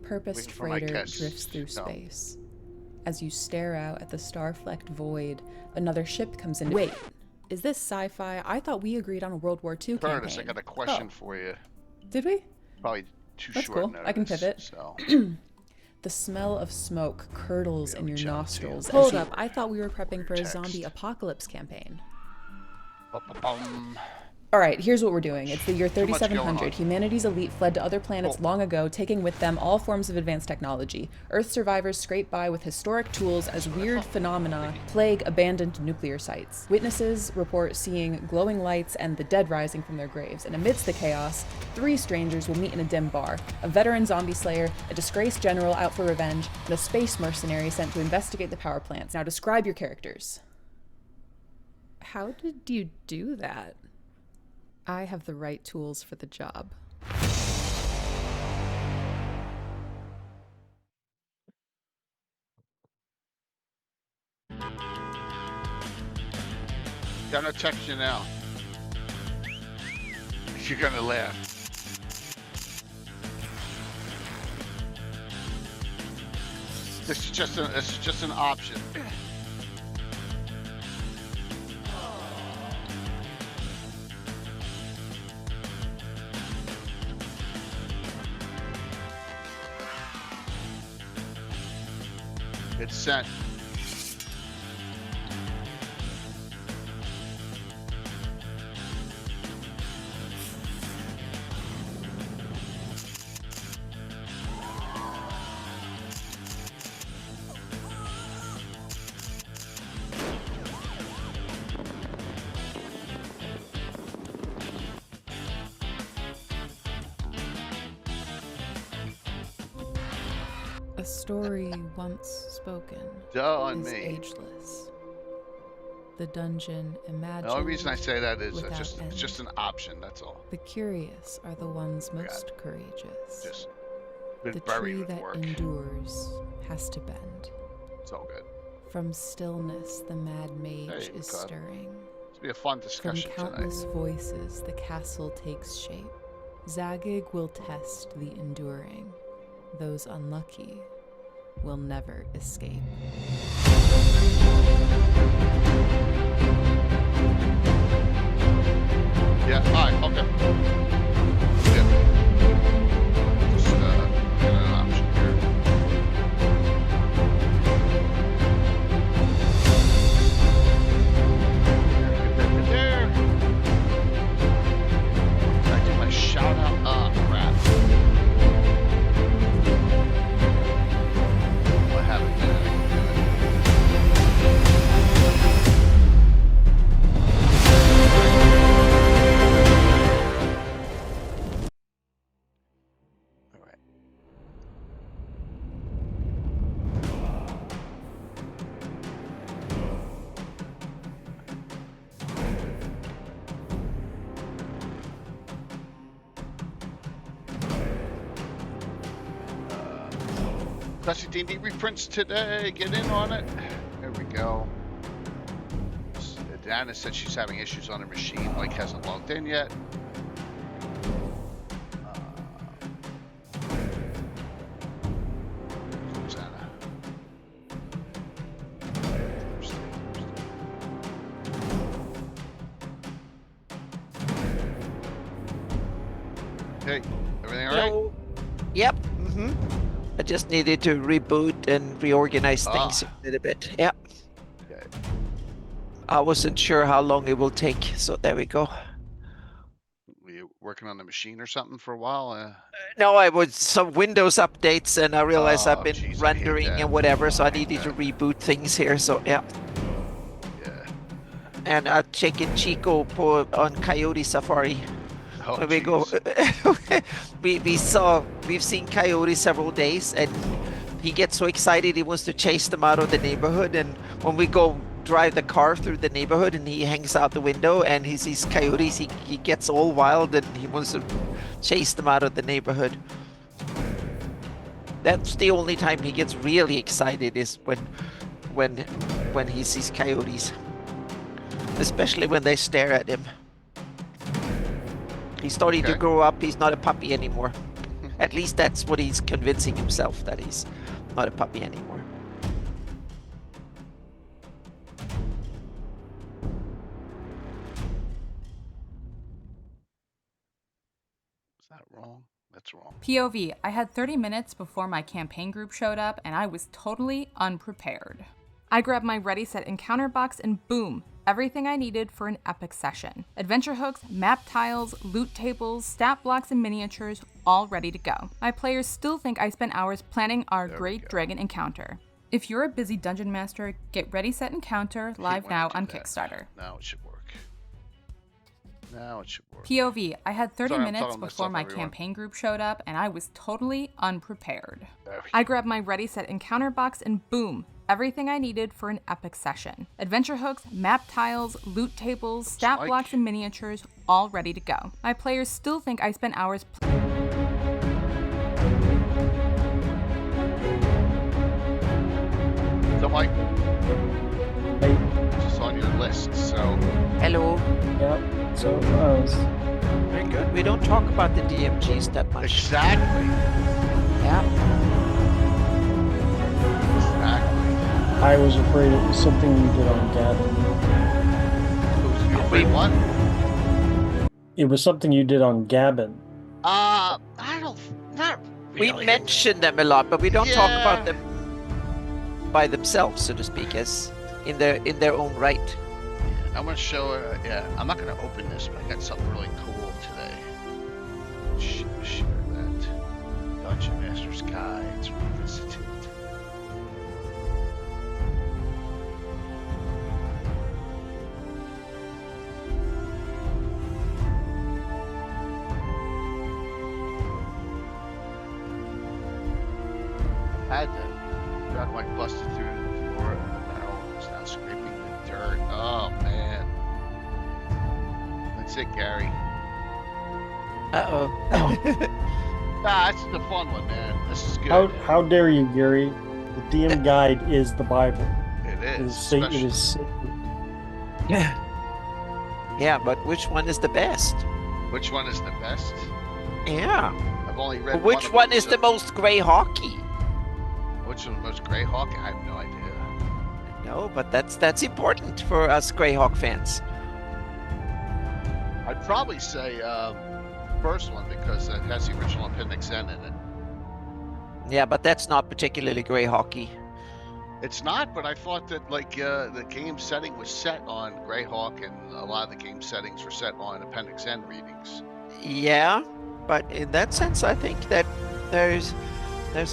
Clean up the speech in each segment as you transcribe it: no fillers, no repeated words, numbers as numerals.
repurposed freighter drifts through space. As you stare out at the star-flecked void, another ship comes in. Wait, is this sci-fi? I thought we agreed on a World War II campaign. Curtis, I got a question for you. Did we? Probably too That's short cool. notice, I can pivot. So. The smell of smoke curdles in your nostrils. to. Hold up, I thought we were prepping for a zombie apocalypse campaign. Alright, here's what we're doing. It's the year 3700. Humanity's elite fled to other planets long ago, taking with them all forms of advanced technology. Earth survivors scrape by with historic tools as weird phenomena plague abandoned nuclear sites. Witnesses report seeing glowing lights and the dead rising from their graves. And amidst the chaos, 3 strangers will meet in a dim bar. A veteran zombie slayer, a disgraced general out for revenge, and a space mercenary sent to investigate the power plants. Now describe your characters. How did you do that? I have the right tools for the job. Gonna text you now. You're gonna laugh. This is just an option. It's sent. A story once spoken On is me. ageless. The dungeon imagined. The only reason I say that is it's just an option. That's all. The curious are the ones most courageous. Just been the buried tree with that work. endures has to bend. It's all good. From stillness, the mad mage is stirring. It's be a fun discussion From countless tonight. voices, the castle takes shape. Zagig will test the enduring. Those unlucky will never escape. Yeah, alright, okay. Yeah. Just, get an option here. There. I do my shout out. Crap. What happened there? I can do it. All right. Classic D&D reprints today. Get in on it. There we go. Diana said she's having issues on her machine. Mike hasn't logged in yet. Susanna. Hey, everything all right? Yep. I just needed to reboot and reorganize things a little bit. Yeah. Okay. I wasn't sure how long it will take, so there we go. Were you working on the machine or something for a while? No, I was some Windows updates, and I realized I've been Jeez, I hate rendering that. and whatever, so I hate needed to that. reboot things here. So yeah. Yeah. And checking Chico on Coyote Safari. Oh, When we go, we've seen Coyote several days, and he gets so excited he wants to chase them out of the neighborhood. And when we go drive the car through the neighborhood, and he hangs out the window and he sees coyotes, he gets all wild and he wants to chase them out of the neighborhood. That's the only time he gets really excited, is when he sees coyotes, especially when they stare at him. He's starting to grow up. He's not a puppy anymore. At least that's what he's convincing himself, that he's not a puppy anymore. Is that wrong? That's wrong. POV, I had 30 minutes before my campaign group showed up, and I was totally unprepared. I grabbed my ready set encounter box and boom, everything I needed for an epic session. Adventure hooks, map tiles, loot tables, stat blocks, and miniatures, all ready to go. My players still think I spent hours planning our great dragon encounter. If you're a busy dungeon master, get Ready Set Encounter live now on Kickstarter. Now it should work. Now it should work. POV, I had 30 Sorry, minutes before my campaign group showed up, and I was totally unprepared. I grabbed my Ready Set Encounter box and boom, everything I needed for an epic session. Adventure hooks, map tiles, loot tables, stat blocks, and miniatures, all ready to go. My players still think I spent hours So, Mike, Hey, just on your list, so... Hello. yep, so it was. Very good. We don't talk about the DMGs that much. Exactly. Yeah. Exactly. I was afraid it was something you did on Gavin. You're afraid what? It was something you did on Gavin. I don't... Not really. We mention them a lot, but we don't talk Yeah. about them by themselves, so to speak, as in their own right. I'm gonna show her. Yeah, I'm not gonna open this, but I got something really cool today. Share that. Dungeon Master's Guide to Revisited. Had to. Got my busted through the floor. Now it's not scraping the dirt. Oh man. That's it, Gary. Uh-oh. Ah, this is the fun one, man. This is good. How dare you, Gary? The DM guide is the Bible. It It is. is sa- it especially- is sacred. Yeah, but which one is the best? Which one is the best? Yeah. I've only read Which of one them, is so- the most Greyhawky? Which one was Greyhawk? I have no idea. No, but that's important for us Greyhawk fans. I'd probably say first one because it has the original Appendix N in it. Yeah, but that's not particularly Greyhawky. It's not, but I thought that like the game setting was set on Greyhawk, and a lot of the game settings were set on Appendix N readings. Yeah, but in that sense, I think that there's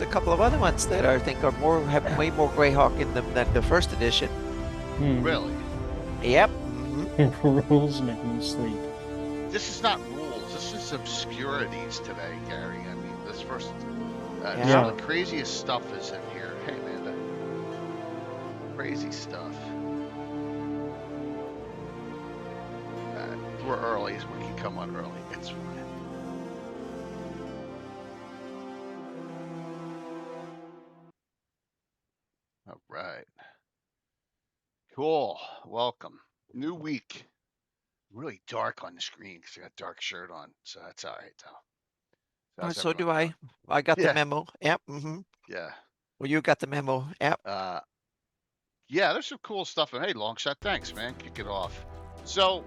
a couple of other ones that I think have way more Greyhawk in them than the first edition. Really? Yep. Rules make me sleep. This is not rules. This is obscurities today, Gary. I mean, this first Yeah. some of the craziest stuff is in here. Hey, Amanda. Crazy stuff. We're early, so we can come on early. It's fine. All right. Cool. Welcome. New week. Really dark on the screen because I got a dark shirt on, so that's all right though. How's So do everyone I. doing? I got Yeah. the memo. Yep. Yeah. Well, you got the memo. Yep. Yeah, there's some cool stuff. And hey, Longshot, thanks, man. Kick it off. So,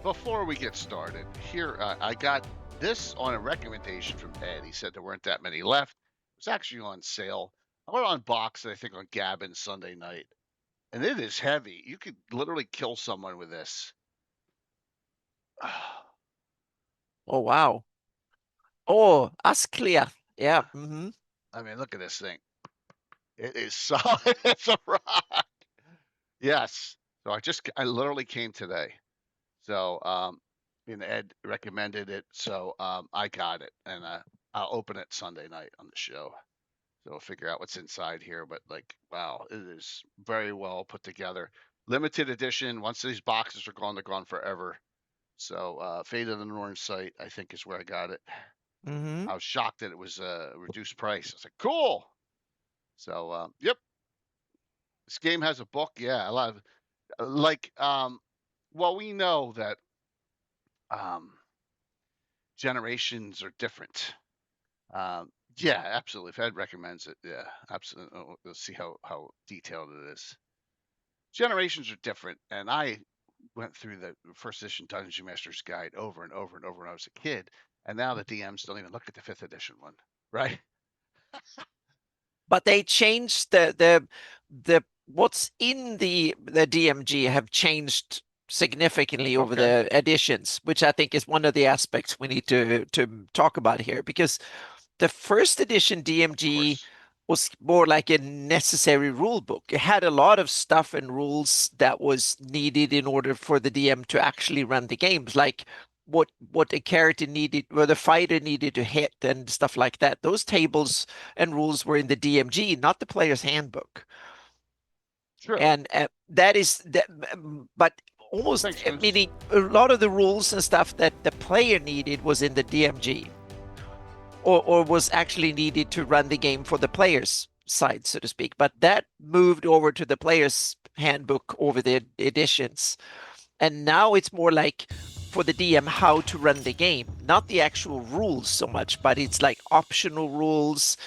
before we get started, here I got this on a recommendation from Ed. He said there weren't that many left. It was actually on sale. I went on box, I think, on Gavin Sunday night, and it is heavy. You could literally kill someone with this. Oh wow. Oh, Asclear. Yeah. I mean, look at this thing. It is solid as a rock. Yes. So I literally came today. So, and Ed recommended it. So, I got it, and I'll open it Sunday night on the show. So we'll figure out what's inside here. But like, wow, it is very well put together. Limited edition. Once these boxes are gone, they're gone forever. So, Fate of the Northern Sight, I think, is where I got it. I was shocked that it was a reduced price. I was like, cool. So, yep. This game has a book. Yeah, a lot of like, well, we know that generations are different. Yeah, absolutely. If Ed recommends it, yeah, absolutely. We'll see how detailed it is. Generations are different, and I went through the first edition Dungeon Master's Guide over and over and over when I was a kid, and now the DMs don't even look at the 5th edition one, right? But they changed the what's in the DMG have changed significantly over Okay. the editions, which I think is one of the aspects we need to talk about here, because the first edition Of DMG course. was more like a necessary rule book. It had a lot of stuff and rules that was needed in order for the DM to actually run the games, like what a character needed, what the fighter needed to hit and stuff like that. Those tables and rules were in the DMG, not the player's handbook. True. And that is that, but almost Thanks, Moose. meaning a lot of the rules and stuff that the player needed was in the DMG, or was actually needed to run the game for the player's side, so to speak. But that moved over to the player's handbook over the editions. And now it's more like for the DM how to run the game, not the actual rules so much, but it's like optional rules,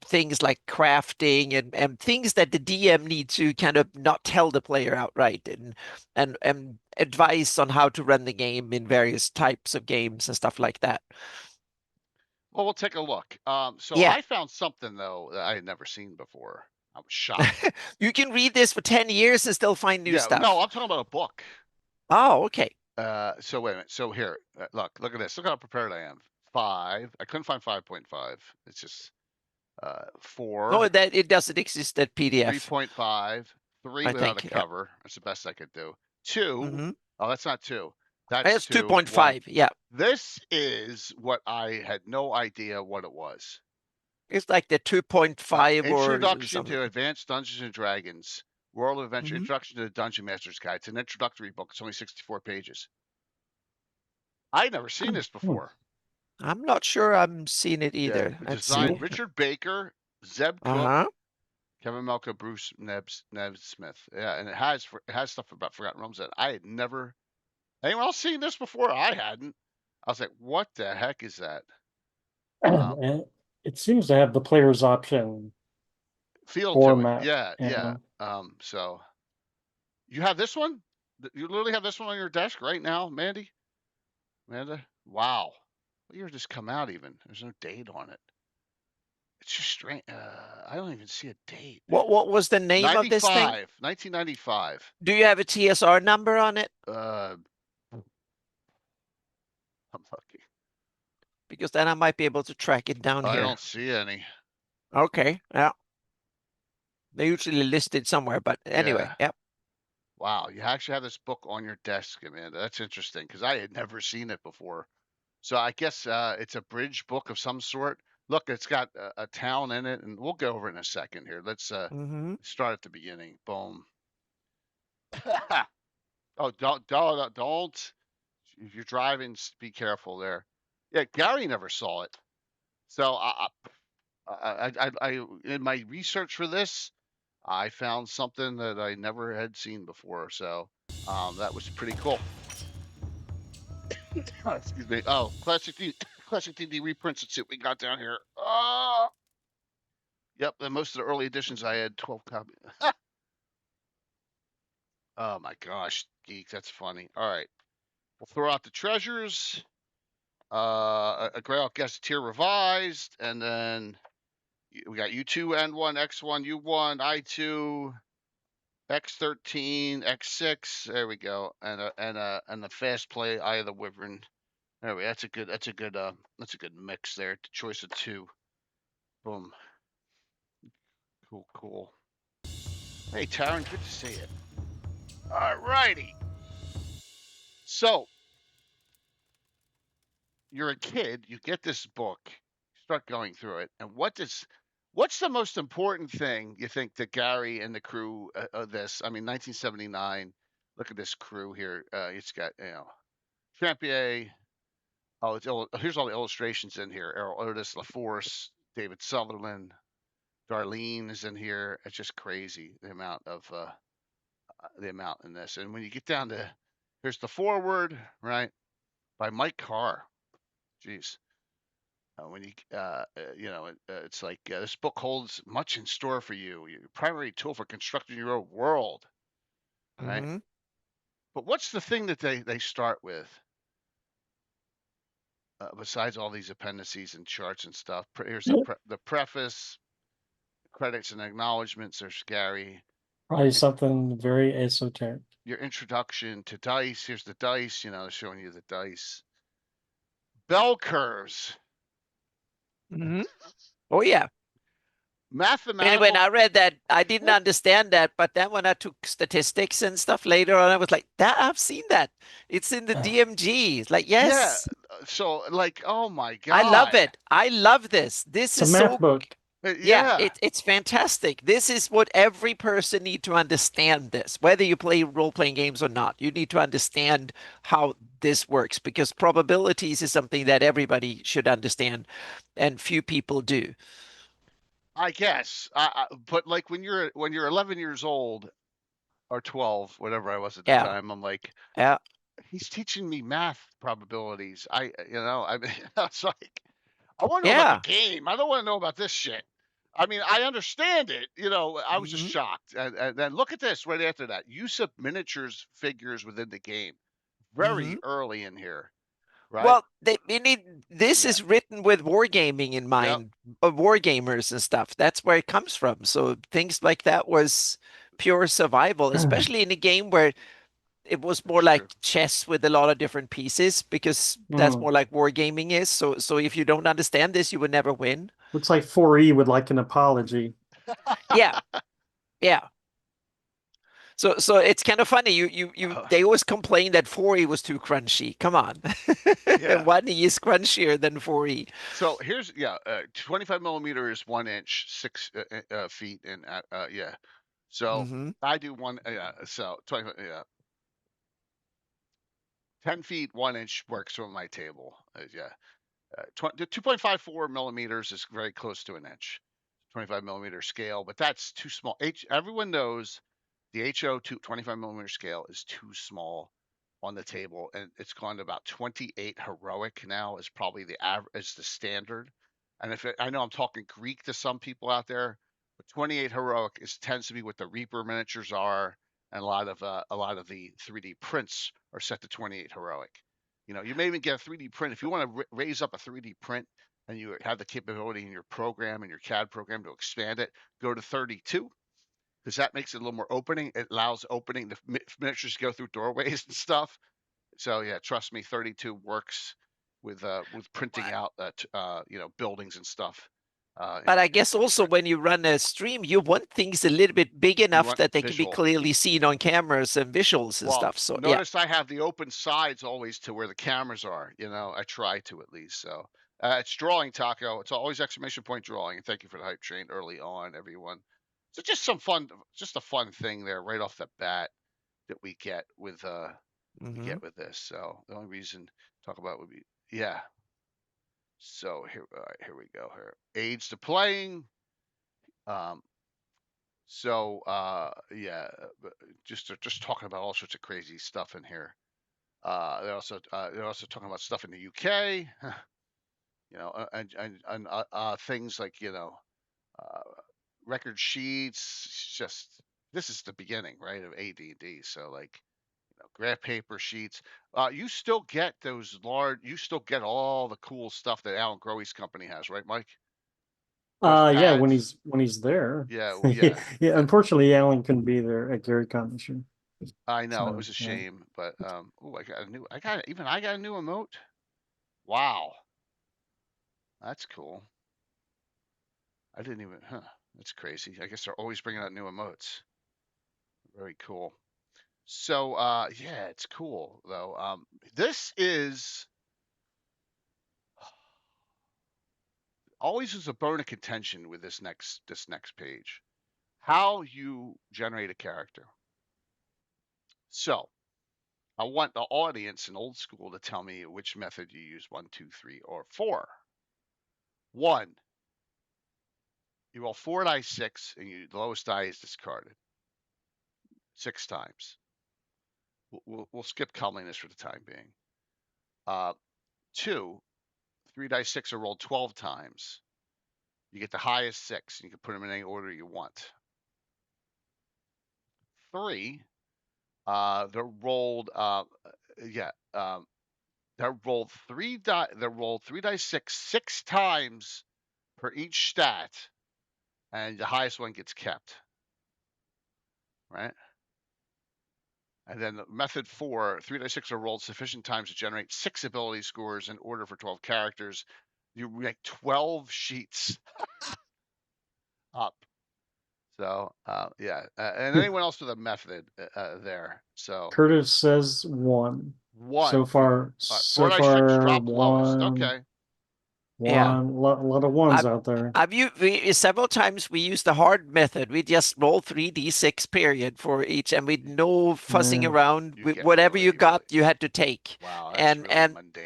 things like crafting and things that the DM needs to kind of not tell the player outright, and advice on how to run the game in various types of games and stuff like that. Well, we'll take a look. So Yeah. I found something though that I had never seen before. I was shocked. You can read this for 10 years and still find new Yeah, stuff. no, I'm talking about a book. Oh, okay. So wait a minute. So here, look at this. Look how prepared I am. 5. I couldn't find 5.5. It's just 4. No, that it doesn't exist at PDF. 3.5. 3 I without think, a yeah. cover. That's the best I could do. 2. Mhm. Oh, that's not 2. That's It's 2. 1. 2.5. Yeah. This is what I had no idea what it was. It's like the 2.5 or Introduction something. to Advanced Dungeons and Dragons, World of Adventure, Mhm. Introduction to the Dungeon Master's Guide. It's an introductory book. It's only 64 pages. I'd never seen this before. I'm not sure I'm seeing it either. Yeah, Let's designed see. Richard Baker, Zeb Cook, Uh-huh. Kevin Melka, Bruce Neb Smith. Yeah, and it has stuff about Forgotten Realms that I had never. Anyone else seen this before? I hadn't. I was like, what the heck is that? And it seems to have the player's option Feel format. to it. Yeah. Yeah. So you have this one? You literally have this one on your desk right now, Mandy? Amanda? Wow. What year did this come out even? There's no date on it. It's just strange. I don't even see a date. What was the name of this thing? 1995. Do you have a TSR number on it? I'm lucky. Because then I might be able to track it down I here. don't see any. Okay. Yeah. They're usually listed somewhere, but anyway, Yeah. yep. Wow, you actually have this book on your desk, Amanda. That's interesting because I had never seen it before. So I guess it's a bridge book of some sort. Look, it's got a town in it, and we'll go over it in a second here. Let's start at the beginning. Boom. Oh, don't. If you're driving, be careful there. Yeah, Gary never saw it. So I in my research for this, I found something that I never had seen before. So that was pretty cool. Excuse me. Oh, Classic D reprints. Let's see what we got down here. Yep. And most of the early editions, I had 12 copies. Oh my gosh, geek, that's funny. All right, we'll throw out the treasures. A Greyhawk Gazetteer revised, and then we got U2, N1, X1, U1, I2, X13, X6. There we go, and the fast play Eye of the Wyvern. There we. That's a good mix there. Choice of 2. Boom. Cool. Hey, Taryn, good to see you. All righty. So you're a kid, you get this book, you start going through it, and what's the most important thing you think that Gary and the crew of this? I mean, 1979. Look at this crew here. It's got Trampier. Oh, here's all the illustrations in here. Errol Otis, LaForce, David Sutherland, Darlene is in here. It's just crazy the amount in this. And when you get down to here's the foreword, right, by Mike Carr. Jeez. When it's like this book holds much in store for you. Your primary tool for constructing your own world, right? Mm-hmm. But what's the thing that they start with? Besides all these appendices and charts and stuff, here's the preface, credits and acknowledgments are scary. Probably something very esoteric. Your introduction to dice. Here's the dice. Showing you the dice. Bell curves. Mm-hmm. Oh yeah. And Mathematical. when I read that, I didn't understand that. But then when I took statistics and stuff later on, I was like, "That I've seen that. It's in the DMG." It's like, Yeah. yes, So like, oh my I love God. it. I love this. This It's a is math so book. Yeah, Yeah. it's fantastic. This is what every person need to understand this, whether you play role-playing games or not. You need to understand how this works because probabilities is something that everybody should understand, and few people do. I guess. But like when you're 11 years old or 12, whatever I was at the Yeah, time, I'm like, yeah, he's teaching me math probabilities. I mean, it's like, I want to know about the yeah. game. I don't want to know about this shit. I mean, I understand it. I was just Hmm. shocked. And then look at this right after that. Use of miniatures figures within the game. Very Hmm. early in here, right? Well, we need this Yeah. is written with wargaming in Yep. mind, wargamers and stuff. That's where it comes from. So things like that was pure survival, especially in a game where it was more That's like true. chess with a lot of different pieces because that's Mm. more like wargaming is. So if you don't understand this, you would never win. Looks like 4E would like an apology. Yeah, yeah. So it's kind of funny. They always complain that 4E was too crunchy. Come on. Yeah. 1E is crunchier than 4E. So here's 25 millimeter is 1 inch, 6 feet, and yeah. So Hmm. I do one. So 20. Yeah, 10 feet, 1 inch works from my table. Yeah. 2.54 millimeters is very close to an inch. 25 millimeter scale, but that's too small. Everyone knows the HO 25 millimeter scale is too small on the table, and it's gone to about 28 heroic now is probably the average, is the standard. And I know I'm talking Greek to some people out there, but 28 heroic tends to be what the Reaper miniatures are, and a lot of the 3D prints are set to 28 heroic. You may even get a 3D print if you want to raise up a 3D print and you have the capability in your program and your CAD program to expand it. Go to 32 because that makes it a little more opening. It allows opening the miniatures to go through doorways and stuff. So yeah, trust me, 32 works with printing out buildings and stuff. But I guess also when you run a stream, you want things a little bit big You enough want that they can be visual. clearly seen on cameras and visuals and Well, stuff. So yeah. notice I have the open sides always to where the cameras are. I try to at least. So it's drawing, Taco. It's always exclamation point drawing. And thank you for the hype train early on, everyone. So just a fun thing there right off the bat that we get with Hmm. this. So the only reason to talk about would be yeah. So here, all right, here we go. Here, aids to playing. Um, yeah, just talking about all sorts of crazy stuff in here. They're also talking about stuff in the UK, and things like uh, record sheets. Just this is the beginning, right, of AD&D. So like graph paper sheets. You still get those large. You still get all the cool stuff that Alan Growe's company has, right, Mike? Those Yeah, pads. when he's there. Yeah, Yeah, yeah. unfortunately Alan couldn't be there at Gary Con this year. I know it So was a shame, but I got a new emote. Wow, that's cool. I didn't even, huh? That's crazy. I guess they're always bringing out new emotes. Very cool. So, yeah, it's cool though. This is always is a bone of contention with this next page. How you generate a character. So, I want the audience in old school to tell me which method you use 1, 2, 3, or 4. 1, you roll 4 dice 6, and the lowest die is discarded 6 times. We'll skip comeliness for the time being. 2, 3 dice 6 are rolled 12 times. You get the highest 6. You can put them in any order you want. 3, they're rolled. They're rolled 3 die. They're rolled 3 dice 6 times per each stat, and the highest one gets kept. Right. And then method 4, 3 dice 6 are rolled sufficient times to generate 6 ability scores in order for 12 characters. You make 12 sheets up. So, yeah. And anyone else with a method there? So Curtis says 1. 1. So far, 4 dice 6 drop 1. lowest. Okay. Yeah. Lot of ones out there. Several times we used the hard method. We just roll 3d6 period for each, and with no fussing around. Whatever you got, you had to take. Wow, that's really mundane.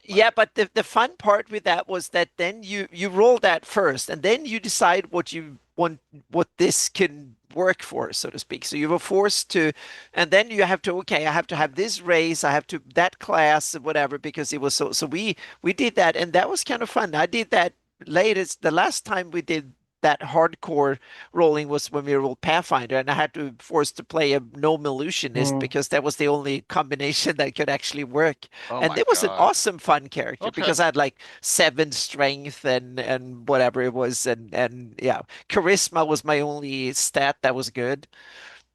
Yeah, but the fun part with that was that then you roll that first, and then you decide what you want, what this can work for, so to speak. So you were forced to, and then you have to, okay, I have to have this race, I have to that class, whatever, because it was so we did that, and that was kind of fun. I did that the last time we did that hardcore rolling was when we rolled Pathfinder, and I had to force to play a gnome illusionist because that was the only combination that could actually work. And it was an awesome fun character because I had like 7 strength and whatever it was, and yeah, charisma was my only stat that was good.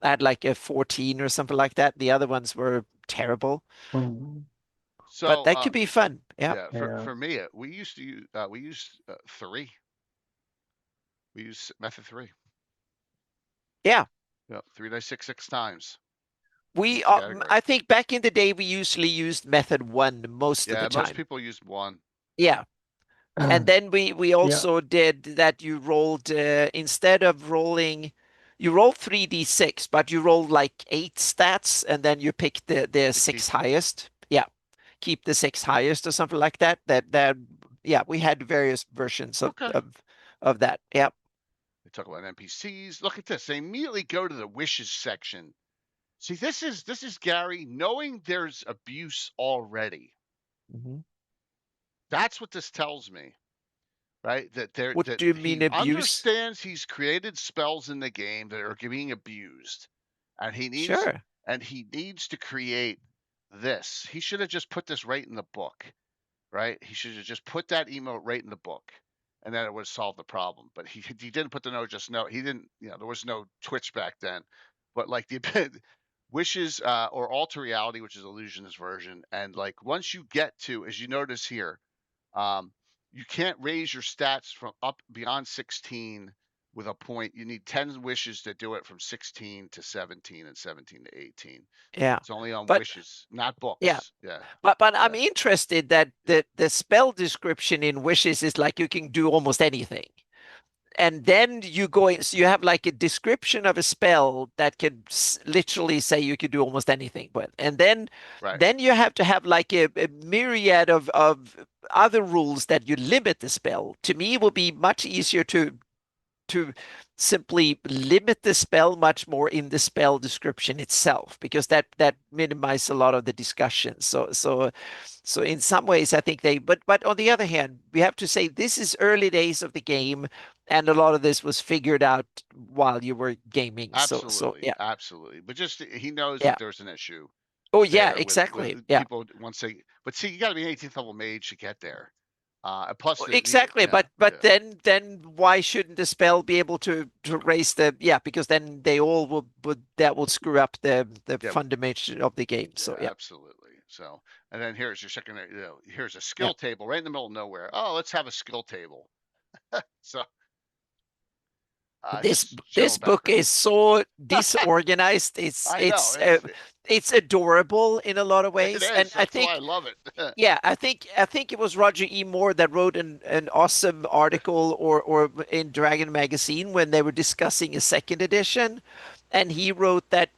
I had like a 14 or something like that. The other ones were terrible. So, but that could be fun. Yeah. For me, we used 3. We use method 3. Yeah. 3 dice 6 times. I think back in the day we usually used method 1 most of the time. Yeah, most people used 1. Yeah. And then we also did that. You rolled instead of rolling, you rolled 3d6, but you rolled like 8 stats, and then you picked the 6 highest. Yeah, keep the 6 highest or something like that. Yeah, we had various versions of that. Yeah. They talk about NPCs. Look at this. They immediately go to the wishes section. See, this is Gary knowing there's abuse already. That's what this tells me, right? What do you mean abuse? Understands he's created spells in the game that are being abused, and he needs to create this. He should have just put this right in the book, right? He should have just put that emote right in the book, and then it would solve the problem. But he didn't put the note. He didn't. There was no Twitch back then, but like the wishes or alter reality, which is illusionist version, and like once you get to, as you notice here, you can't raise your stats from up beyond 16 with a point. You need 10 wishes to do it from 16 to 17 and 17 to 18. Yeah. It's only on wishes, not books. Yeah. Yeah. But I'm interested that the spell description in wishes is like you can do almost anything. And then so you have like a description of a spell that can literally say you could do almost anything with. And then you have to have like a myriad of other rules that you limit the spell. To me, it will be much easier to simply limit the spell much more in the spell description itself, because that minimizes a lot of the discussion. So in some ways, I think but on the other hand, we have to say this is early days of the game, and a lot of this was figured out while you were gaming. Absolutely, yeah, absolutely. But just he knows that there's an issue. Oh yeah, exactly. People once but see, you got to be an 18th level mage to get there. Plus exactly, but then why shouldn't the spell be able to raise because then they all that will screw up the fundamental of the game. So absolutely. So, and then here's your second, here's a skill table right in the middle of nowhere. Oh, let's have a skill table. So this book is so disorganized. It's adorable in a lot of ways, and I think I love it. I think it was Roger E. Moore that wrote an awesome article or in Dragon Magazine when they were discussing a second edition, and he wrote that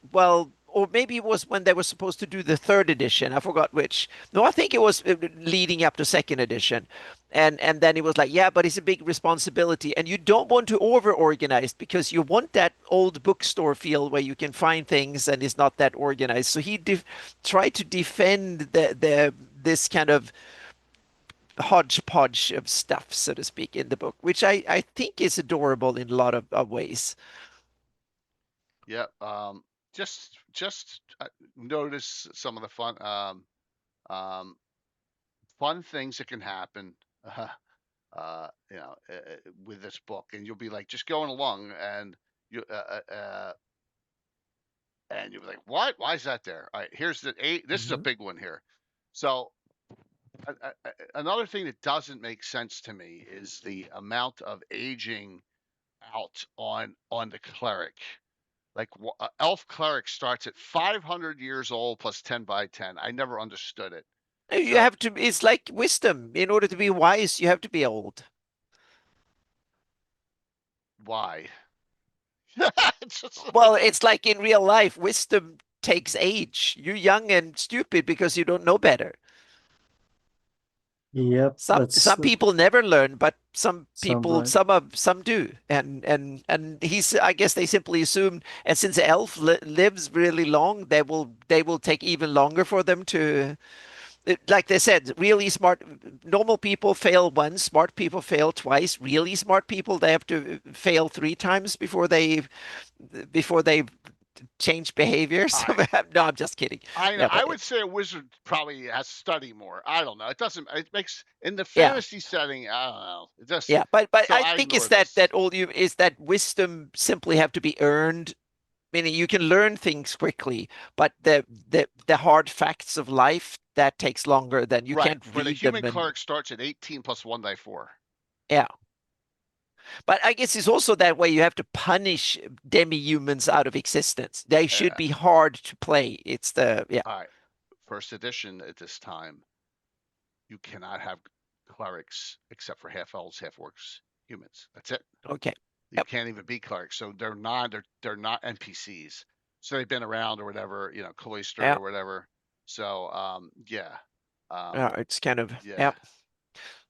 or maybe it was when they were supposed to do the third edition. I forgot which. No, I think it was leading up to second edition. And then it was like, but it's a big responsibility. And you don't want to over-organize because you want that old bookstore feel where you can find things and it's not that organized. So he tried to defend this kind of hodgepodge of stuff, so to speak, in the book, which I think is adorable in a lot of ways. Yeah. Just notice some of the um, fun things that can happen. With this book, and you'll be like just going along, and you'll be like, what? Why is that there? All right, here's the eight. This is a big one here. So another thing that doesn't make sense to me is the amount of aging out on the cleric. Like elf cleric starts at 500 years old plus 10 by 10. I never understood it. You have to, it's like wisdom. In order to be wise, you have to be old. Why? Well, it's like in real life, wisdom takes age. You're young and stupid because you don't know better. Yep. Some people never learn, but some people, right. some do. And he's, I guess they simply assumed, and since elf lives really long, they will take even longer for them to, like they said, really smart, normal people fail once, smart people fail twice. Really smart people, they have to fail 3 times before they change behavior. So, no, I'm just kidding. I know. Yeah, I would say a wizard probably has to study more. I don't know. It doesn't. It makes in the fantasy setting. I don't know. It just but so I think it's that wisdom simply have to be earned. Meaning you can learn things quickly, but the hard facts of life that takes longer than you can't read them. But a human cleric starts at 18 plus 1 die 4. Yeah. But I guess it's also that way you have to punish demi-humans out of existence. They should be hard to play. It's the, All right. First edition at this time, you cannot have clerics except for half elves, half orcs, humans. That's it. Okay. You can't even be clerics. So they're not NPCs. So they've been around or whatever, cloistered or whatever. So it's kind of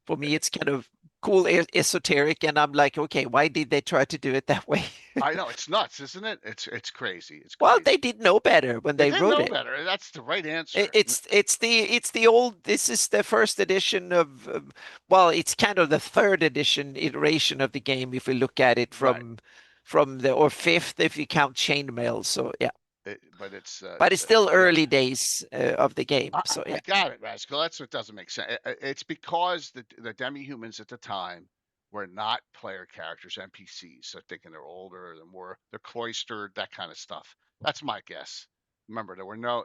for me, it's kind of cool, esoteric, and I'm like, okay, why did they try to do it that way? I know, it's nuts, isn't it? It's crazy. It's well, crazy. they did know better when they wrote it. Better. That's the right answer. It's the old. This is the first edition of. Well, it's kind of the third edition iteration of the game if we look at it from the, or fifth if you count chainmail. So yeah. But it's still early days of the game. So yeah. I got it, Rascal. That's what doesn't make sense. It's because the demi-humans at the time were not player characters, NPCs. So thinking they're older, they're cloistered, that kind of stuff. That's my guess. Remember,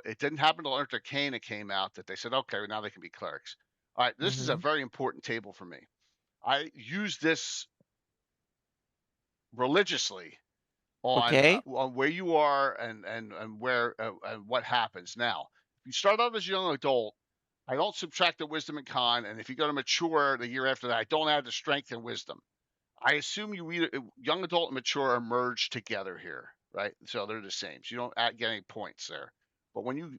it didn't happen until after Arcana came out that they said, okay, now they can be clerics. All right, this is a very important table for me. I use this religiously on where you are and where and what happens. Now, if you start out as a young adult, I don't subtract the wisdom and con, and if you go to mature the year after that, I don't add the strength and wisdom. I assume you either young adult and mature are merged together here, right? So they're the same. So you don't get any points there. But when you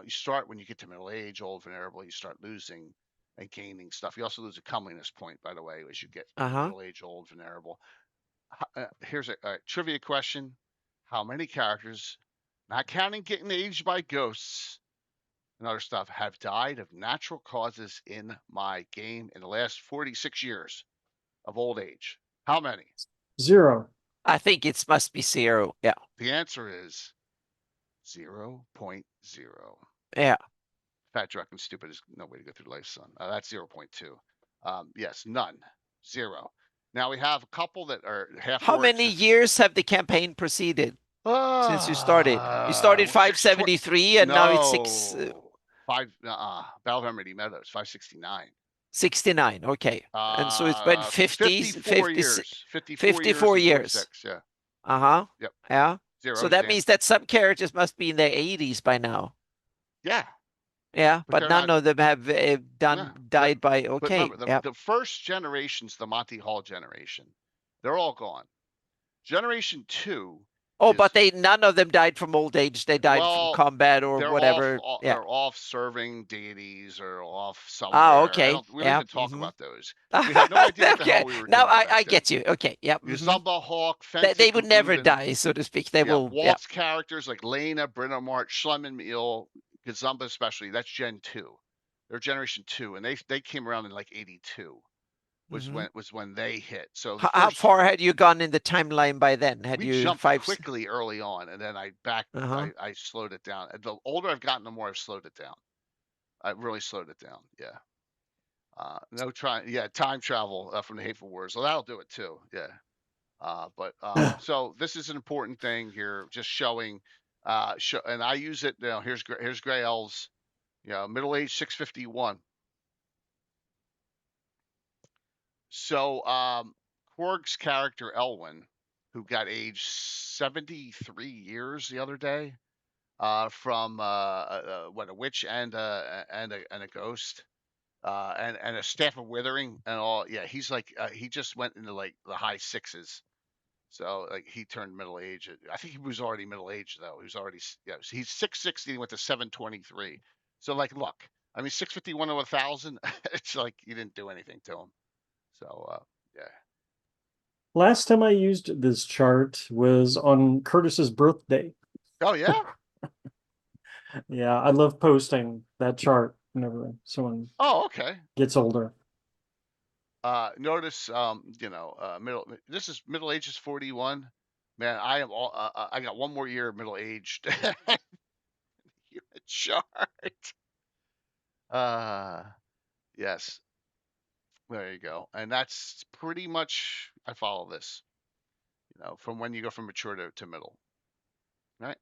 start when you get to middle age, old, venerable, you start losing and gaining stuff. You also lose a comeliness point, by the way, as you get middle age, old, venerable. Here's a trivia question. How many characters, not counting getting aged by ghosts and other stuff, have died of natural causes in my game in the last 46 years of old age? How many? 0. I think it must be 0. Yeah. The answer is 0.0. Yeah. Fat, drunk, and stupid is no way to go through life, son. That's 0.2. Yes, none. 0. Now we have a couple that are half. How many years have the campaign proceeded since you started? You started 573, and now it's 6. Battle of Emerald Meadows, 569. 69. Okay, and so it's been 54 years. 54 years. Yeah. Yep. Yeah. 0. So that means that some characters must be in their 80s by now. Yeah. Yeah, but none of them have died by. Okay. But remember, the first generation's the Monty Hall generation. They're all gone. Generation 2. But none of them died from old age. They died from combat or whatever. They're off serving deities or off somewhere. Okay. We don't even talk about those. We had no idea what the hell we were doing. Now I get you. Okay. Yep. Zumba Hawk, they would never die, so to speak. They will. Waltz characters like Lena, Britomart, Schlemmen Meal, Gazumba especially. That's Gen 2. They're generation 2, and they came around in like 82 was when they hit. So the How first far had you gone in the timeline by then? Had we you jumped 5? quickly early on, and then I slowed it down. And the older I've gotten, the more I've slowed it down. I really slowed it down. Yeah. No time travel from the Hateful Wars. Well, that'll do it too. Yeah. So this is an important thing here, just showing, and I use it. Here's Gray Elves, middle age 651. So Korg's character Elwyn, who got aged 73 years the other day, from what, a witch and a ghost. And a staff of withering and all. Yeah, he's like he just went into like the high 6s. So like he turned middle age. I think he was already middle aged though. He was already he's 660 and went to 723. So like look, I mean 651 to 1,000. It's like you didn't do anything to him. So yeah. Last time I used this chart was on Curtis's birthday. Oh yeah. Yeah, I love posting that chart whenever someone Okay. gets older. Notice this is middle age is 41. Man, I am all I got one more year middle aged. Chart. Yes. There you go. And that's pretty much I follow this. From when you go from mature to middle. Right?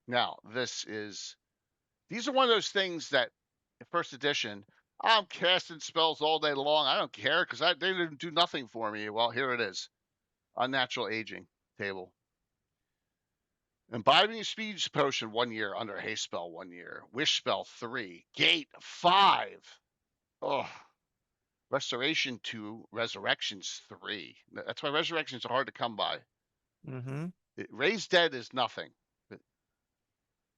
Now, these are one of those things that in first edition, I'm casting spells all day long. I don't care because they didn't do nothing for me. Well, here it is. Unnatural aging table. Imbibing speed potion 1 year, under a haste spell 1 year, wish spell 3, gate 5. Oh, restoration 2, resurrections 3. That's why resurrections are hard to come by. Raise dead is nothing.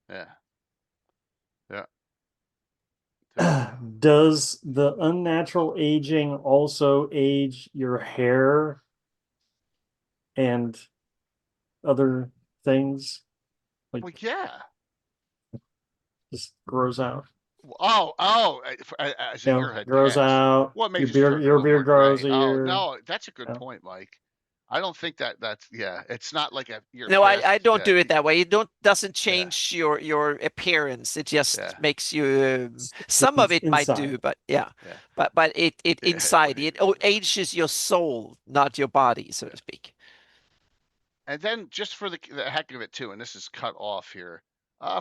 Yeah. Does the unnatural aging also age your hair and other things? Like, Well, yeah. just grows out. As a year had grows passed. out. What makes your beard grows a year. No, that's a good point, Mike. I don't think that's it's not like a year. No, past, I don't do it that way. It doesn't change your appearance. It just makes you. Some of it might do, but but it inside it ages your soul, not your body, so to speak. And then just for the heck of it too, and this is cut off here.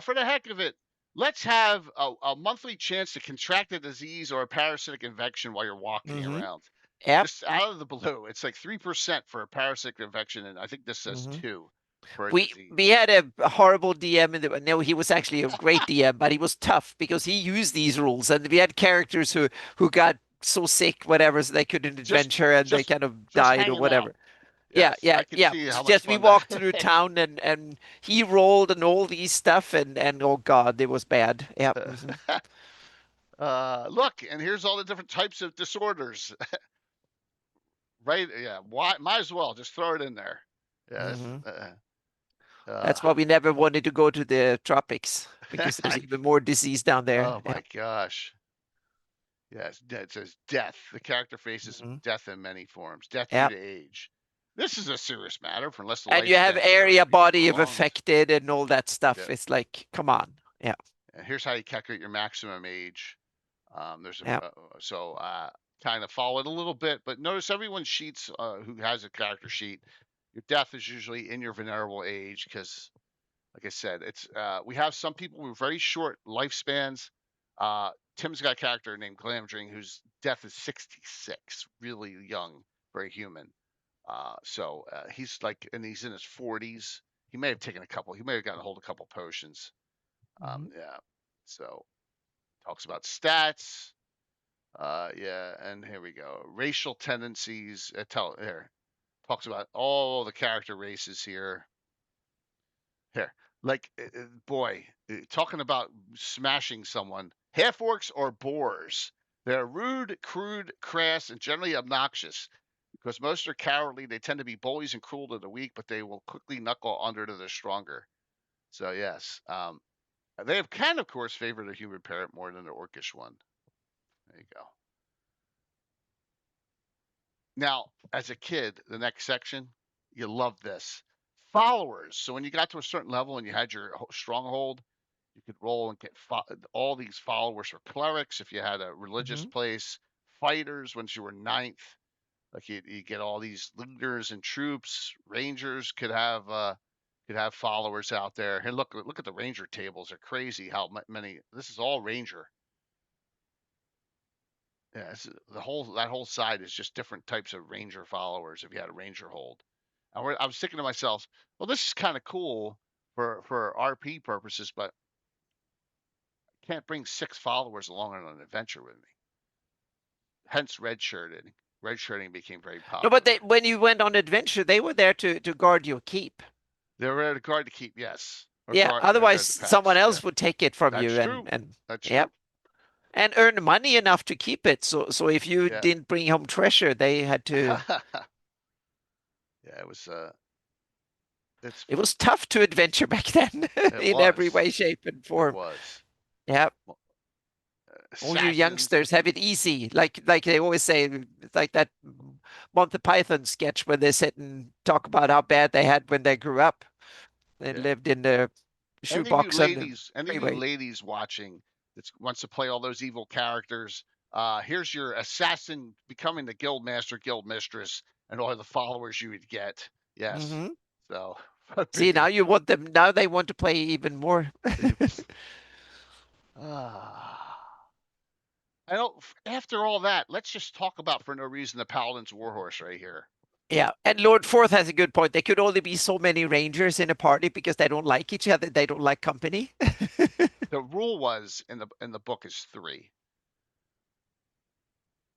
For the heck of it, let's have a monthly chance to contract a disease or a parasitic infection while you're walking around. Yep. Just out of the blue, it's like 3% for a parasitic infection, and I think this says 2 for a disease. We had a horrible DM no, he was actually a great DM, but he was tough because he used these rules, and we had characters who got so sick, whatever, so they couldn't adventure, and they kind of died or whatever. Out. Yes, yeah. Just we walked through town, and he rolled and all these stuff, and oh god, it was bad. Yeah. Look, and here's all the different types of disorders. Right? Yeah. Why? Might as well just throw it in there. Yeah. That's why we never wanted to go to the tropics, because there's even more disease down there. Oh my gosh. Yes, it says death. The character faces death in many forms. Death due to age. This is a serious matter, for unless the and you have area body of affected and all that stuff. Yeah. It's like, come on. Yeah. And here's how you calculate your maximum age. There's a kind of follow it a little bit, but notice everyone's sheets who has a character sheet. Your death is usually in your venerable age because, like I said, it's we have some people with very short lifespans. Tim's got a character named Glamdring whose death is 66, really young, very human. So he's like, and he's in his 40s. He may have taken a couple. He may have gotten a hold of a couple potions. Yeah. So talks about stats. And here we go. Racial tendencies. Talks about all the character races here. Here, like, boy, talking about smashing someone. Half orcs or boars. They're rude, crude, crass, and generally obnoxious. Because most are cowardly, they tend to be bullies and cruel to the weak, but they will quickly knuckle under to the stronger. So yes, they have kind of course favored a human parent more than the orcish one. There you go. Now, as a kid, the next section, you love this. Followers. So when you got to a certain level and you had your stronghold, you could roll and get all these followers for clerics if you had a religious place. Fighters, once you were ninth, like you get all these leaders and troops. Rangers could have followers out there. Hey, look at the ranger tables. They're crazy how many. This is all ranger. Yeah, that whole side is just different types of ranger followers if you had a ranger hold. And I was thinking to myself, well, this is kind of cool for RP purposes, but I can't bring 6 followers along on an adventure with me. Hence redshirting. Redshirting became very No, popular. but when you went on adventure, they were there to guard your keep. They were there to guard to keep, yes. Or Yeah, guard otherwise the someone packs, else yeah. would take it from That's you true. and That's yeah. true. And earn money enough to keep it. So if you Yeah. didn't bring home treasure, they had to. Yeah, it was It was tough to adventure back then in every way, shape, and form. It was. Yeah. Well, All you youngsters have it easy. Like they always say, it's like that Monty Python sketch where they sit and talk about how bad they had when they grew up. They lived in the shoebox on the any of you ladies watching that wants to play all those evil characters, here's your assassin becoming the guild master, guild mistress, and all the followers you would get. Yes. So see, now you want them. Now they want to play even more. I don't. After all that, let's just talk about for no reason the Paladin's Warhorse right here. Yeah, and Lord Forth has a good point. There could only be so many rangers in a party because they don't like each other. They don't like company. The rule was in the book is 3.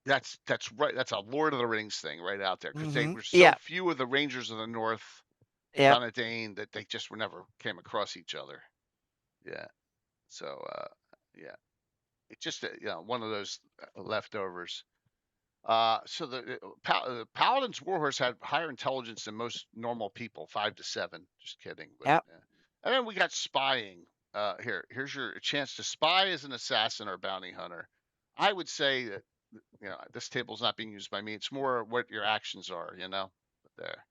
That's right. That's a Lord of the Rings thing right out there because they were so few of the Rangers of the North, Dunedain, that they just never came across each other. Yeah. So yeah, it's just one of those leftovers. So the Paladin's Warhorse had higher intelligence than most normal people, 5 to 7. Just kidding. But, yeah. And then we got spying. Here's your chance to spy as an assassin or bounty hunter. I would say that this table's not being used by me. It's more what your actions are. There,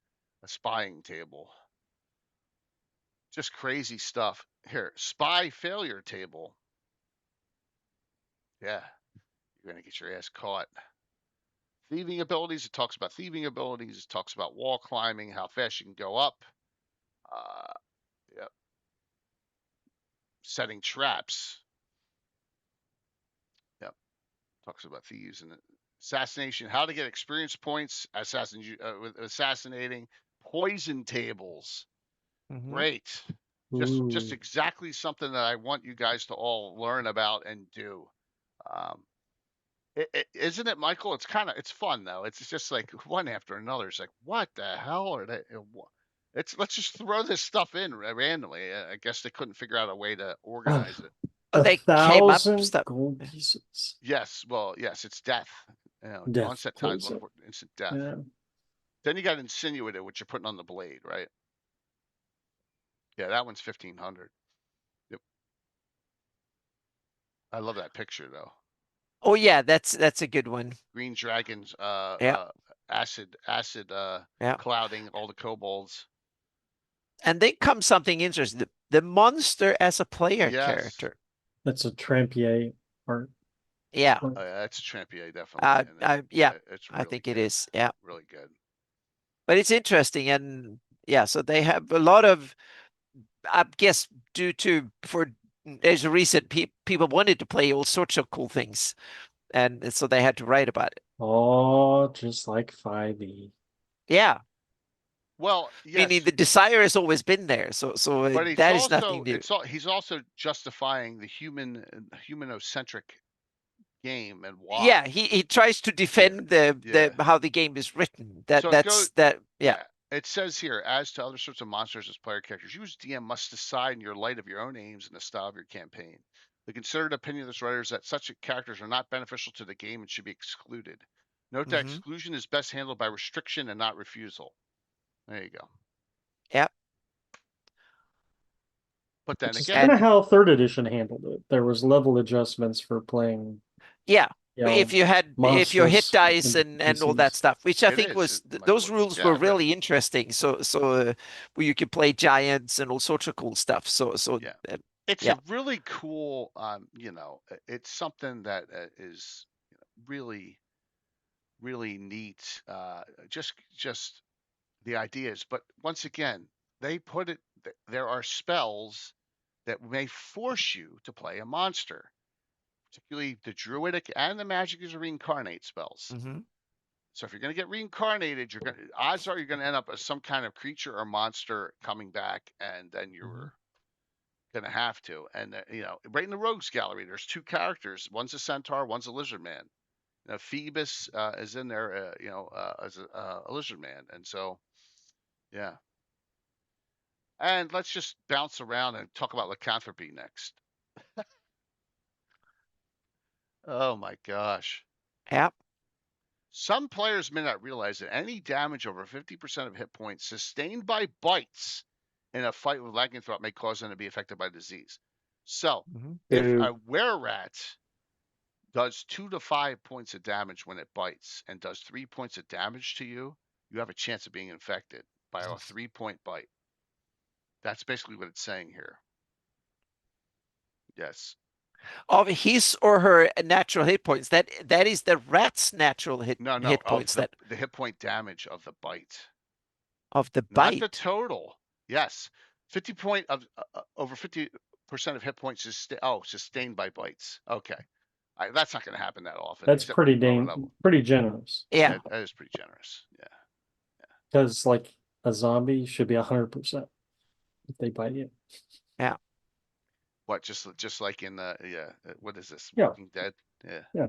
a spying table. Just crazy stuff. Here, spy failure table. Yeah, you're gonna get your ass caught. Thieving abilities. It talks about thieving abilities. It talks about wall climbing, how fast you can go up. Yep. Setting traps. Yep. Talks about thieves and assassination. How to get experience points. With assassinating. Poison tables. Great. Just exactly something that I want you guys to all learn about and do. Isn't it, Michael? It's fun though. It's just like one after another. It's like, what the hell are they? Let's just throw this stuff in randomly. I guess they couldn't figure out a way to organize it. They came up 1,000 gold pieces. Yes, well, yes, it's death. Death onset times poison. instant death. Yeah. Then you got insinuated, which you're putting on the blade, right? Yeah, that one's 1,500. Yep. I love that picture though. Oh yeah, that's a good one. Green dragons, acid clouding all the kobolds. And then comes something interesting. The monster as a player character. That's a Trampier art. Yeah. Oh, yeah, that's a Trampier, definitely. Yeah, it's really I think good. it is. Yeah. Really good. But it's interesting. And yeah, so they have a lot of, I guess, there's a reason people wanted to play all sorts of cool things. And so they had to write about it. Oh, just like 5e. Yeah. Well, yes. Meaning the desire has always been there. So but that is nothing new. He's also justifying the humanocentric game and why. Yeah, he tries to defend the how the game is written. It says here, as to other sorts of monsters as player characters, you as DM must decide in your light of your own aims and the style of your campaign. The considered opinion of this writer is that such characters are not beneficial to the game and should be excluded. Note that exclusion is best handled by restriction and not refusal. There you go. Yep. But then Which again, is kind of how 3rd edition handled it. There was level adjustments for playing. Yeah. you know, if you hit monsters dice and and all that PCs. stuff, which I It think is. was It might those be. rules Yeah, were I read it. really interesting. So where you could play giants and all sorts of cool stuff. So Yeah. It's yeah. a really cool, it's something that is really, really neat. Just the ideas. But once again, they put it, there are spells that may force you to play a monster, particularly the druidic and the magic is reincarnate spells. Mm-hmm. So if you're going to get reincarnated, odds are you're going to end up as some kind of creature or monster coming back, and then you're going to have to. And right in the rogues gallery, there's two characters. One's a centaur, one's a lizard man. Phoebus is in there, as a lizard man, and so yeah. And let's just bounce around and talk about lycanthropy next. Oh my gosh. Yeah. Some players may not realize that any damage over 50% of hit points sustained by bites in a fight with lycanthrope may cause them to be affected by disease. So, if a were-rat does 2 to 5 points of damage when it bites and does 3 points of damage to you, you have a chance of being infected by a 3-point bite. That's basically what it's saying here. Yes. Of his or her natural hit points. That is the rat's natural hit points. Of the hit point damage of the bite. Of the Not the bite. total. Yes. 50 point of over 50% of hit points is sustained by bites. Okay. That's not going to happen that often. That's pretty generous. Yeah. That is pretty generous. Yeah. Because like a zombie should be 100% if they bite you. Yeah. What? Just like in what is this? Yeah. Walking Dead. Yeah. Yeah.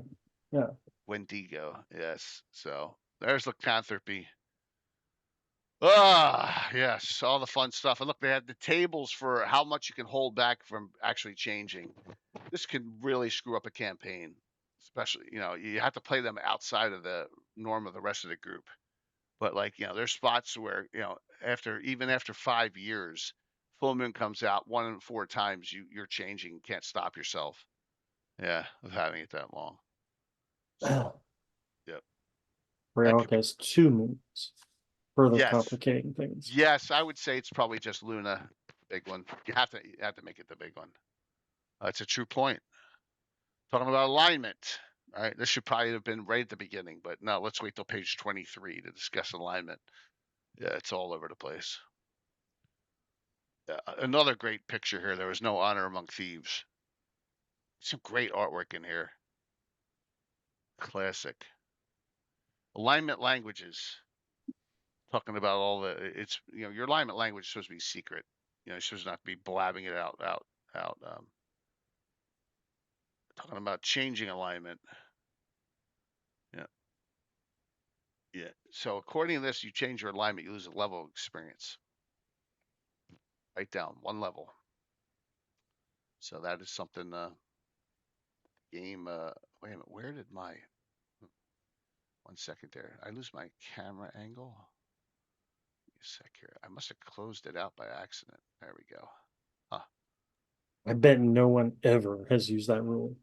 Yeah. Wendigo. Yes. So there's lycanthropy. Ah, yes, all the fun stuff. And look, they had the tables for how much you can hold back from actually changing. This can really screw up a campaign, especially, you have to play them outside of the norm of the rest of the group. But there's spots where, even after 5 years, full moon comes out 1 in 4 times, you're changing, can't stop yourself. Yeah, of having it that long. So, yep. Greyhawk has 2 moons, further Yes. complicating things. Yes, I would say it's probably just Luna, big one. You have to make it the big one. That's a true point. Talking about alignment. All right, this should probably have been right at the beginning, but no, let's wait till page 23 to discuss alignment. Yeah, it's all over the place. Another great picture here. There was no honor among thieves. Some great artwork in here. Classic. Alignment languages. Talking about all it's your alignment language is supposed to be secret. You're supposed not to be blabbing it out. Talking about changing alignment. Yeah. Yeah. So according to this, you change your alignment, you lose a level of experience. Right down 1 level. So that is something game wait a minute, where did my 1 second there. I lose my camera angle. Give me a sec here. I must have closed it out by accident. There we go. Huh. I bet no one ever has used that rule.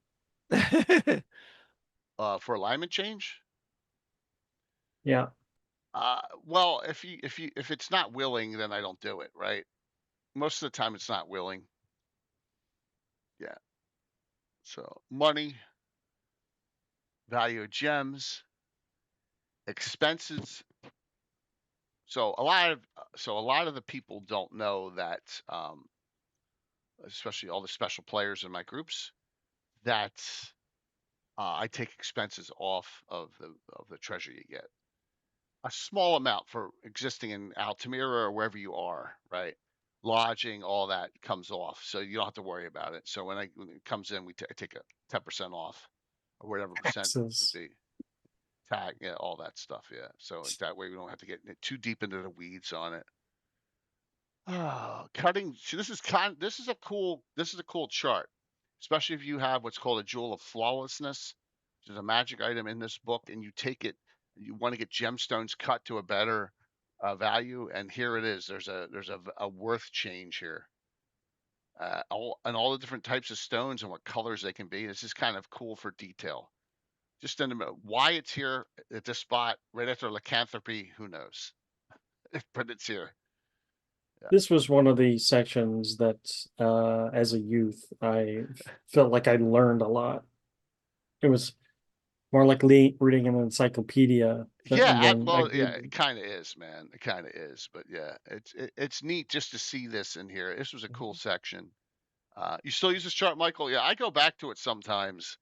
For alignment change? Yeah. Well, if it's not willing, then I don't do it, right? Most of the time it's not willing. Yeah. So money, value of gems, expenses. So a lot of the people don't know that, especially all the special players in my groups, that I take expenses off of the treasure you get. A small amount for existing in Altamira or wherever you are, right? Lodging, all that comes off, so you don't have to worry about it. So when it comes in, I take a 10% off, or whatever percent it would be. Tag, yeah, all that stuff, yeah. So that way we don't have to get too deep into the weeds on it. Oh, cutting. See, this is a cool chart, especially if you have what's called a jewel of flawlessness, which is a magic item in this book, and you take it, you want to get gemstones cut to a better value, and here it is. There's a worth change here. All the different types of stones and what colors they can be. This is kind of cool for detail. just in the middle. Why it's here at this spot right after lycanthropy, who knows? But it's here. This was one of the sections that, as a youth, I felt like I learned a lot. It was more like reading an encyclopedia Yeah, than a well, yeah, good. it kind of is, man. It kind of is, but yeah, it's neat just to see this in here. This was a cool section. You still use this chart, Michael? Yeah, I go back to it sometimes.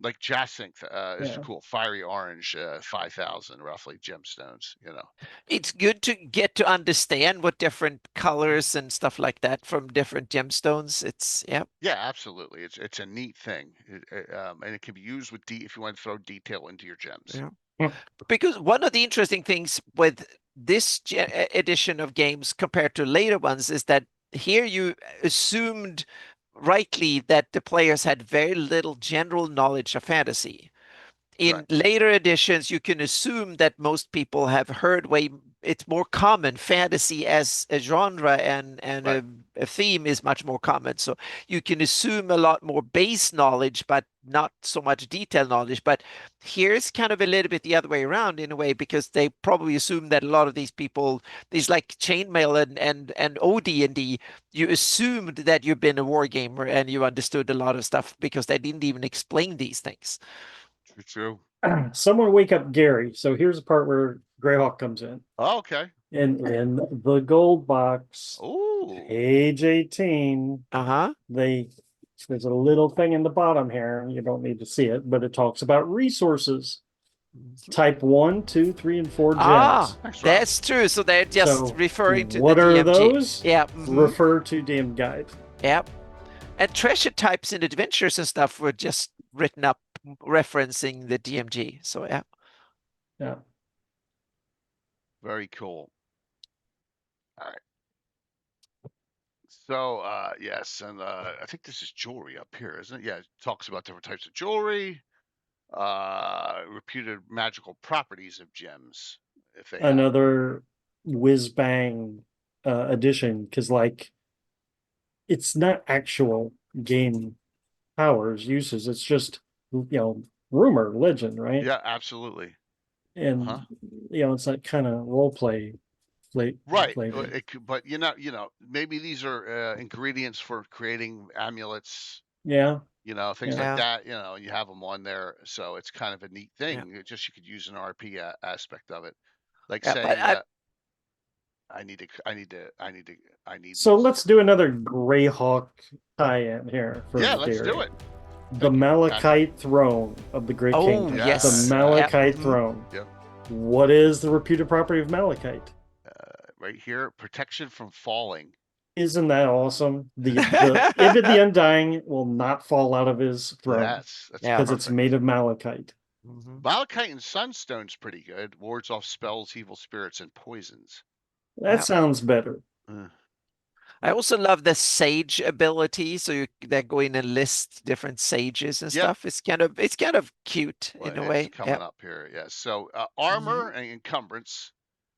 Like jacinth is Yeah. cool, fiery orange, 5,000 roughly gemstones. You know. It's good to get to understand what different colors and stuff like that from different gemstones. It's yeah. Yeah, absolutely. It's a neat thing, and it can be used with if you want to throw detail into your gems. Yeah. Because one of the interesting things with this edition of games compared to later ones is that here you assumed rightly that the players had very little general knowledge of fantasy. In Right. later editions, you can assume that most people have heard it's more common. Fantasy as a genre and Right. a theme is much more common. So you can assume a lot more base knowledge, but not so much detailed knowledge. But here's kind of a little bit the other way around in a way, because they probably assume that a lot of these people, these like chainmail and OD&D, you assumed that you've been a war gamer and you understood a lot of stuff because they didn't even explain these things. True. Someone wake up Gary. So here's the part where Greyhawk comes in. Oh, okay. In the gold box, Ooh. page 18, Uh-huh. there's a little thing in the bottom here. You don't need to see it, but it talks about resources. Type 1, 2, 3, and 4 gems. Thanks, Rob. That's true. So they're just So, referring to what the are DMG. those? Yeah. Refer to DM guide. Yep. And treasure types in adventures and stuff were just written up referencing the DMG. So yeah. Yeah. Very cool. All right. So yes, and I think this is jewelry up here, isn't it? Yeah, it talks about different types of jewelry, reputed magical properties of gems, if they have. Another whiz bang addition, because like it's not actual game powers uses, it's just rumor, legend, right? Yeah, absolutely. And it's that kind of role play Right. flavor. But maybe these are ingredients for creating amulets. Yeah. Things like that. You have them on there, so it's kind of a neat thing. It just you could use an RP aspect of it, like saying, I need. So these. let's do another Greyhawk tie-in here. Let's do it. The Malachite Throne of the Great King. Yes. The Malachite Throne. Yep. What is the reputed property of Malachite? Right here, protection from falling. Isn't that awesome? The Ibid the Undying will not fall out of his throne. That's because it's made of malachite. Malachite and sunstone's pretty good. Wards off spells, evil spirits, and poisons. That sounds better. I also love the sage ability. So they're going and list different sages and stuff. It's kind of cute in a way. It's coming up here. Yes. So armor and encumbrance,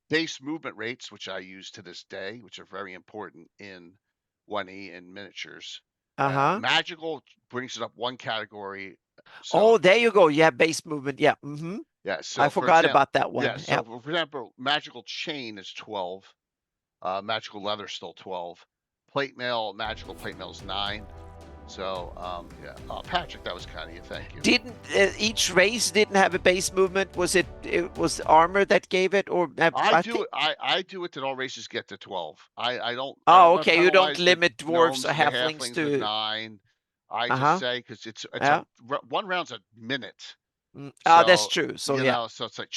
base movement rates, which I use to this day, which are very important in 1E and miniatures. Magical brings it up one category. So, there you go. Yeah, base movement. Yeah. Yeah. So I forgot about that one. Yeah. So for example, magical chain is 12. Magical leather still 12. Plate mail, magical plate mail is 9. So Patrick, that was kind of you. Thank you. Didn't each race didn't have a base movement? Was it was armor that gave it, or I do it that all races get to 12. I don't. Oh, okay. You don't limit dwarves or halflings to 9. I just say because it's one round's a minute. That's true. So so it's like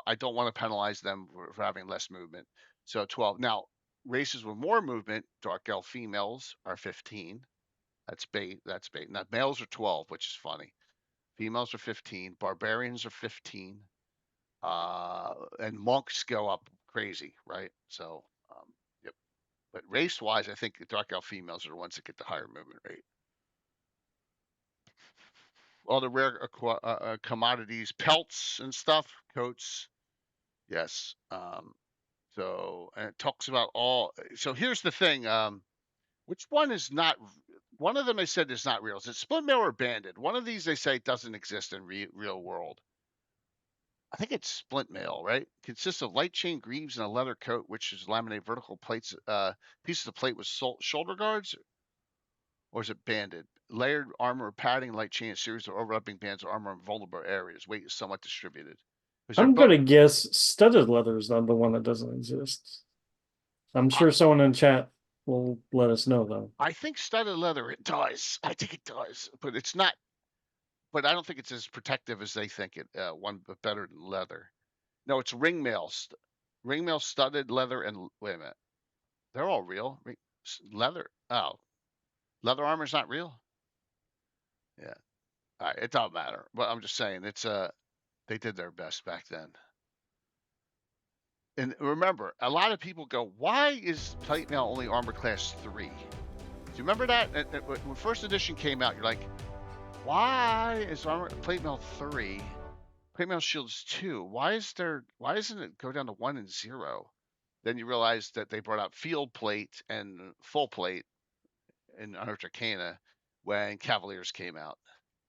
I don't want to penalize them for having less movement. So 12. Now races with more movement, dark elf females are 15. That's bait. Now males are 12, which is funny. Females are 15. Barbarians are 15. And monks go up crazy, right? So, yep. But race-wise, I think the dark elf females are the ones that get the higher movement rate. All the rare commodities, pelts and stuff, coats. Yes. So, and it talks about all. So here's the thing. Which one is not one of them they said is not real. Is it split mail or banded? One of these they say doesn't exist in real world. I think it's splint mail, right? Consists of light chain greaves and a leather coat, which is laminated vertical plates, pieces of plate with shoulder guards, or is it banded? Layered armor, padding, light chain, a series of overlapping bands of armor in vulnerable areas. Weight is somewhat distributed. I'm gonna guess studded leather is not the one that doesn't exist. I'm sure someone in chat will let us know though. I think studded leather, it does. I think it does, but it's not. But I don't think it's as protective as they think it. One better than leather. No, it's ring mail, studded leather, and wait a minute, they're all real. Leather. Oh, leather armor's not real. Yeah. All right, it don't matter. But I'm just saying, it's they did their best back then. And remember, a lot of people go, "Why is plate mail only armor class 3?" Do you remember that? When first edition came out, you're like, "Why is plate mail 3? Plate mail shields 2? Why isn't it go down to 1 and 0?" Then you realize that they brought out field plate and full plate in Unearthed Arcana when Cavaliers came out.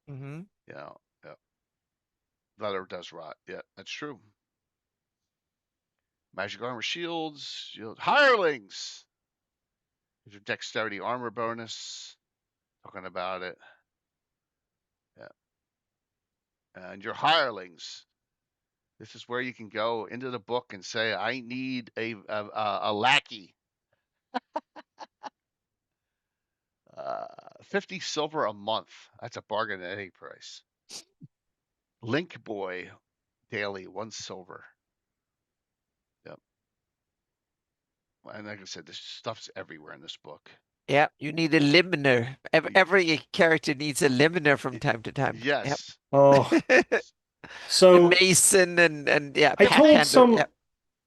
Mm-hmm. You know, yeah. Leather does rot. Yeah, that's true. Magic armor shields, hirelings. There's your dexterity armor bonus. Talking about it. Yeah. And your hirelings. This is where you can go into the book and say, "I need a lackey." 50 silver a month. That's a bargain at any price. Link boy daily, 1 silver. Yep. And like I said, this stuff's everywhere in this book. Yeah, you need a limner. Every character needs a limner from time to time. Yes. Yep. Oh, so Mason and yeah. I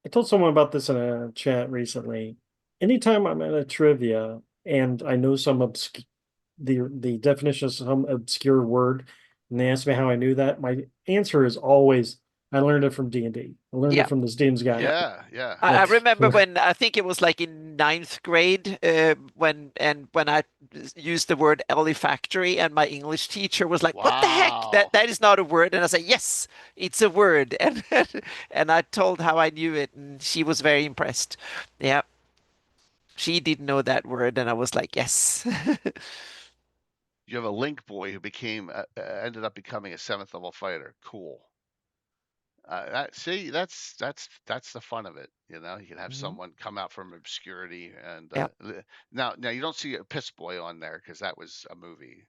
told someone about this in a chat recently. Anytime I'm at a trivia and I know some the definition of some obscure word, and they ask me how I knew that, my answer is always, I learned it from D&D. I learned it from this DM's guy. Yeah. I remember when I think it was like in 9th grade when I used the word olfactory, and my English teacher was like, "What the heck? That is not a word." And I said, "Yes, it's a word." And I told how I knew it, and she was very impressed. Yeah, she didn't know that word, and I was like, "Yes." You have a Link boy who ended up becoming a 7th level fighter. Cool. That's the fun of it. You know, you can have someone come out from obscurity, and now you don't see a piss boy on there because that was a movie.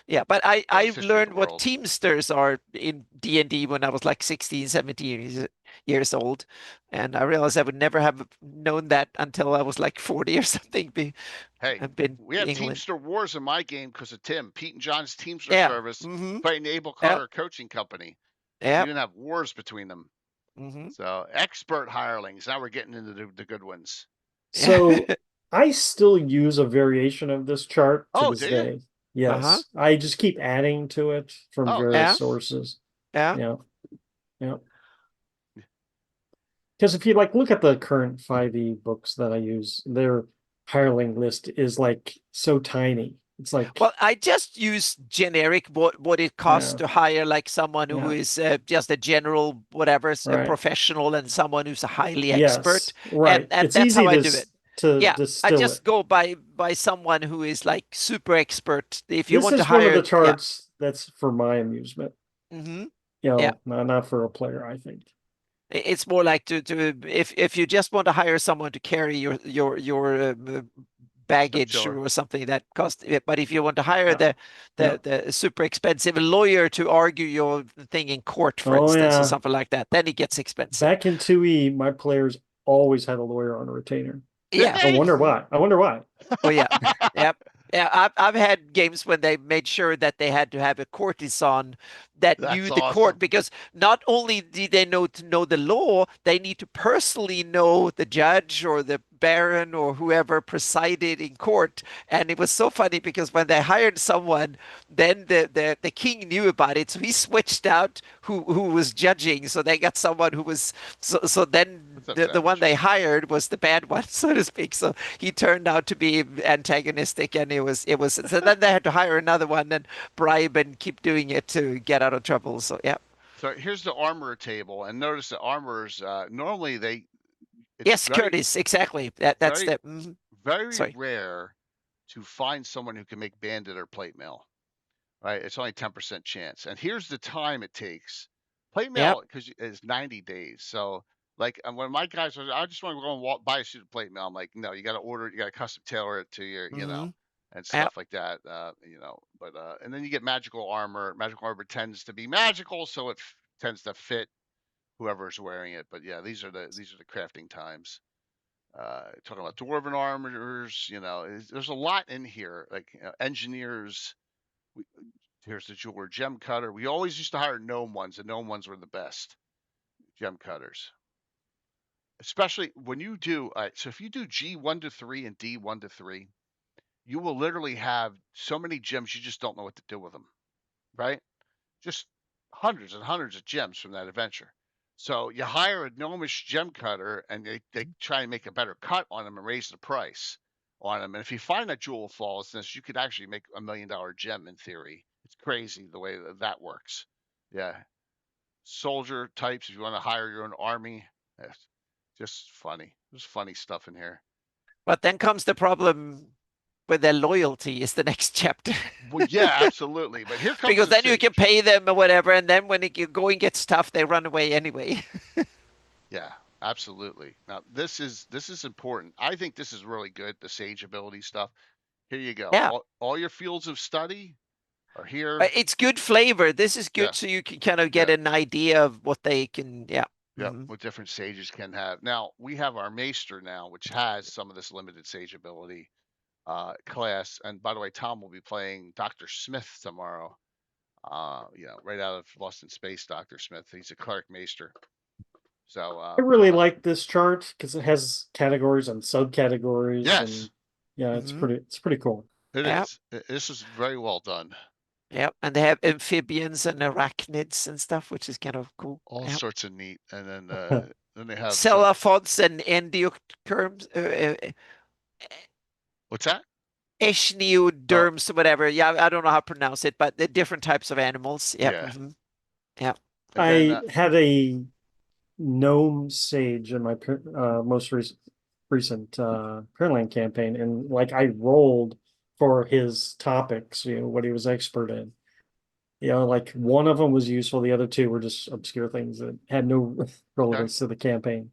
Yeah, but I've learned what Teamsters are in D&D when I was like 16, 17 years old, and I realized I would never have known that until I was like 40 or something. Hey, we have Teamster Wars in my game because of Tim. Pete and John's Teamster service fighting the Abel Carter Coaching Company. Yeah, we didn't have wars between them. So expert hirelings. Now we're getting into the good ones. So I still use a variation of this chart to this day. Yes, I just keep adding to it from various sources. Yeah. Because if you look at the current 5e books that I use, their hireling list is so tiny. It's like, well, I just use generic what it costs to hire someone who is just a general whatever, a professional, and someone who's a highly expert. Right. And it's that's easy how I do it. I just go by someone who is super expert. If you this want is to hire one of the charts that's for my amusement. Not for a player, I think. It's more like to if you just want to hire someone to carry your baggage or something that costs. But if you want to hire the super expensive lawyer to argue your thing in court, for instance, or something like that, then it gets expensive. Back in 2E, my players always had a lawyer on a retainer. Yeah. I wonder why. Oh yeah. Yep. Yeah, I've had games when they made sure that they had to have a courtesan that That's knew the court, awesome. because not only did they know the law, they need to personally know the judge or the baron or whoever presided in court. And it was so funny because when they hired someone, then the king knew about it, so he switched out who was judging. So they got someone who was so then What's up, the one Savage? they hired was the bad one, so to speak. So he turned out to be antagonistic, and it was so then they had to hire another one and bribe and keep doing it to get out of trouble. So yeah. So here's the armorer table, and notice the armorers normally it's Yes, Curtis, exactly. That's very the very sorry. rare to find someone who can make bandit or plate mail. Right? It's only 10% chance. And here's the time it takes. Plate Yep. mail because is 90 days. So like when my guys are, I just want to go and buy a suit of plate mail. I'm like, no, you got to order it. You got to custom tailor it to your, Mm-hmm. and Yep. stuff like that. But and then you get magical armor. Magical armor tends to be magical, so it tends to fit whoever's wearing it. But yeah, these are the crafting times. Talking about dwarven armors, there's a lot in here, like engineers. Here's the jeweler gem cutter. We always used to hire gnome ones, and gnome ones were the best gem cutters. Especially when you do, so if you do G 1 to 3 and D 1 to 3, you will literally have so many gems you just don't know what to do with them, right? Just hundreds and hundreds of gems from that adventure. So you hire a gnomish gem cutter, and they try and make a better cut on them and raise the price on them. And if you find that jewel of flawlessness, you could actually make $1 million gem in theory. It's crazy the way that works. Yeah. Soldier types, if you want to hire your own army, it's just funny. There's funny stuff in here. But then comes the problem with their loyalty is the next chapter. Well, yeah, absolutely. But here comes Because the then you can sage. pay them or whatever, and then when going gets tough, they run away anyway. Yeah, absolutely. Now this is important. I think this is really good, the sage ability stuff. Here you go. Yeah. All your fields of study are here. It's good flavor. This is Yeah, good, so you can kind of get yeah, an idea of what they can. Yeah. yep. What different sages can have. Now we have our maester now, which has some of this limited sage ability class. And by the way, Tom will be playing Dr. Smith tomorrow. Right out of Lost in Space, Dr. Smith. He's a cleric maester. So I really like this chart because it has categories and subcategories, yes, and yeah, it's pretty cool. it Yep. is. This is very well done. Yep. And they have amphibians and arachnids and stuff, which is kind of cool. All Yep. sorts of neat. And then they have Cephalopods and endioderms, what's that? eschnioderms, whatever. Yeah, I don't know how to pronounce it, but the different types of animals. Yep. Yeah. Yeah. I had a gnome sage in my most recent Printland campaign, and like I rolled for his topics, what he was expert in. Like one of them was useful, the other two were just obscure things that had no relevance to the campaign.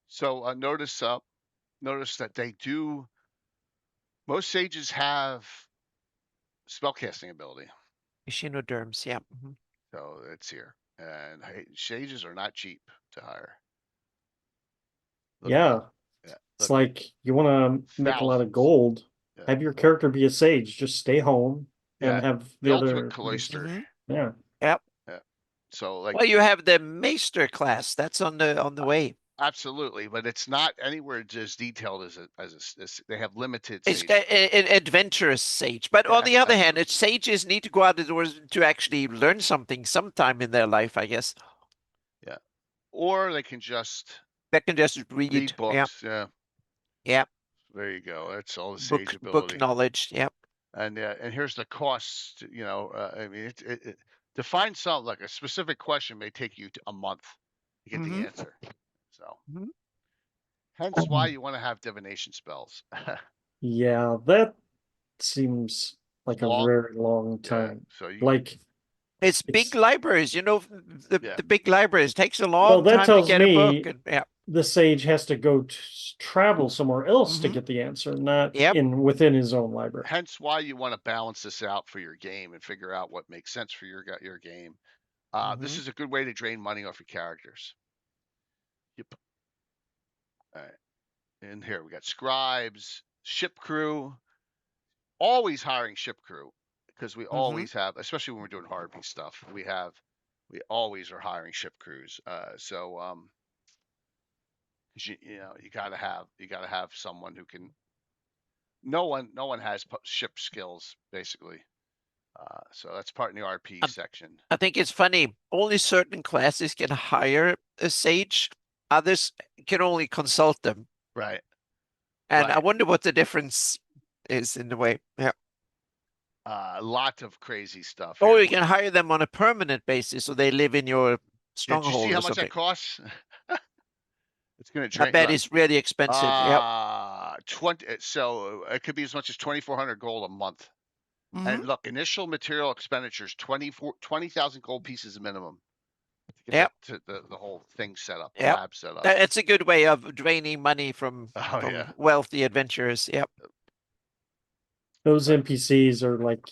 So notice that they do. Most sages have spellcasting ability. Echinoderms, yeah. So it's here. And sages are not cheap to hire. Yeah. It's like you want to make a lot of gold. Yeah. Have your character be a sage. Just stay home and have the other ultimate cloister. Yeah. Yep. Yeah. So like, well, you have the maester class. That's on the way. Absolutely, but it's not anywhere as detailed as they have limited. It's an adventurous sage, but on the other hand, sages need to go out the doors to actually learn something sometime in their life, I guess. Yeah, or they can just read books. Yeah. Yeah. There you go. That's all the sage ability. Book knowledge. Yep. And here's the cost. I mean, to find something like a specific question may take you a month to get the answer. So, hence why you want to have divination spells. Yeah, that seems like a very long time. So it's big libraries, the big libraries. It takes a long that time tells to get me a book. And, the sage has to go travel somewhere else to get the answer, not within his own library. Hence why you want to balance this out for your game and figure out what makes sense for your game. This is a good way to drain money off your characters. Yep. All right. And here we got scribes, ship crew. Always hiring ship crew. because we Mm-hmm. always have, especially when we're doing hard stuff, we always are hiring ship crews. So 'cause you gotta have someone who can. No one has ship skills basically. So that's part in the RP section. I think it's funny. Only certain classes can hire a sage. Others can only consult them. Right. And I Right. wonder what the difference is in the way. Yeah. A lot of crazy stuff Or here. you can hire them on a permanent basis, so they live in your Yeah, did you stronghold see or how much something. that costs? It's gonna I drain. bet it's really expensive. Yep. 20. So it could be as much as 2,400 gold a month. Mm-hmm. And look, initial material expenditures 20,000 gold pieces minimum to Yep. get the whole thing set up, the Yep. lab set up. It's a good way of draining money from yeah. wealthy adventurers. Yep. Those Right. NPCs are like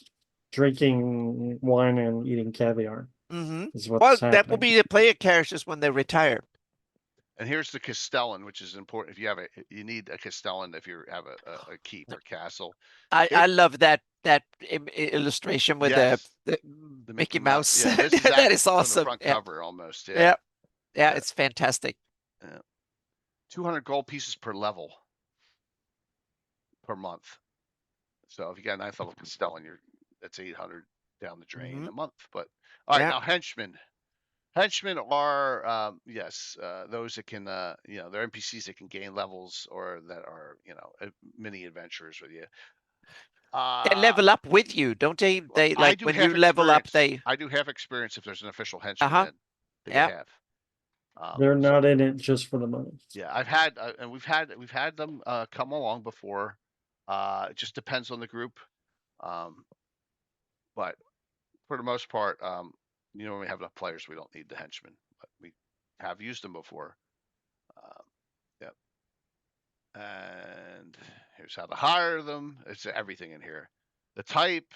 drinking wine and eating caviar. Mm-hmm. Is what's Well, happening. that will be the player characters when they retire. And here's the Castellan, which is important. If you have you need a Castellan if you have a keep or castle. I love that illustration with Yes, the the Mickey Mouse. Yeah, this is That is from the awesome. front Yep. cover almost. Yeah. Yep. Yeah, Yeah. it's fantastic. 200 gold pieces per level per month. So if you got a 9th level Castellan, that's 800 down the drain Mhm. a month. But all right, Yeah. now henchmen. Henchmen are yes, those that can they're NPCs that can gain levels or that are mini adventurers with you. They level up with you, don't they? They I like do when half you level up, experience. they I do have experience if there's an official henchman Uh-huh. in that Yep. you have. They're So, not in it just for the money. yeah, I've had and we've had them come along before. It just depends on the group. But for the most part, when we have enough players, we don't need the henchmen, but we have used them before. Yep. And here's how to hire them. It's everything in here. The type.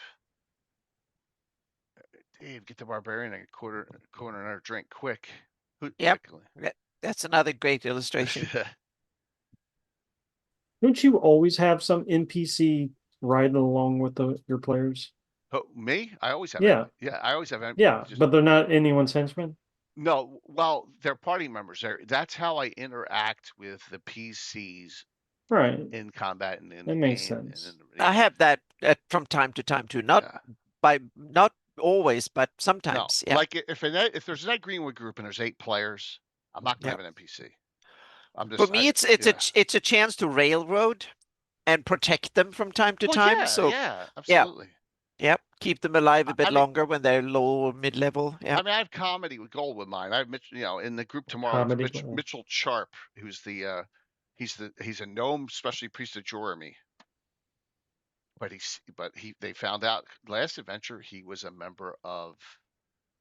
Dave, get the barbarian and corner another drink quick. Yep. Quickly. That's another great illustration. Don't you always have some NPC riding along with your players? Oh, me? I always have. Yeah. Yeah, I always have. Yeah, but they're not anyone's henchmen? No, well, they're party members. That's how I interact with the PCs Right. in combat and in That the makes game. sense. I have that from time to time too. Not always, but sometimes. No, Yeah. like if there's a Night Greenwood group and there's 8 players, I'm not gonna have an NPC. I'm just. For me, it's a chance to railroad and protect them from time to time. Yeah, So yeah, absolutely. Yep, keep them alive a bit longer when they're low or mid level. Yeah. I mean, I have comedy with gold with mine. I have in the group tomorrow. It's Mitchell Sharp, who's he's a gnome, especially priest of Joremy. But they found out last adventure he was a member of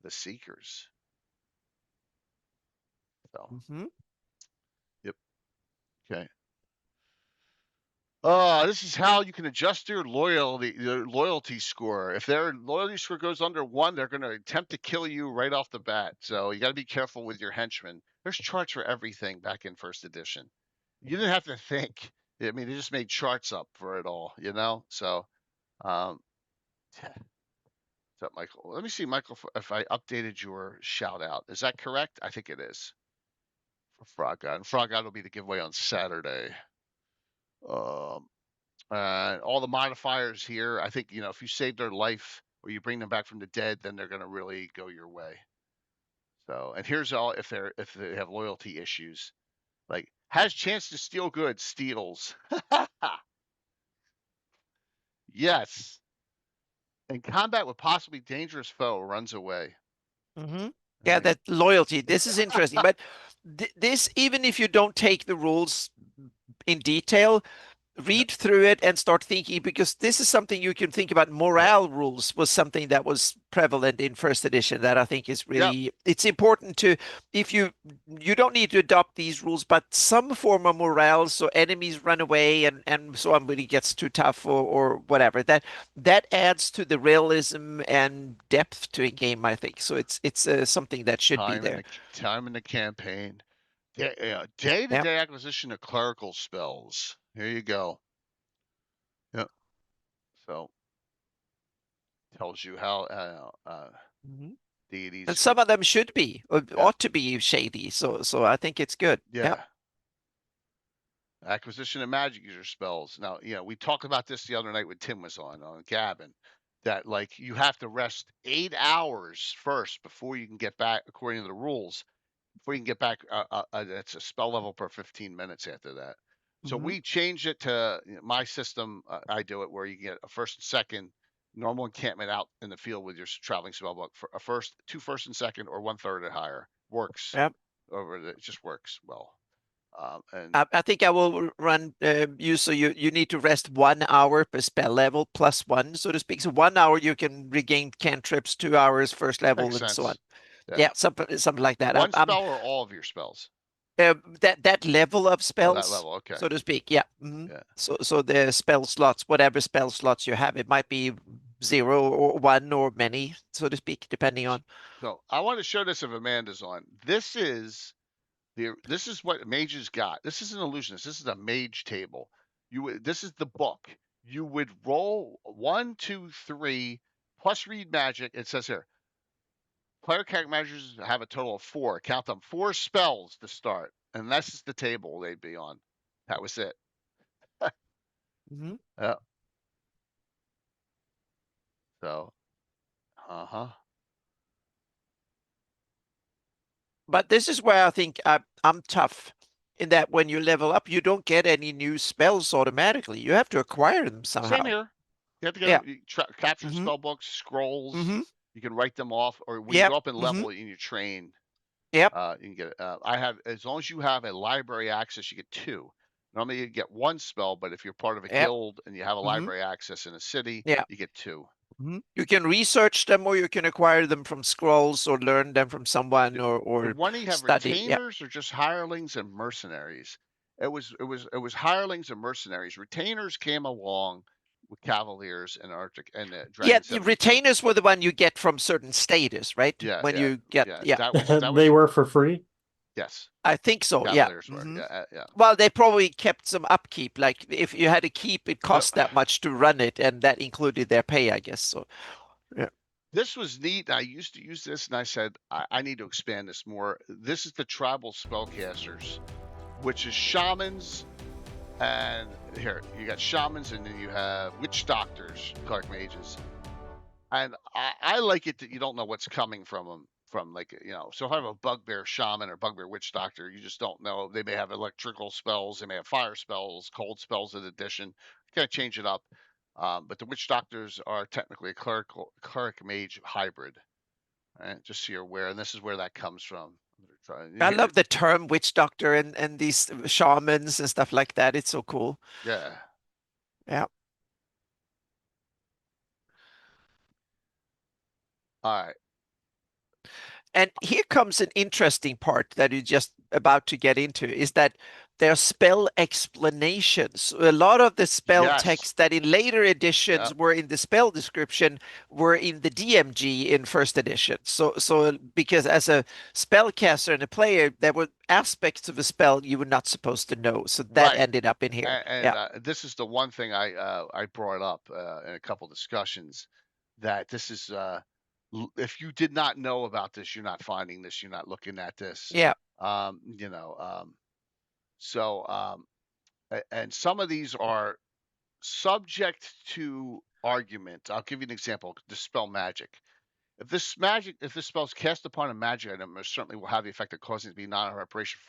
the Seekers. So. Yep. Okay. This is how you can adjust your loyalty score. If their loyalty score goes under 1, they're going to attempt to kill you right off the bat. So you got to be careful with your henchmen. There's charts for everything back in 1st edition. You didn't have to think. I mean, they just made charts up for it all, So, what's up, Michael? Let me see, Michael, if I updated your shout out. Is that correct? I think it is. For Frog God. And Frog God will be the giveaway on Saturday. All the modifiers here, I think, if you save their life or you bring them back from the dead, then they're going to really go your way. So, and here's all if they have loyalty issues, like has chance to steal goods, steals. Yes. In combat with possibly dangerous foe, runs away. Yeah, that loyalty. This is interesting, but this, even if you don't take the rules in detail, read through it and start thinking, because this is something you can think about. Morale rules was something that was prevalent in 1st edition that I think is really, it's important to, if you don't need to adopt these rules, but some form of morale, so enemies run away and somebody gets too tough or whatever, that adds to the realism and depth to a game, I think. So it's something that should be there. Time in the campaign. Day-to-day acquisition of clerical spells. Here you go. Yep. So, tells you how Mhm. deities. And some of them should be, or Yeah. ought to be shady. So I think it's good. Yeah. Acquisition of magic user spells. Now, we talked about this the other night when Tim was on Gavin, that like you have to rest 8 hours first before you can get back, according to the rules. Before you can get back, it's a spell level per 15 minutes after that. So Mhm. we changed it to my system. I do it where you get a first and second normal encampment out in the field with your traveling spell book for a first, 2 first and second, or 1/3 or higher. Works Yep. it just works well. And I think I will run you. So you need to rest 1 hour per spell level plus one, so to speak. So 1 hour you can regain cantrips, 2 hours first level, makes and so on. sense. Yeah. Yeah, something like that. One spell or all of your spells? That level of Oh, spells, that level. Okay. so to speak. Yeah. Mhm. Yeah. So the spell slots, whatever spell slots you have, it might be 0 or 1 or many, so to speak, depending on. So I want to show this if Amanda's on. This is what mages got. This is an illusionist. This is a mage table. This is the book. You would roll 1, 2, 3 plus read magic. It says here, player character managers have a total of 4. Count them, 4 spells to start, and this is the table they'd be on. That was it. Mhm. Yeah. So, But this is where I think I'm tough in that when you level up, you don't get any new spells automatically. You have to acquire them Same somehow. here. You have to get Yeah. capture Mhm. spell books, scrolls. Mhm. You can write them off, or when you Yep. go up in level Mhm. in your train, Yep. you can get. I have, as long as you have a library access, you get 2. Normally you get 1 spell, but if you're part of a Yep. guild and you have a Mhm. library access in a city, Yeah. you get 2. Mhm. You can research them, or you can acquire them from scrolls, or learn them from someone, or When you have study. Yeah. retainers or just hirelings and mercenaries? It was hirelings and mercenaries. Retainers came along with Cavaliers and Arctic and Yeah, Dragon the 72. retainers were the one you get from certain status, right? Yeah, When yeah, you get, yeah. yeah, That was They were for free. yes. I think so. Yeah. Cavaliers were. Mhm. Yeah, yeah. Well, they probably kept some upkeep. Like if you had to keep, it cost that much to run it, and that included their pay, I guess. So, yeah. This was neat. I used to use this, and I said I need to expand this more. This is the tribal spellcasters, which is shamans, and here you got shamans, and then you have witch doctors, dark mages. And I like it that you don't know what's coming from them. From like so if I have a bugbear shaman or bugbear witch doctor, you just don't know. They may have electrical spells, they may have fire spells, cold spells in addition. Kind of change it up. But the witch doctors are technically a cleric mage hybrid, right? Just so you're aware, and this is where that comes from. I love the term witch doctor and these shamans and stuff like that. It's so cool. Yeah. Yeah. All right. And here comes an interesting part that you're just about to get into, is that there are spell explanations. A lot of the spell Yes. text that in later editions Yep. were in the spell description were in the DMG in first edition. So because as a spellcaster and a player, there were aspects of a spell you were not supposed to know. So that Right. ended up in here. And Yeah. this is the one thing I brought up in a couple discussions, that this is if you did not know about this, you're not finding this, you're not looking at this. Yeah. So and some of these are subject to argument. I'll give you an example. Dispel magic. If this spell is cast upon a magic item, it certainly will have the effect of causing it to be non-operation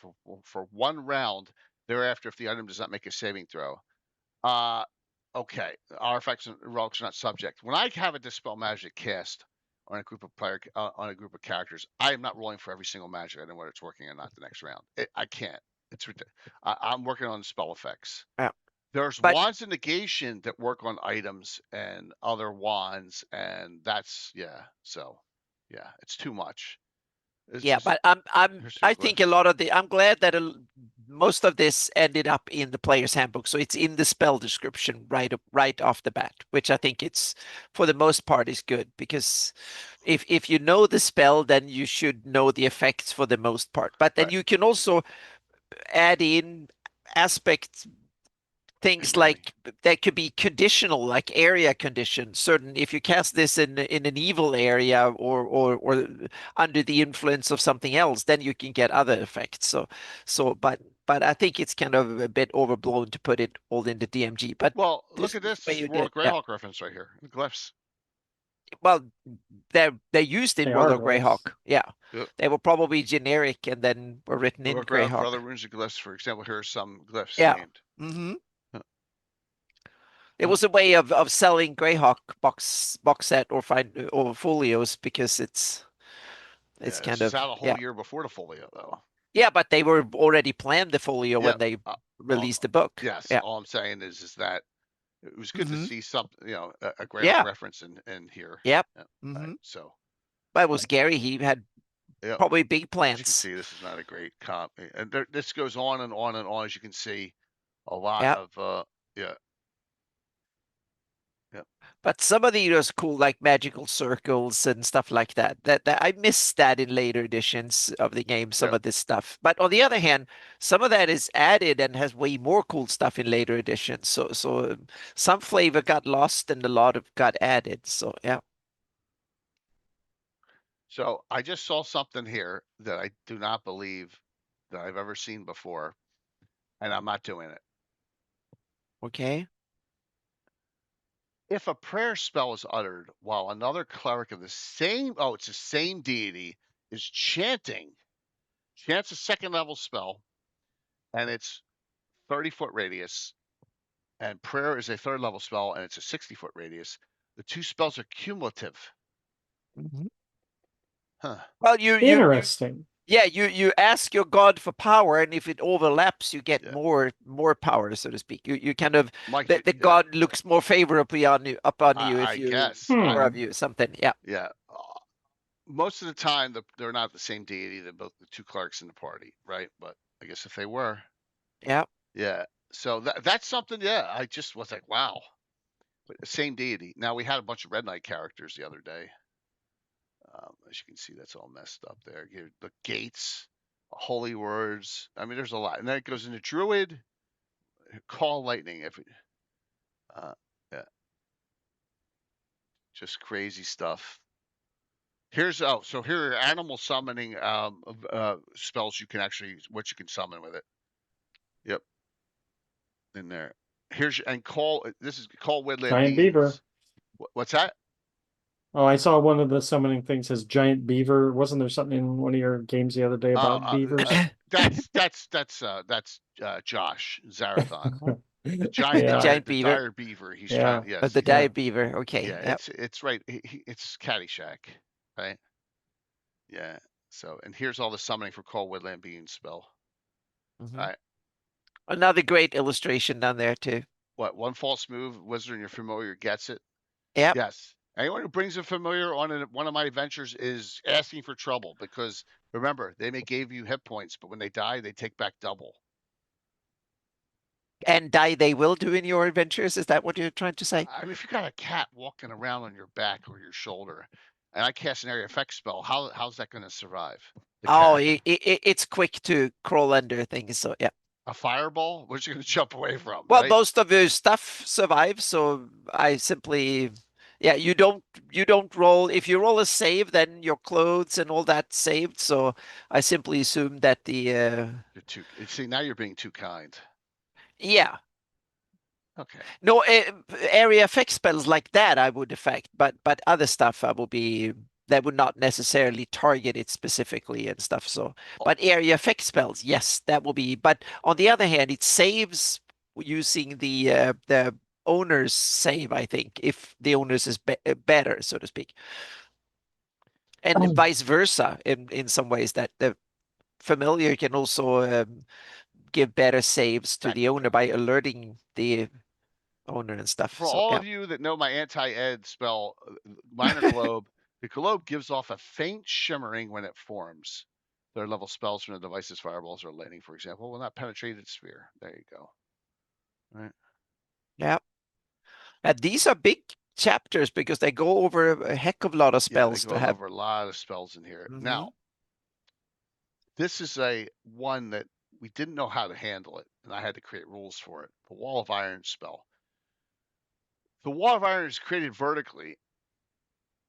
for 1 round thereafter if the item does not make a saving throw. Okay, artifacts and relics are not subject. When I have a dispel magic cast on a group of on a group of characters, I am not rolling for every single magic item whether it's working or not the next round. I can't. It's I'm working on spell effects. Yeah. There's But wands of negation that work on items and other wands, and that's So, it's too much. yeah, but I think a lot of I'm glad that most of this ended up in the player's handbook, so it's in the spell description right off the bat, which I think it's for the most part is good, because if you know the spell, then you should know the effects for the most part. But then Right. you can also add in aspects things Hey, Manny. like that could be conditional, like area condition. Certain, if you cast this in an evil area or under the influence of something else, then you can get other effects. But I think it's kind of a bit overblown to put it all in the DMG. But Well, this look at is this. the way This is you World did. Yeah. Greyhawk reference right here. The glyphs. Well, they're used in They World are of glyphs. Greyhawk. Yeah. Yep. They were probably generic and then were written in World Greyhawk for Greyhawk. other runes and glyphs. For example, here are some glyphs Yeah. named. Mm-hmm. Huh. It was a way of selling Greyhawk box set or folios because it's Yeah, kind this is of out a whole year before the folio, though. yeah, but they were already planned the folio Yeah. when they released the book. Yes. Yeah. All I'm saying is that it was good to Mhm. see something, you know, a Greyhawk Yeah. reference in here. Yep. Yeah. Mhm. Right, so But it was Gary. He had yeah, probably big as you can plans. see, this is not a great comp, and this goes on and on and on. As you can see, a lot Yep. of yeah. But some of these cool, like magical circles and stuff like that. That I miss that in later editions of the game. Some Yep. of this stuff. But on the other hand, some of that is added and has way more cool stuff in later editions. So some flavor got lost and a lot of got added. So yeah. So I just saw something here that I do not believe that I've ever seen before, and I'm not doing it. Okay. If a prayer spell is uttered while another cleric of the same, oh, it's the same deity, is chanting, chants a second level spell, and it's 30-foot radius, and prayer is a third level spell, and it's a 60-foot radius, the two spells are cumulative. Mhm. Huh. Well, Interesting. yeah, you ask your god for power, and if it overlaps, you get Yeah. more power, so to speak. You kind of Mike, the yeah. god looks more favorably on you if I you guess. more of you something. Yeah. Yeah. Most of the time, they're not the same deity. They're both the two clerics in the party, right? But I guess if they were, Yeah. yeah. So that's something. Yeah, I just was like, wow, but the same deity. Now we had a bunch of Red Knight characters the other day. As you can see, that's all messed up there. Here, the gates, holy words. I mean, there's a lot, and then it goes into Druid, call lightning. If yeah, just crazy stuff. Here's so here are animal summoning spells you can actually what you can summon with it. Yep, in there. Here's and call. This is call woodland Giant beings. beaver. What's that? Oh, I saw one of the summoning things says giant beaver. Wasn't there something in one of your games the other day about beavers? That's Josh Zarathon. The giant, Yeah. Giant the beaver. dire beaver. He's Yeah. trying. Yes, The he's- dire beaver. Okay. yeah. Yep. It's right. It's Caddyshack, right? Yeah. So and here's all the summoning for call woodland being spell. Mhm. All right. Another great illustration down there too. What one false move, wizard and your familiar gets it. Yep. Yes. Anyone who brings a familiar on one of my adventures is asking for trouble because remember, they may give you hit points, but when they die, they take back double. And die they will do in your adventures. Is that what you're trying to say? I mean, if you got a cat walking around on your back or your shoulder, and I cast an area effect spell, how's that going to survive? Oh, cat? it's quick to crawl under things. So yeah. A fireball? What's you going to jump away from? Well, right? most of your stuff survives, so I simply, yeah, you don't roll. If you roll a save, then your clothes and all that saved. So I simply assume that the You're too. See, now you're being too kind. yeah. Okay. No, area effect spells like that I would affect, but other stuff I will be that would not necessarily target it specifically and stuff. So, but area effect spells, yes, that will be. But on the other hand, it saves using the owner's save, I think, if the owner's is better, so to speak, and vice versa in some ways that the familiar can also give better saves to the owner by alerting the owner and stuff. For So, all yeah. of you that know my anti-ed spell, minor globe, the globe gives off a faint shimmering when it forms. Third level spells from the device's fireballs or lightning, for example, will not penetrate its sphere. There you go. Right. Yeah. And these are big chapters because they go over a heck of a lot of spells Yeah, to they go have. over a lot of spells in here. Mhm. Now, this is a one that we didn't know how to handle it, and I had to create rules for it. The Wall of Iron spell. The Wall of Iron is created vertically.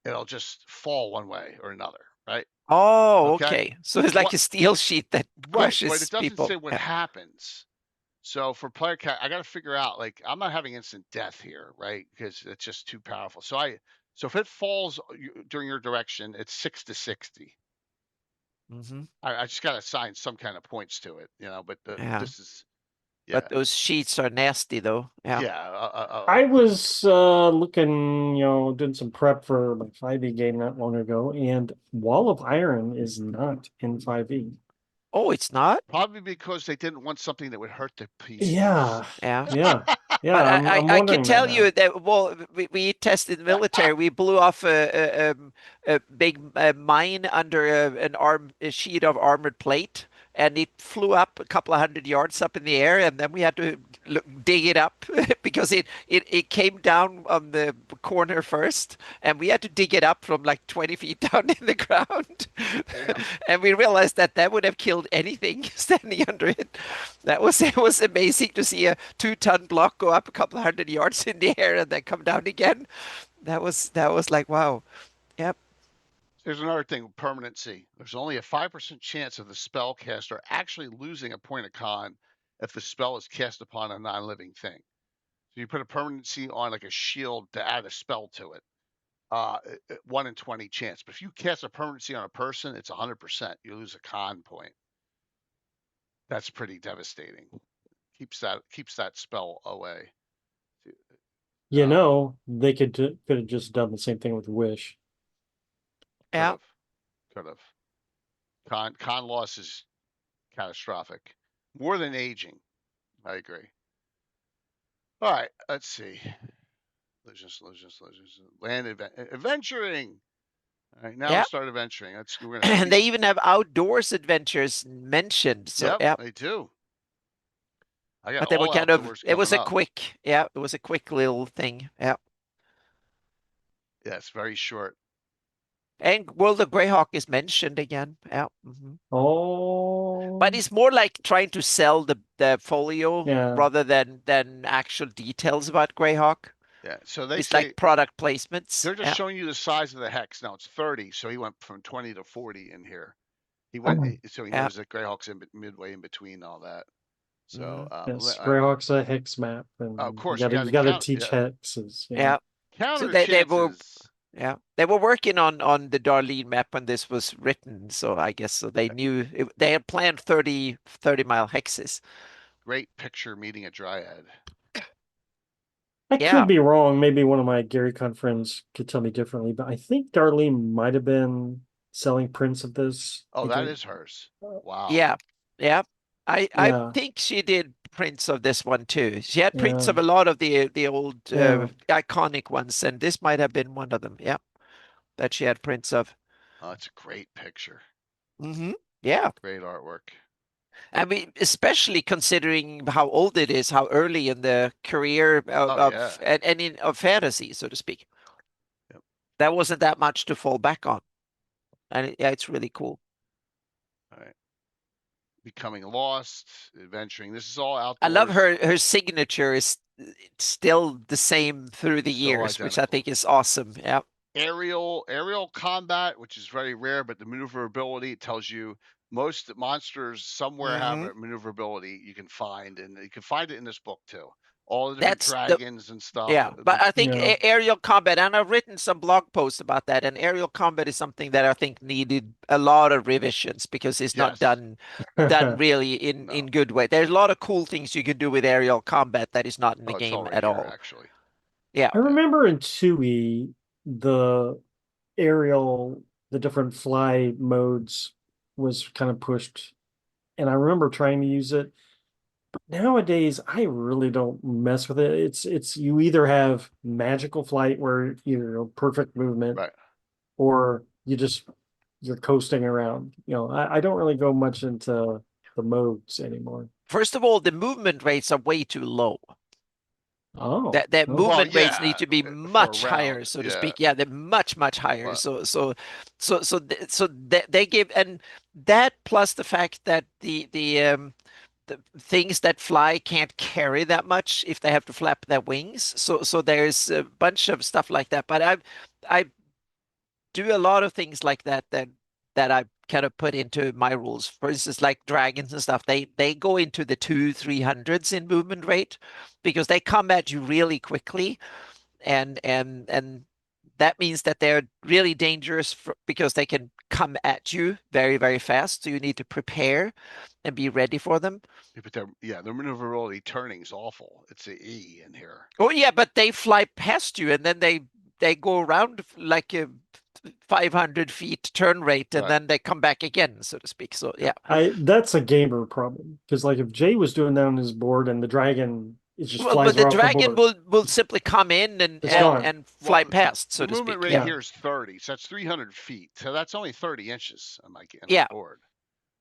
It'll just fall one way or another, right? Oh, Okay. okay. So it's like What? a steel sheet that Right, but crushes it doesn't say people. what Yeah. happens. So for player cat, I got to figure out, like, I'm not having instant death here, right? Because it's just too powerful. So if it falls during your direction, it's 6 to 60. Mm-hmm. I just got to assign some kind of points to it, but Yeah. this is, yeah, But those sheets are nasty, though. Yeah. yeah. I was looking, doing some prep for my 5e game not long ago, and Wall of Iron is not in 5e. Oh, it's not? Probably because they didn't want something that would hurt the PCs. Yeah, Yeah. yeah, yeah. But I'm I can wondering that tell now. you that, well, we tested the military. We blew off a big mine under a sheet of armored plate, and it flew up a couple of 100 yards up in the air, and then we had to dig it up because it came down on the corner first, and we had to dig it up from like 20 feet down in the ground. And we realized that would have killed anything standing under it. It was amazing to see a 2-ton block go up a couple of 100 yards in the air and then come down again. That was like, wow. Yep. There's another thing, permanency. There's only a 5% chance of the spellcaster actually losing a point of con if the spell is cast upon a non-living thing. So you put a permanency on like a shield to add a spell to it. 1 in 20 chance. But if you cast a permanency on a person, it's 100%. You lose a con point. That's pretty devastating. Keeps that spell away. They could have just done the same thing with Wish. Yeah. Could have. Con loss is catastrophic. More than aging. I agree. All right, let's see. Legends. Land adventuring. All right, now Yeah. we start adventuring. We're gonna And they even have outdoors adventures mentioned. So Yep, yeah. they do. I got But they were all kind of, outdoors it was coming a up. quick, it was a quick little thing. Yeah. Yeah, it's very short. And World of Greyhawk is mentioned again. Yeah. Mm-hmm. Oh, But it's more like trying to sell the folio yeah. rather than actual details about Greyhawk. Yeah, so they It's say like product placements. they're just Yeah. showing you the size of the hex. Now it's 30, so he went from 20 to 40 in here. He went, so he Yeah. knows that Greyhawk's midway in between all that. So Yes, Greyhawk's a hex map, and of course you we got to gotta count. teach hexes. Yeah. Counter So they were, chances. yeah, they were working on the Darlene map when this was written. So I guess so they knew they had planned 30 mile hexes. Great picture meeting a dryad. I Yeah. could be wrong. Maybe one of my GaryCon friends could tell me differently, but I think Darlene might have been selling prints of this. Oh, that is hers. Wow. Yeah. Yeah. I Yeah. think she did prints of this one too. She had prints Yeah. of a lot of the old Yeah. iconic ones, and this might have been one of them. Yeah, that she had prints of. Oh, it's a great picture. Mm-hmm. Yeah. Great artwork. I mean, especially considering how old it is, how early in the career of fantasy, so to speak. Yep. That wasn't that much to fall back on, and it's really cool. All right. Becoming lost, adventuring. This is all outdoors. I love her signature is still the same through the years, which I think is awesome. Yeah. Aerial combat, which is very rare, but the maneuverability, it tells you most monsters somewhere have a maneuverability you can find, and you can find it in this book too. All the different dragons and stuff. Yeah, but I think aerial combat, and I've written some blog posts about that, and aerial combat is something that I think needed a lot of revisions because it's not done really in good way. There's a lot of cool things you can do with aerial combat that is not in the game at all. Actually. Yeah. I remember in 2E, the different fly modes was kind of pushed, and I remember trying to use it. But nowadays, I really don't mess with it. It's you either have magical flight where you're perfect movement, right, or you're coasting around. I don't really go much into the modes anymore. First of all, the movement rates are way too low. Oh, that movement rates need to be much higher, so to speak. Yeah, they're much higher. So they give, and that plus the fact that the the things that fly can't carry that much if they have to flap their wings. So there's a bunch of stuff like that. But I do a lot of things like that I kind of put into my rules. For instance, like dragons and stuff, they go into the 200-300s in movement rate because they come at you really quickly, and that means that they're really dangerous because they can come at you very, very fast. So you need to prepare and be ready for them. But their maneuverability turning is awful. It's a E in here. Oh yeah, but they fly past you and then they go around like a 500 feet turn rate, and Right. then they come back again, so to speak. So yeah, That's a gamer problem, because like if Jay was doing that on his board and the dragon it just well, flies but the right off the dragon board. will simply come in It's gone. and fly Well, past, so the to movement speak. rate Yeah. here is 30, so that's 300 feet. So that's only 30 inches on my Yeah. board.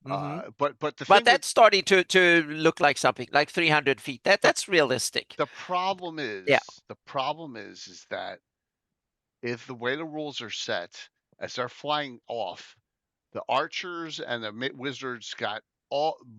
Mhm. But the But thing that's starting to look like something like 300 feet. That's realistic. the problem is Yeah. the problem is that if the way the rules are set, as they're flying off, the archers and the wizards got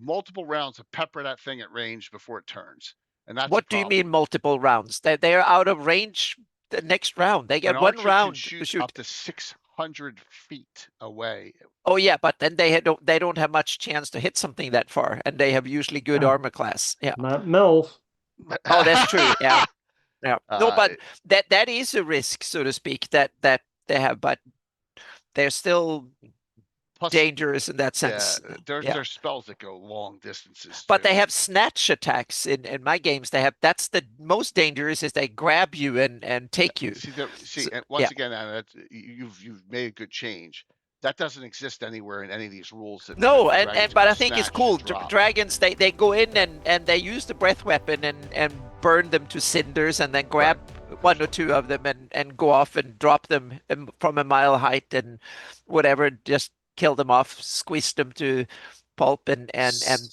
multiple rounds of pepper that thing at range before it turns, and that's What a do you problem. mean multiple rounds? They're out of range the next round. They get An one archer round can to shoot shoot. up to 600 feet away. Oh yeah, but then they don't have much chance to hit something that far, and they have usually good Yeah. armor class. Yeah. Not Melf. Oh, that's true. Yeah. Yeah. No, but Uh, that is a risk, so to speak, that they have, but they're still Plus, dangerous in that yeah, sense. there's Yeah. spells that go long distances But too. they have snatch attacks in my games. That's the most dangerous, is they grab you and take you. See, So, and yeah. once again, Anna, you've made a good change. That doesn't exist anywhere in any of these rules. No, that and dragons but can I think it's snatch cool. and drop. Dragons, they go in and they use the breath weapon and burn them to cinders, and then grab one or two of them and go off and drop them from a mile height and whatever, just kill them off, squeeze them to pulp and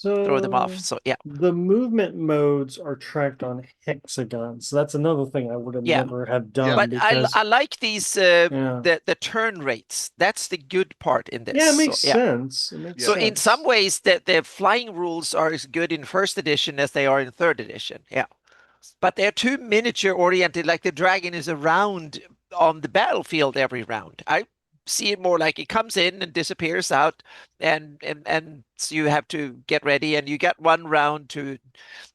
throw them off. So yeah. The movement modes are tracked on hexagons. So that's another thing I would have Yeah. never have done, But because I like these yeah. the turn rates. That's the good part in this. Yeah, it makes So, yeah. sense. It makes So sense. in some ways, the flying rules are as good in first edition as they are in third edition. Yeah. But they're too miniature oriented, like the dragon is around on the battlefield every round. I see it more like it comes in and disappears out, and so you have to get ready, and you get one round to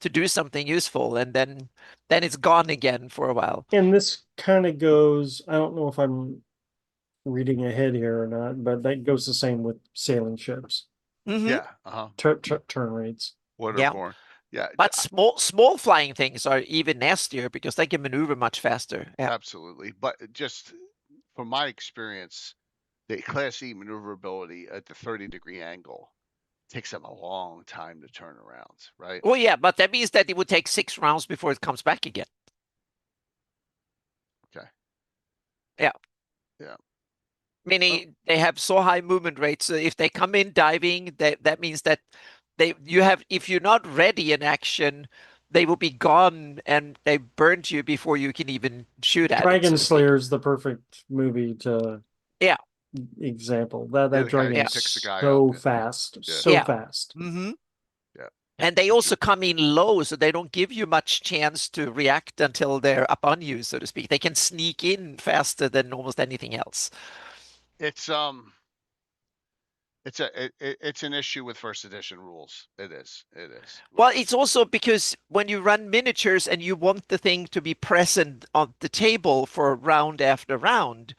do something useful, and then it's gone again for a while. And this kind of goes, I don't know if I'm reading ahead here or not, but that goes the same with sailing ships. Mhm. Yeah. Turn rates. Waterborne. Yeah. But small flying things are even nastier because they can maneuver much faster. Yeah. Absolutely. But just from my experience, the Class E maneuverability at the 30-degree angle takes them a long time to turn around, right? Well, yeah, but that means that it would take 6 rounds before it comes back again. Okay. Yeah. Yeah. Meaning they have so high movement rates. So if they come in diving, that means that if you're not ready in action, they will be gone and they burned you before you can even shoot at it. Dragon So Slayer is the perfect movie to Yeah. example. That the guy dragon who is picks the guy so up. fast. Yeah. So Yeah. fast. Mm-hmm. Yeah. And they also come in low, so they don't give you much chance to react until they're up on you, so to speak. They can sneak in faster than almost anything else. It's it's an issue with first edition rules. It is. Well, it's also because when you run miniatures and you want the thing to be present on the table for round after round,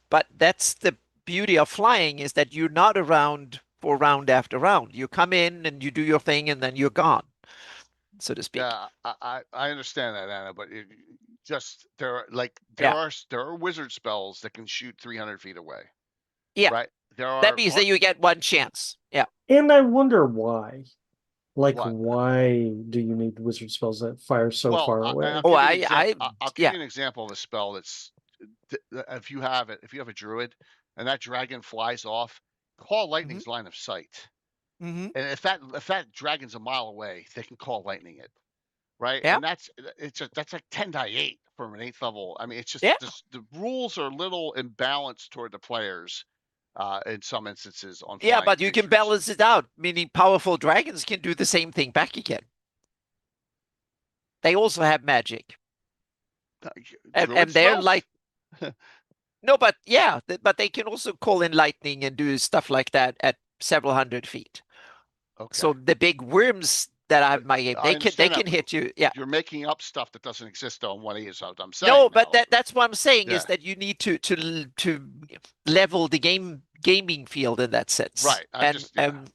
but that's the beauty of flying, is that you're not around for round after round. You come in and you do your thing and then you're gone, so to speak. Yeah, I understand that, Anna, but just there are wizard spells that can shoot 300 feet away. Yeah. Right. That means that you get one chance. Yeah. And I wonder why. Like, What? why do you need wizard spells that fire so far away? I'll give you an example of a spell that's if you have a druid and that dragon flies off, call lightning's line of sight. Mm-hmm. And if that dragon's a mile away, they can call lightning it, right? Yeah. And that's like 10-8 from an 8th level. I mean, it's just Yeah. the rules are a little imbalanced toward the players in some instances on Yeah, flying but you can creatures. balance it out, meaning powerful dragons can do the same thing back again. They also have magic. And Druid they're spells? like, no, but yeah, but they can also call in lightning and do stuff like that at several 100 feet. Okay. So the big worms that I have my game, I they understand can that, hit you. Yeah. You're making up stuff that doesn't exist on what is what I'm saying. No, but now. that's what I'm saying Yeah. is that you need to level the gaming field in that sense. Right.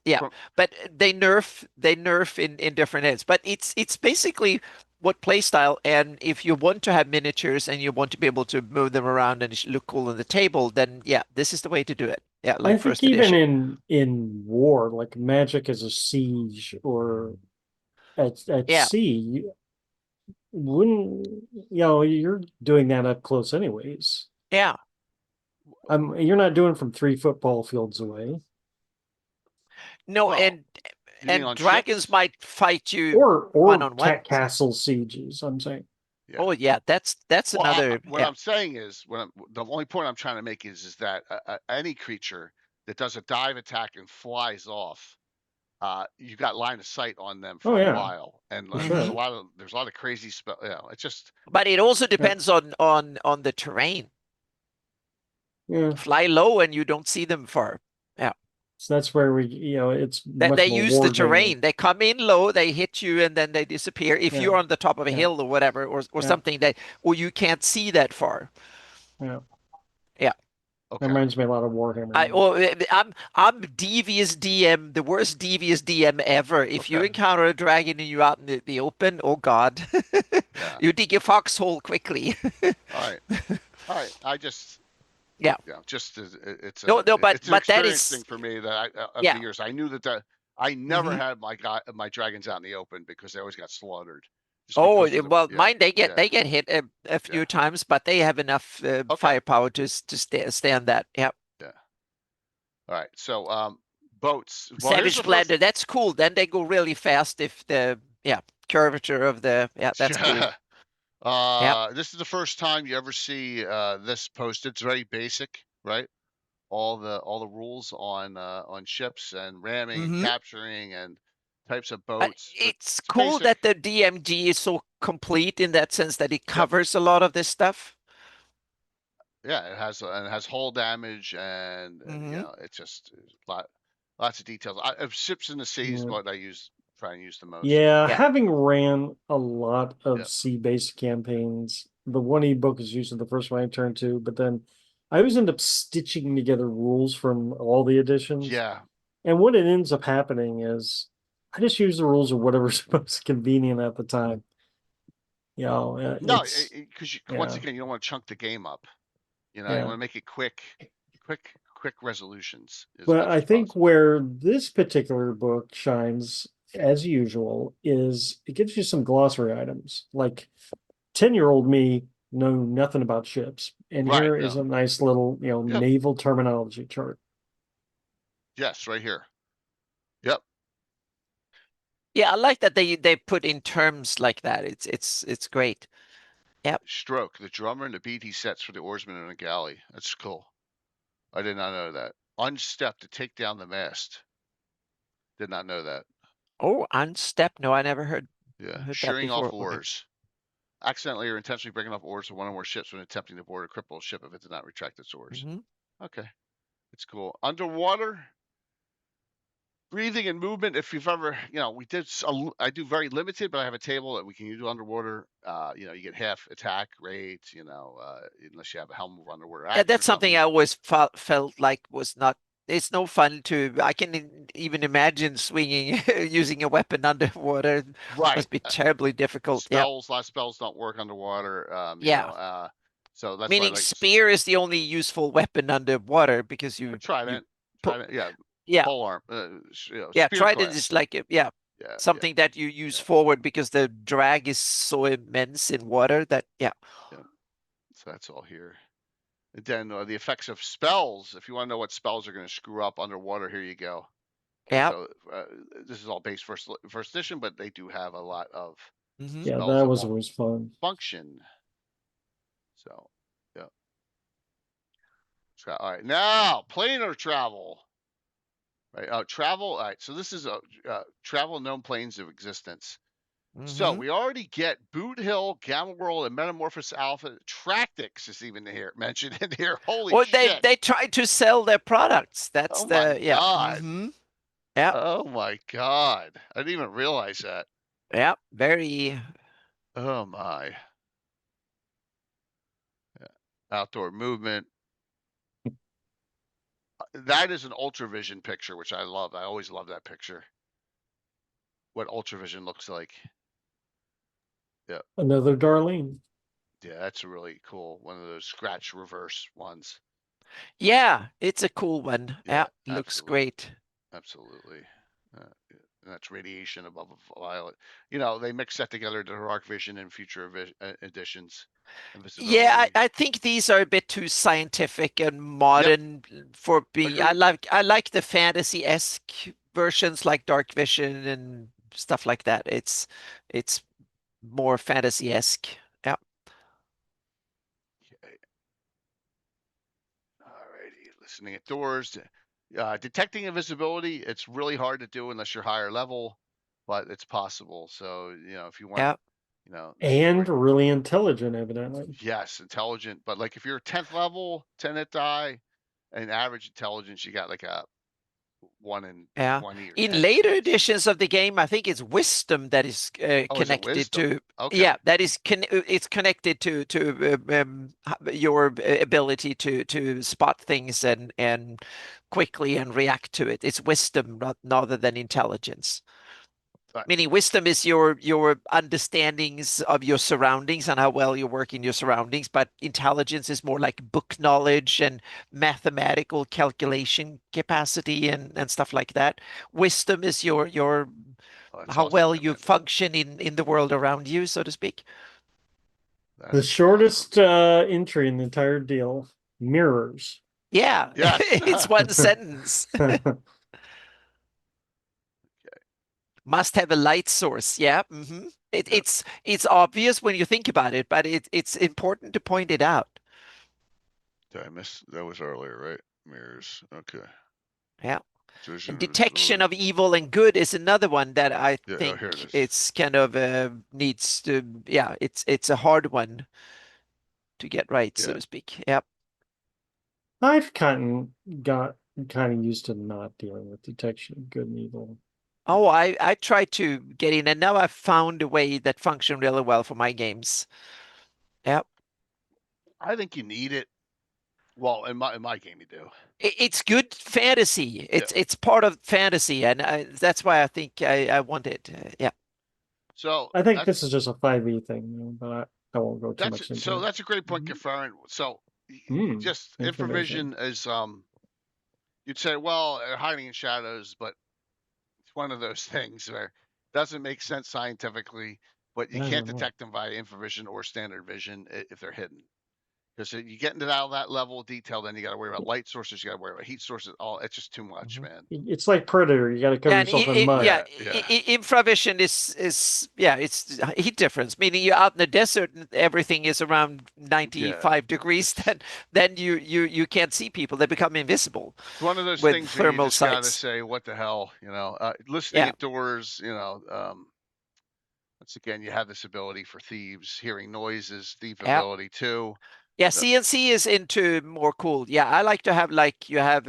Yeah. But they nerf in different ends. But it's basically what playstyle, and if you want to have miniatures and you want to be able to move them around and look cool on the table, then yeah, this is the way to do it. Yeah, like I think first even edition. in war, like Magic as a siege or at Yeah. sea, wouldn't you're doing that up close anyways. Yeah. You're not doing from 3 football fields away. No, Well, and you mean on dragons ships? might fight you Or one-on-one. cat castle sieges, I'm saying. Yeah. Oh yeah, that's Well, another. what Yeah. I'm saying is, the only point I'm trying to make is that any creature that does a dive attack and flies off, you got line of sight on them for Oh, a yeah, while, and for there's a sure. lot of crazy spell. It's just But it also depends on the terrain. Yeah. Fly low and you don't see them far. Yeah. So that's where we, it's That much they more use the wargaming. terrain. They come in low, they hit you, and then they disappear. If Yeah. you're on the top of a Yeah. hill or whatever, or Yeah. something or you can't see that far. Yeah. Yeah. okay. That reminds me a lot of Warhammer. I'm devious DM, the worst devious DM ever. If you Okay. encounter a dragon and you're out in the open, oh God, Yeah. you dig a foxhole quickly. All right. I just Yeah. just it's No, but it's an that experience is thing for me that of yeah. the years. I knew that I never Mhm. had my dragons out in the open because they always got slaughtered. Oh, because of the- well, yeah, mine they yeah, get hit a few Yeah. times, but they have enough Okay. firepower to stand that. Yeah. Yeah. All right. So boats. Well, here's Savage the first. Splendor, that's cool. Then they go really fast if the curvature of the that's cool. This is the first time you ever see this posted. It's very basic, right? All the rules on ships and ramming and Mhm. capturing and types of But boats. But it's cool basic. that the DMG is so complete in that sense that it covers a lot of this stuff. Yeah, it has hull damage and Mhm. it's just lots of details. Ships in the sea is Yeah. what I try and use the most. Yeah, Yeah. having ran a lot of Yep. sea-based campaigns, the 1E book is usually the first one I turn to, but then I always end up stitching together rules from all the editions. Yeah. And what it ends up happening is I just use the rules of whatever's most convenient at the time. No, because once again, you don't want to chunk the game up. You Yeah. want to make it quick resolutions. But I think where this particular book shines, as usual, is it gives you some glossary items. Like 10-year-old me know nothing about ships, and Right, here is no. a nice little Yep. naval terminology chart. Yes, right here. Yep. Yeah, I like that they put in terms like that. It's great. Yep. Stroke, the drummer and the beat he sets for the oarsman in a galley. That's cool. I did not know that. Unstep to take down the mast. Did not know that. Oh, unstep. No, I never heard that Shearing before. off oars. Okay. Accidentally or intentionally breaking off oars of one or more ships when attempting to board a cripple ship if it did not retract its oars. Mhm. Okay. It's cool. Underwater. Breathing and movement. If you've ever, I do very limited, but I have a table that we can do underwater. You get half attack rate, unless you have a helm of underwater. Yeah, that's something I always felt like was not. It's no fun I can even imagine swinging using a weapon underwater. Right. Must be terribly difficult. A lot of spells don't work underwater. So that's meaning why spear is the only useful weapon underwater because you trident, yeah. Polearm. Trident is like something that you use forward because the drag is so immense in water that So that's all here. And then the effects of spells. If you want to know what spells are going to screw up underwater, here you go. Yeah. So this is all base first edition, but they do have a lot of spells Yeah, that was always fun. Function. So Scott. All right, now planar travel. Right. Travel. All right. So this is travel known planes of existence. So Mhm. we already get Boot Hill, Gamma World, and Metamorphosis Alpha. Tractix is even here mentioned in here. Holy Well, shit! they try to sell their products. That's Oh my the yeah. god! Yeah. Oh my god! I didn't even realize that. Yeah. Very. Oh my! Yeah. Outdoor movement. That is an ultravision picture, which I love. I always love that picture. What ultravision looks like. Yeah. Another Darlene. Yeah, that's a really cool one of those scratch reverse ones. Yeah, it's a cool one. Yeah, Looks absolutely. great. Absolutely. And that's radiation above violet. You know, they mix that together to dark vision and future editions and Yeah, visibility. I think these are a bit too scientific and Yep, modern for being. agreed. I like the fantasy-esque versions like Dark Vision and stuff like that. It's more fantasy-esque. Yeah. Okay. Alrighty, listening at doors. Detecting invisibility, it's really hard to do unless you're higher level, but it's possible. So, you know, if you want, Yeah. you know, And really intelligent, evidently. yes, intelligent, but like if you're 10th level, 10 at die, and average intelligence, you got like a 1 in Yeah. 20 or In 10 later chance. editions of the game, I think it's wisdom that is Oh, is it connected wisdom? to. Okay. Yeah, that is it's connected to your ability to spot things and quickly and react to it. It's wisdom rather than intelligence. Right. Meaning wisdom is your understandings of your surroundings and how well you work in your surroundings, but intelligence is more like book knowledge and mathematical calculation capacity and stuff like that. Wisdom is your Oh, that's how awesome well you command. function in the world around you, so to speak. That The is awesome. shortest entry in the entire deal, mirrors. Yeah, Yes. it's one sentence. Must have a light source. Yeah. Yep. It's obvious when you think about it, but it's important to point it out. Did I miss? That was earlier, right? Mirrors. Okay. Yeah. And Vision, detection visibility. of evil and good is another one that I Yeah. Oh, think here it is. it's kind of needs to, yeah, it's a hard one to get right, so Yeah. to speak. Yep. I've got kind of used to not dealing with detection of good and evil. Oh, I tried to get in, and now I've found a way that function really well for my games. Yep. I think you need it. Well, in my game, you do. It's good fantasy. Yeah. It's part of fantasy, and that's why I think I want it. Yeah. So I think this is just a 5e thing, you know, but I won't go too much into it. that's a great point, Gaffarin. So just Information. infravision is you'd say, well, hiding in shadows, but it's one of those things where it doesn't make sense scientifically, but you I can't don't know. detect them via infravision or standard vision if they're hidden. Because you get into that level of detail, then you got to worry about light sources, you got to worry about heat sources. All it's just too much, man. It's like Predator. You got to cover And yourself in mud. yeah, Yeah. infravision is yeah, it's heat difference. Meaning you're out in the desert and everything is around Yeah. 95 degrees. Then you can't see people. They become invisible It's one of those with things where you thermal just got to sights. say, what the hell, you know? Listening Yeah. at doors, you know. Once again, you have this ability for thieves, hearing noises, thief Yeah. ability too. Yeah, CNC is into more cool. Yeah, I like to have like you have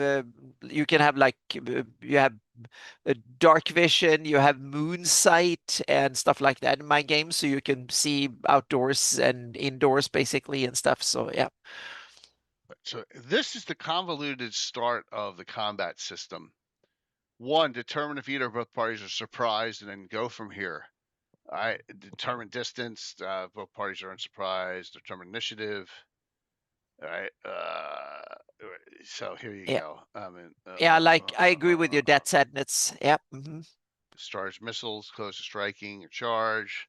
you can have like you have a dark vision, you have moon sight and stuff like that in my game, so you can see outdoors and indoors basically and stuff. So yeah. So this is the convoluted start of the combat system. One, determine if either or both parties are surprised, and then go from here. All right, determine distance. Both parties are unsurprised. Determine initiative. All right. So here you Yeah. go. I mean, Yeah, like I agree with you. That's sadness. Yep. discharge missiles, close to striking, or charge,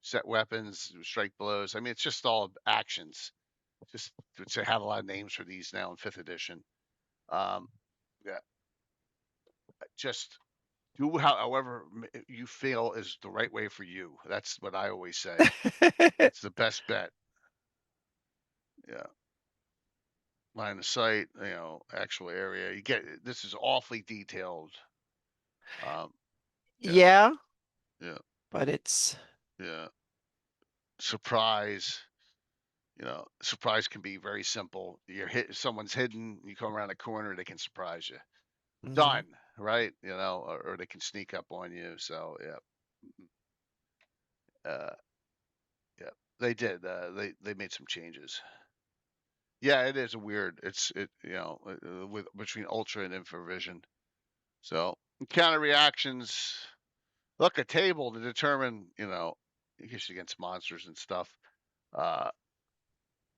set weapons, strike blows. I mean, it's just all actions. Just to have a lot of names for these now in 5th edition. Yeah, just do however you feel is the right way for you. That's what I always say. It's the best bet. Yeah. line of sight, actual area. You get this is awfully detailed. Yeah. Yeah. But it's Yeah. Surprise. Surprise can be very simple. Someone's hidden, you come around the corner, they can surprise you. Done, right? Or they can sneak up on you. So yeah, they did. They made some changes. Yeah, it is weird. With between ultra and infravision. So counter reactions. Look, a table to determine, against monsters and stuff.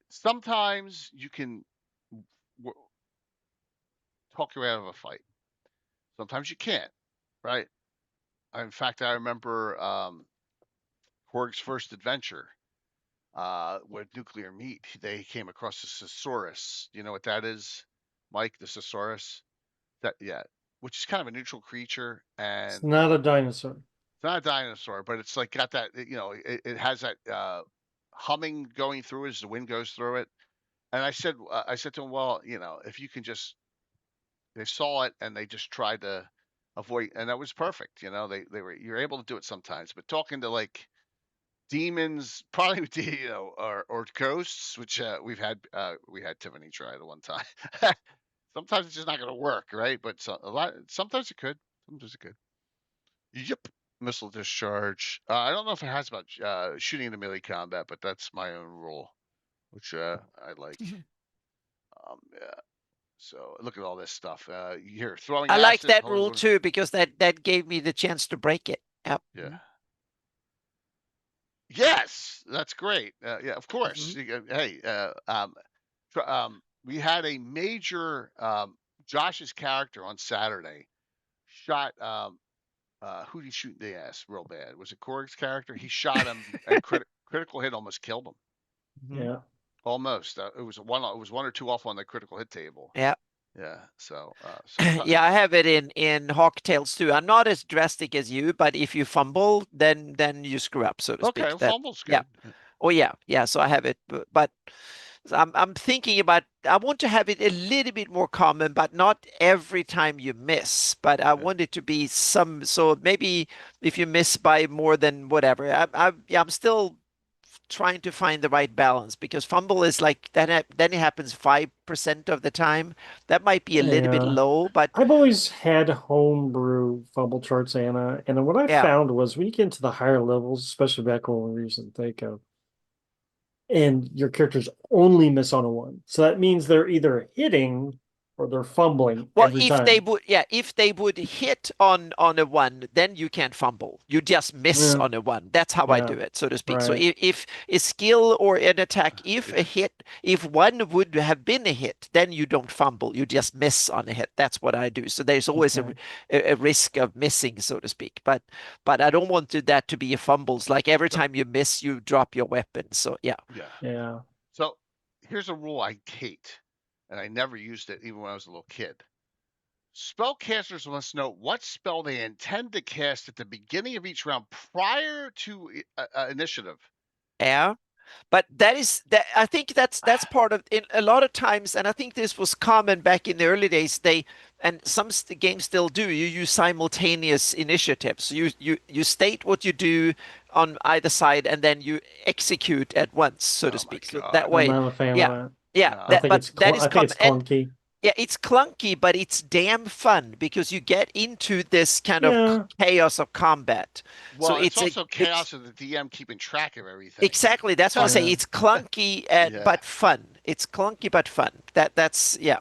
Sometimes you can talk your way out of a fight. Sometimes you can't, right? In fact, I remember Korg's first adventure with nuclear meat. They came across the Thesaurus. You know what that is, Mike? The Thesaurus. Which is kind of a neutral creature, It's and not a dinosaur. it's not a dinosaur, but it's like got that. It has that humming going through as the wind goes through it. And I said to him, well, if you can just, they saw it and they just tried to avoid, and that was perfect. You're able to do it sometimes, but talking to like demons, probably or ghosts, which we had Tiffany try at one time. Sometimes it's just not going to work, right? But sometimes it could. Sometimes it could. Yep. Missile discharge. I don't know if it has about shooting into melee combat, but that's my own rule, which I like. Yeah. So look at all this stuff. Here, throwing I like acid. that rule too, because that gave me the chance to break it. Yep. Yeah. Yes, that's great. Yeah, of course. Hey, we had a major Josh's character on Saturday shot. Who did he shoot in the ass real bad? Was it Korg's character? He shot him and critical hit almost killed him. Yeah. Almost. It was one or two off on the critical hit table. Yeah. Yeah. So. Yeah, I have it in Hawk Tales too. I'm not as drastic as you, but if you fumble, then you screw up, so to speak. Okay, fumble's good. Yeah. Oh yeah. So I have it, but I'm thinking about. I want to have it a little bit more common, but not every time you miss. But I want it to be some. So maybe if you miss by more than whatever, I'm still trying to find the right balance, because fumble is like that. Then it happens 5% of the time. That might be a little bit low, but I've always had homebrew fumble charts, Anna, and what I found was when you get into the higher levels, especially back when we were using Thaco, and your characters only miss on a 1. So that means they're either hitting or they're fumbling every time. If they would hit on a 1, then you can't fumble. You just miss on a 1. That's how I do it, so to speak. Right. So if a skill or an attack, if 1 would have been a hit, then you don't fumble. You just miss on a hit. That's what I do. So there's always a risk of missing, so to speak. But I don't want that to be a fumbles. Like every time you miss, you drop your weapon. So yeah. So here's a rule I hate, and I never used it even when I was a little kid. Spellcasters must know what spell they intend to cast at the beginning of each round prior to initiative. Yeah, but I think that's part of it. A lot of times, and I think this was common back in the early days. And some games still do. You use simultaneous initiatives. You state what you do on either side, and then you execute at once, so to speak. So that way, I'm not a fan of that. Yeah, I think it's clunky. Yeah, it's clunky, but it's damn fun because you get into this kind of chaos of combat. Well, so it's also chaos of the DM keeping track of everything. Exactly. That's why I say it's clunky but fun. It's clunky but fun. That's Yeah,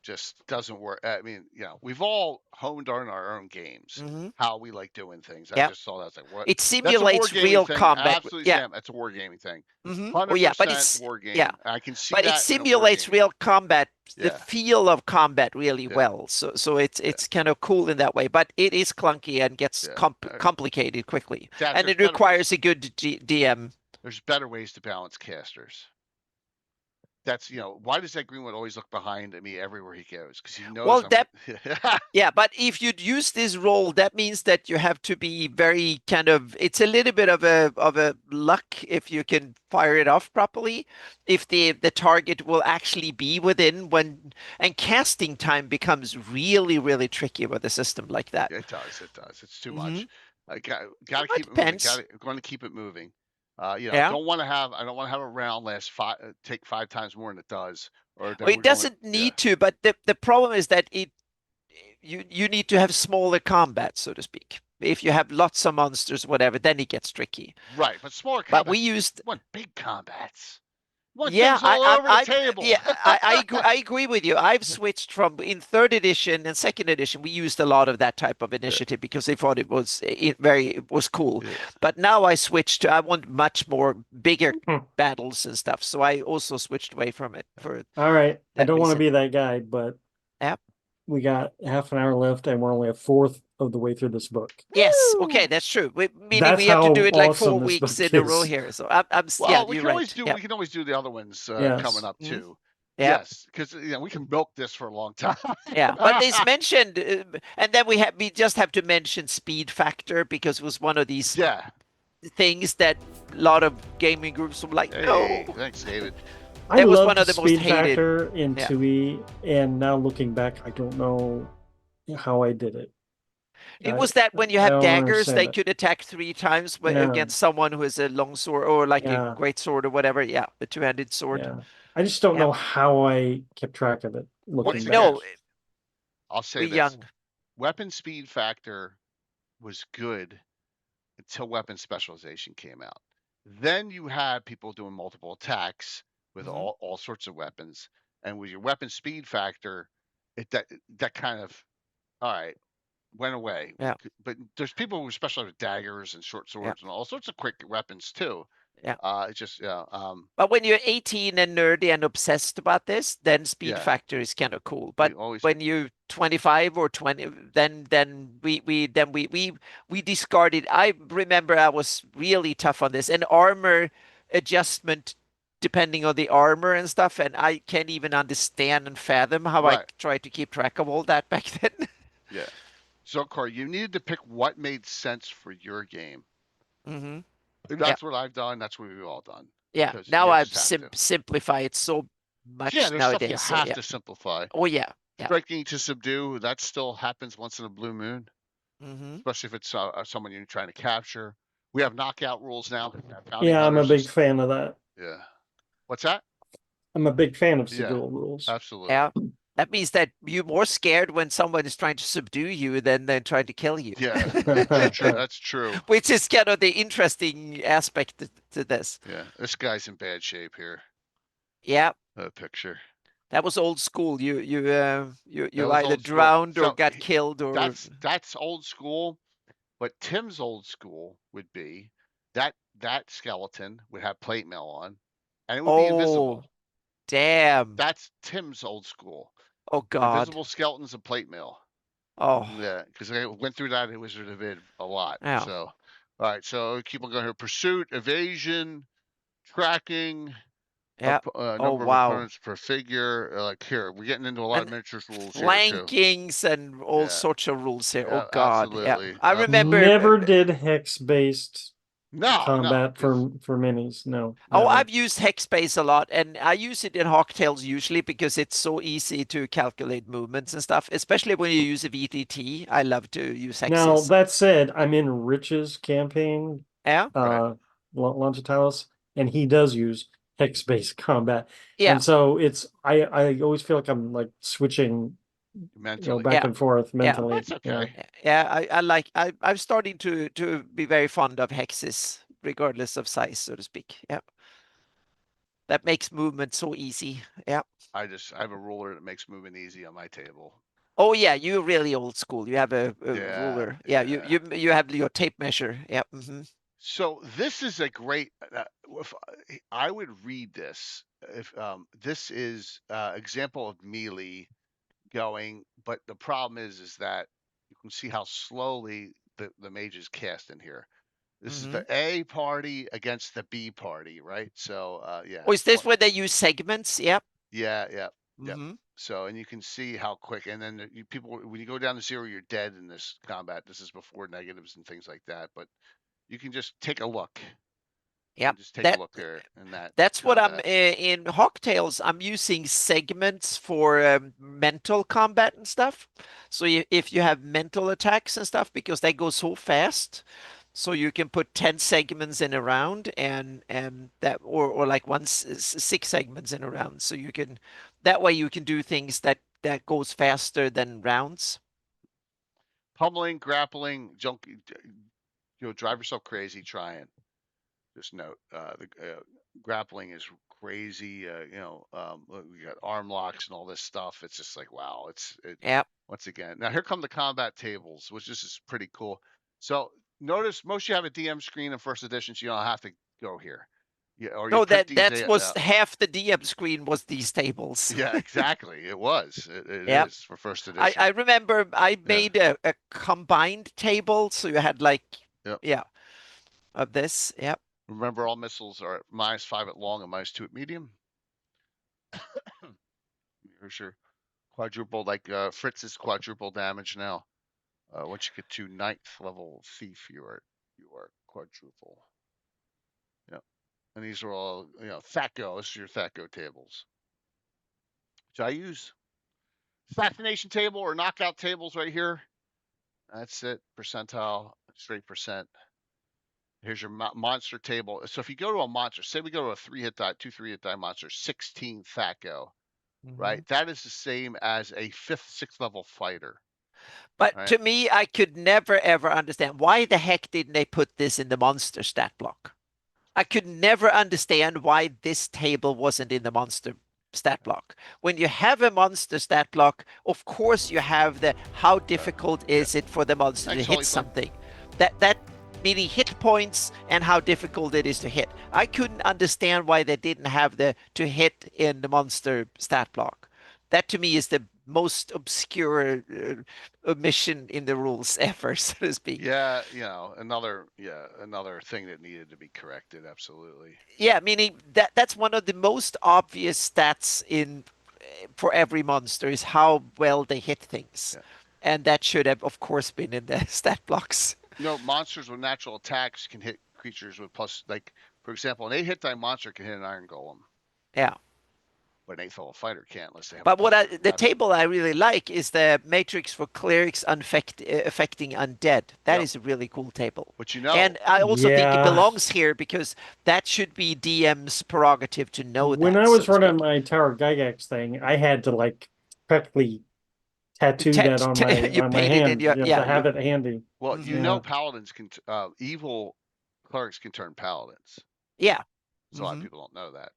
just doesn't work. I mean, we've all honed on our own games, how we like doing things. I just saw that. I was like, what? It simulates real combat. Absolutely, Sam. It's a wargaming thing. 100% but it's wargaming. Yeah, I can see but that. It simulates real combat, the feel of combat really well. So it's kind of cool in that way. But it is clunky and gets complicated quickly, and it requires a good DM. There's better ways to balance casters. that's why does that greenwood always look behind me everywhere he goes? Because he knows Well, I'm. that yeah, but if you'd use this roll, that means that you have to be very kind of. It's a little bit of a luck if you can fire it off properly. If the target will actually be within when and casting time becomes really tricky with a system like that. It does. It does. It's too Mm-hmm. much. I got Well, to it keep it moving. depends. Going to keep it moving. Yeah. Don't want to have. I don't want to have a round last take 5 times more than it does, or then Well, we're it going. doesn't Yeah. need to, but the problem is that you need to have smaller combat, so to speak. If you have lots of monsters, whatever, then it gets tricky. Right, but smaller But we combats. used Want big combats. Want Yeah, things all over the table. yeah, I agree with you. I've switched from in third edition and second edition. We used a lot of that type of initiative because they thought it was it was cool. Yeah. But now I switched to I want much more bigger Hmm. battles and stuff. So I also switched away from it for All right. I that don't want to reason. be that guy, but Yeah. we got half an hour left and we're only a fourth of the way through this book. Yes. Woo! Okay, that's true. Meaning That's we have to how do it like awesome 4 this weeks book in a row is. here. So I'm yeah, Well, we you're can always right. do. Yeah. We can always do the other ones Yes. coming up Mhm. too. Yeah. Yes, because we can milk this for a long time. Yeah, but it's mentioned, and then we just have to mention speed factor because it was one of these Yeah. things that a lot of gaming groups were like, Hey, no. thanks, David. I That was love one the of the most speed hated. factor in Yeah. 2E, and now looking back, I don't know how I did it. It was that when you I have don't daggers, understand they it. could attack 3 times Yeah. against someone who has a long sword or like Yeah. a great sword or whatever. Yeah, a two-handed sword. Yeah. I just don't Yeah. know how I kept track of it looking back. No, I'll say we're this: young. weapon speed factor was good until weapon specialization came out. Then you had people doing multiple attacks with Mhm. all sorts of weapons, and with your weapon speed factor, that kind of all right went away. Yeah. But there's people who specialize with daggers and short Yeah. swords and all sorts of quick weapons too. Yeah. It's just yeah. But when you're 18 and nerdy and obsessed about this, then speed Yeah. factor is kind of cool. But always when you're 25 or 20, then we discarded. I remember I was really tough on this and armor adjustment depending on the armor and stuff. And I can't even understand and fathom how I Right. tried to keep track of all that back then. Yeah. So, Corey, you needed to pick what made sense for your game. Mm-hmm. That's what I've done. That's what we've all done. Yeah. Because Now you I've just have to. simplified it so much Yeah, there's stuff you nowadays. So have yeah. to simplify. Oh yeah. Yeah. Striking to subdue, that still happens once in a blue moon, Mm-hmm. especially if it's someone you're trying to capture. We have knockout rules now. Yeah, I'm a big fan of that. Yeah. What's that? I'm a big fan of Yeah. sigil rules. Absolutely. Yeah. That means that you're more scared when someone is trying to subdue you than trying to kill you. Yeah, that's true. That's true. Which is kind of the interesting aspect to this. Yeah, this guy's in bad shape here. Yeah, The picture. that was old school. You That was either old school. drowned or So, got killed or That's old school, but Tim's old school would be that skeleton would have plate mail on, and it would be invisible. Damn. That's Tim's old school. Oh God. Invisible skeletons and plate mail. Oh. Yeah, because I went through that in Wizard of Id a lot. Yeah. So, all right. So keep on going here. Pursuit, evasion, tracking. Yeah. Number of opponents per figure. Like here, we're getting into a lot of miniatures rules here too. Flankings and all sorts of rules here. Yeah, Oh God. absolutely. Yeah. I remember Never did hex-based No, combat no, for minis. No. Oh, never. I've used Hexbase a lot, and I use it in Hawktails usually because it's so easy to calculate movements and stuff, especially when you use a VTT. I love to use hexes. Now, that said, I'm in Rich's campaign, Yeah. Longitalis, and he does use hex-based combat. Yeah. And so it's I always feel like I'm like switching mentally. back and forth mentally. That's okay. Yeah, I'm starting to be very fond of hexes, regardless of size, so to speak. Yeah. That makes movement so easy. Yeah. I have a ruler that makes moving easy on my table. Oh yeah, you're really old school. You have a ruler. Yeah, yeah. you have your tape measure. Yeah. Mm-hmm. So this is a great. If I would read this, if this is example of melee going, but the problem is that you can see how slowly the mage is cast in here. This is Mm-hmm. the A party against the B party, right? So yeah. Oh, is this where they use segments? Yep. Yeah, yeah, yeah. Mm-hmm. So, and you can see how quick, and then people, when you go down to 0, you're dead in this combat. This is before negatives and things like that, but you can just take a look. Yep. Just take a look there in that That's what I'm combat. in Hawktails. I'm using segments for mental combat and stuff. So if you have mental attacks and stuff, because they go so fast, so you can put 10 segments in a round, and that, or like 6 segments in a round. So you can, that way you can do things that goes faster than rounds. Pummeling, grappling, junk, drive yourself crazy trying. Just note, the grappling is crazy. We got arm locks and all this stuff. It's just like, wow. Yep. Once again. Now here come the combat tables, which is pretty cool. So notice most you have a DM screen in first edition, so you don't have to go here. Yeah, or you No, print that these that was half the DM screen was these tables. yeah, exactly. It was. It Yep. is for first edition. I remember I made a combined table, so you had like, Yep. yeah, of this. Yep. Remember, all missiles are at -5 at long and -2 at medium. Here's your quadruple, like Fritz's quadruple damage now. Once you get to 9th level thief, you are quadruple. Yep. And these are all, THAC-O. This is your THAC-O tables. So I use assassination table or knockout tables right here. That's it. Percentile, straight percent. Here's your monster table. So if you go to a monster, say we go to a 3-hit die, 2 3-hit die monster, 16 THAC-O, right? That is the same as a 5th, 6th level fighter. But right? to me, I could never ever understand why the heck didn't they put this in the monster stat block? I could never understand why this table wasn't in the monster stat block. When you have a monster stat block, of course you have the how difficult is it for the monster to hit something. That meaning hit points and how difficult it is to hit. I couldn't understand why they didn't have the to hit in the monster stat block. That to me is the most obscure omission in the rules ever, so to speak. Yeah, another thing that needed to be corrected. Absolutely. Yeah, meaning that's one of the most obvious stats in for every monster is how well they hit things. Yeah. And that should have, of course, been in the stat blocks. Monsters with natural attacks can hit creatures with plus, like, for example, an 8-hit die monster can hit an iron golem. Yeah. But an 8th level fighter can't unless they have. But the table I really like is the matrix for clerics affecting undead. That is a really cool table. But and I also think it belongs here because that should be DM's prerogative to know that. When I was running my Tower Gygax thing, I had to like practically tattoo that on my hand to have it handy. Well, paladins can evil clerics can turn paladins. Yeah. So a lot of people don't know that.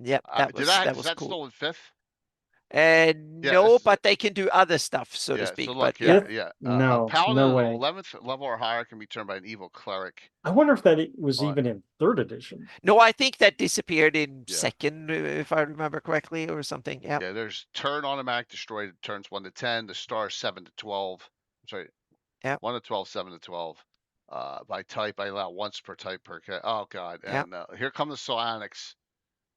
Yep, that was cool. Still in 5th? No, but they can do other stuff, so to speak. So look, but no, paladin no way. 11th level or higher can be turned by an evil cleric. I wonder if that was even in 3rd edition. No, I think that disappeared in 2nd, if I remember correctly, or something. Yeah. Yeah, there's turn automatic destroyed turns 1 to 10. The star 7 to 12. I'm sorry. Yeah. 1 to 12, 7 to 12. By type, I allow once per type per. Oh God! And here come the psionics.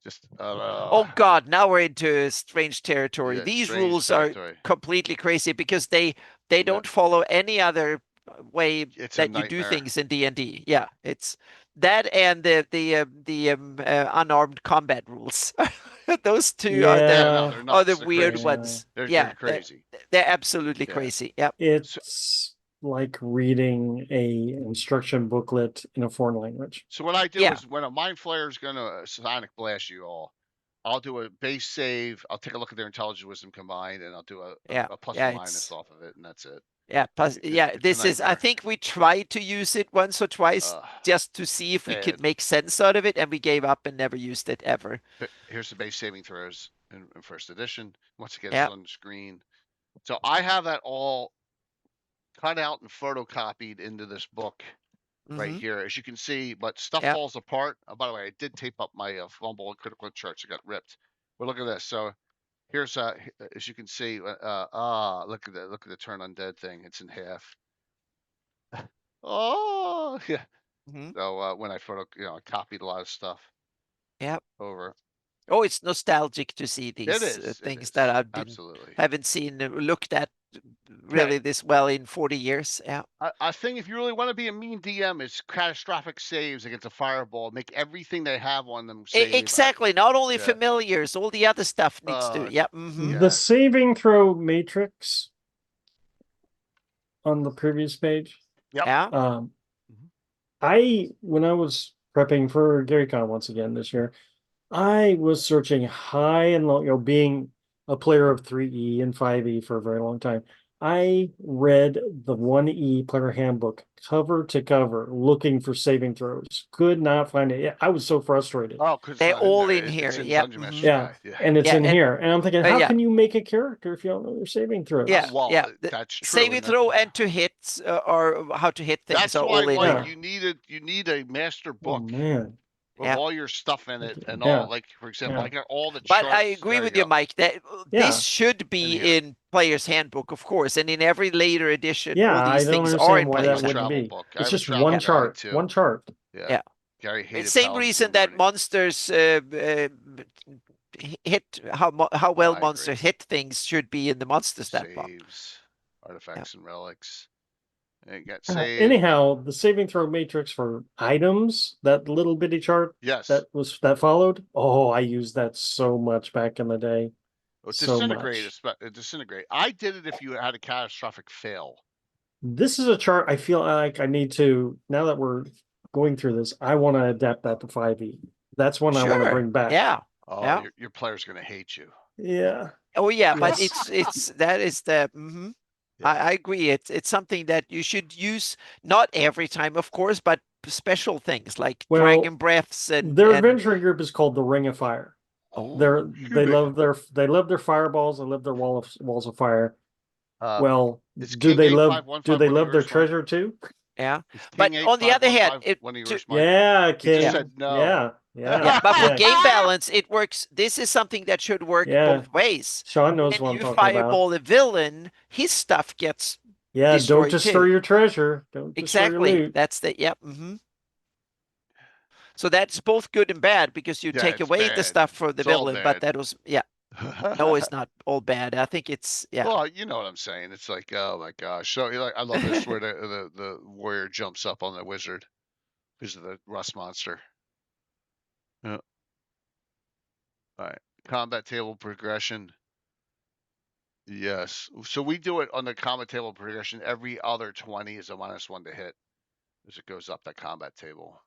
Just oh God! Now we're into strange territory. Yeah, These rules are completely crazy because they don't follow any other way that you do things in D&D. Yeah, it's that and the unarmed combat rules. Those two are the weird ones. They're crazy. They're absolutely crazy. Yep. It's like reading a instruction booklet in a foreign language. So what I do is when a mind flayer is going to sonic blast you all, I'll do a base save. I'll take a look at their intelligence wisdom combined, and I'll do a plus or minus off of it, and that's it. Yeah, plus, this is, I think we tried to use it once or twice just to see if we could make sense out of it, and we gave up and never used it ever. Here's the base saving throws in 1st edition. Once again, it's on the screen. So I have that all cut out and photocopied into this book right here, as you can see, but stuff falls apart. By the way, I did tape up my fumble and critical charts that got ripped. But look at this. So here's as you can see, look at the turn undead thing. It's in half. Oh yeah. Mhm. So when I I copied a lot of stuff Yep. over. Oh, it's nostalgic to see It these is. It things that is. I've been Absolutely. haven't seen looked at Yeah. really this well in 40 years. Yeah. I think if you really want to be a mean DM, it's catastrophic saves against a fireball. Make everything they have on them save. Exactly. Not only yeah. familiars, all the other stuff needs to. It's- Yeah. Mhm. The Yeah. saving throw matrix on the previous page. Yep. Yeah. Um, Mhm. when I was prepping for GaryCon once again this year, I was searching high and low, being a player of 3E and 5E for a very long time. I read the 1E player handbook cover to cover looking for saving throws. Could not find it. I was so frustrated. Oh, because it's They're not in all there. in here. It's in Yep. Dungeon Mhm. Master's Yeah. Guide. Yeah. And it's Yeah, in and- here. And I'm thinking, how yeah. can you make a character if you don't know your saving throws? Yeah. Well, yeah. that's true. Saving and throw and to hit or how to hit things That's are why, all in like, here. you need a master Oh book man. with Yeah. all your stuff in it and Yeah. all. Like, for example, Yeah. I got all the But charts. I agree There with you you, go. Mike, that Yeah. this should be here. in Player's Handbook, of course, and in every later edition, Yeah, all I these don't things are in understand why I that have Player's a wouldn't Handbook. travel be. book. I It's have a just travel one guide chart. too. One chart. Yeah. Yeah. Gary hated Same Paladins reason and that Liberty. monsters hit how well I monsters agree. hit things should be in the monster stat book. Saves, artifacts, and relics. And you got Uh, save. anyhow, the saving throw matrix for items, that little bitty chart Yes. that followed. Oh, I used that so much back in the day. So Disintegrate. much. Disintegrate. I did it if you had a catastrophic fail. This is a chart I feel like I need to, now that we're going through this, I want to adapt that to 5e. That's one I want to Sure. bring back. Yeah. Oh, Yeah. your player's gonna hate you. Yeah. Oh yeah, but Yes. it's that is the Yeah. I agree. It's something that you should use not every time, of course, but special things like Well, dragon breaths and Their adventuring group is called the Ring of Fire. Oh, They love their fireballs. They love their walls of fire. Well, It's do King they 8515 love do one they of love their yours, Mike? treasure too? yeah. Is But King on the other hand, 8515 one of yours, Mike? Yeah, He King. just said no. Yeah. yeah, but for yeah. game balance, it works. This is something that should work Yeah. both ways. Sean knows When what I'm you talking fireball about. a villain, his stuff gets Yeah, don't destroyed destroy too. your treasure. Don't destroy your Exactly. loot. That's the yep. So that's both good and bad because you Yeah, take it's away the bad. stuff for the It's all villain, but bad. that was no, it's not all bad. I think it's Well, you know what I'm saying. It's like, oh my gosh. So like, I love this where the warrior jumps up on the wizard because of the rust monster. Yeah. All right. Combat table progression. Yes. So we do it on the combat table progression. Every other 20 is a -1 to hit as it goes up that combat table.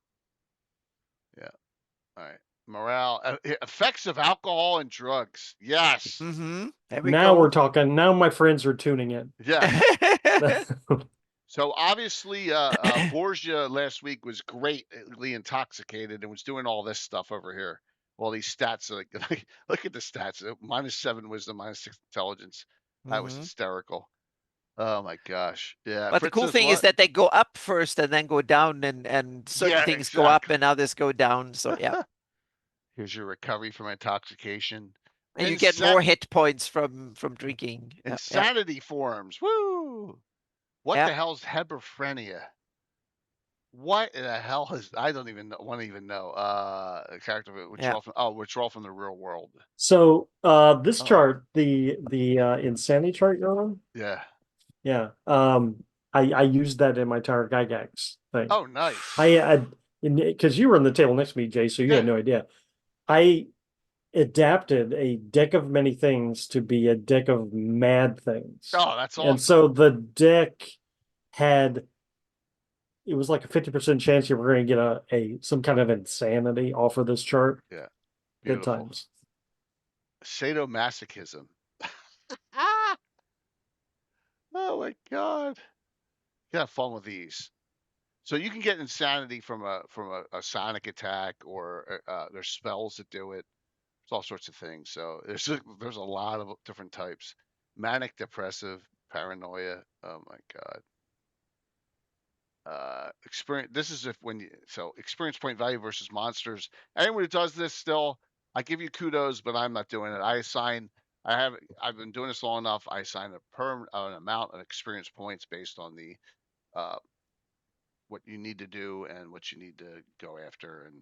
Yeah. All right. Morale. Effects of alcohol and drugs. Yes. There we Now go. we're talking. Now my friends are tuning in. Yes. So obviously, Borgia last week was greatly intoxicated and was doing all this stuff over here. All these stats, like look at the stats: -7 wisdom, -6 intelligence. That was hysterical. Oh my gosh! Yeah. But the Fritz cool says thing is what? that they go up first and then go down, and certain Yeah, things go up exactly. and others go down. So yeah, Here's your recovery from intoxication. and you get more hit points from drinking. Yeah, Insanity forms. Woo! What Yeah. the hell's hebephrenia? What the hell is? I don't even know. Want to even know. A character which Yeah. are all from the real world. So this chart, the insanity chart you're on, Yeah. yeah. I used that in my Tower Gygax thing. Oh, nice. Because you were on the table next to me, Jay, so you had no idea. I adapted a deck of many things to be a deck of mad things. Oh, that's awesome. And so the deck it was like a 50% chance you were going to get some kind of insanity off of this chart. Yeah. Good Beautiful. times. Sadomasochism. Oh my God. You have fun with these. So you can get insanity from a sonic attack, or there's spells that do it. There's all sorts of things. So there's a lot of different types. Manic depressive, paranoia. Oh my God. Experience. This is experience point value versus monsters. Anyone who does this still, I give you kudos, but I'm not doing it. I've been doing this long enough. I assign an amount of experience points based on the what you need to do and what you need to go after, and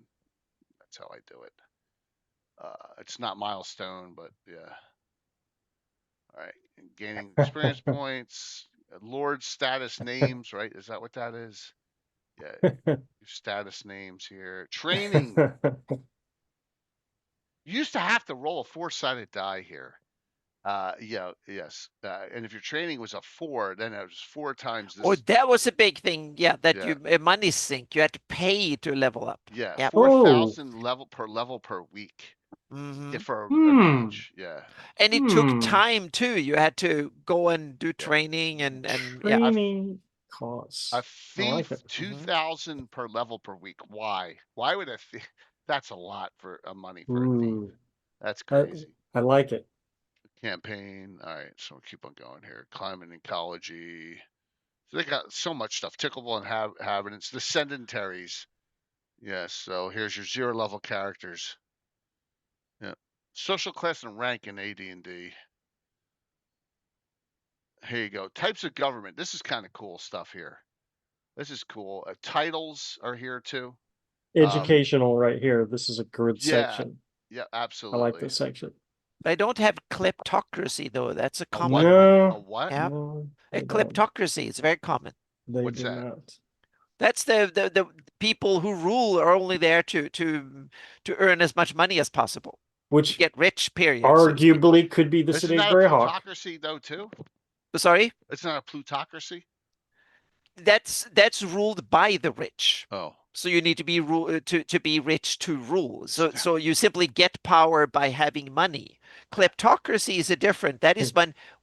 that's how I do it. It's not milestone, but yeah. All right, and gaining experience points, Lord status names, right? Is that what that is? Yeah, your status names here. Training. You used to have to roll a 4-sided die here. Yeah, yes. And if your training was a 4, then it was 4 times this. Oh, that was a big thing. Yeah, that Yeah. you a money sink. You had to pay to level up. Yeah, Yep. 4,000 level per week. Mhm. For a Hmm. mage. Yeah. And it took time too. You had to go and do training and yeah. Training costs. A I thief, like it. 2,000 per level per week. Why? Why would a thief? That's a lot for money for a thief. Ooh, That's crazy. I like it. Campaign. All right, so we'll keep on going here. Climate and ecology. So they got so much stuff. Tickleable inhabitants. The sedentaries. Yes. So here's your 0 level characters. Yeah. Social class and rank in AD&D. Here you go. Types of government. This is kind of cool stuff here. This is cool. Titles are here too. Educational right here. This is a good Yeah. section. Yeah, I absolutely. like this section. They don't have kleptocracy though. That's a A common what? one. No, A what? Yeah. no, A they don't. kleptocracy. It's very common. They What's do that? not. That's the people who rule are only there to earn as much money as possible. To Which get rich, period. so to speak. arguably could be the This is city of not a Greyhawk. plutocracy though, too. Sorry? It's not a plutocracy. That's ruled by the rich. Oh, So you need to be to be rich to rule. So you simply get power by having money. Kleptocracy is a different. That is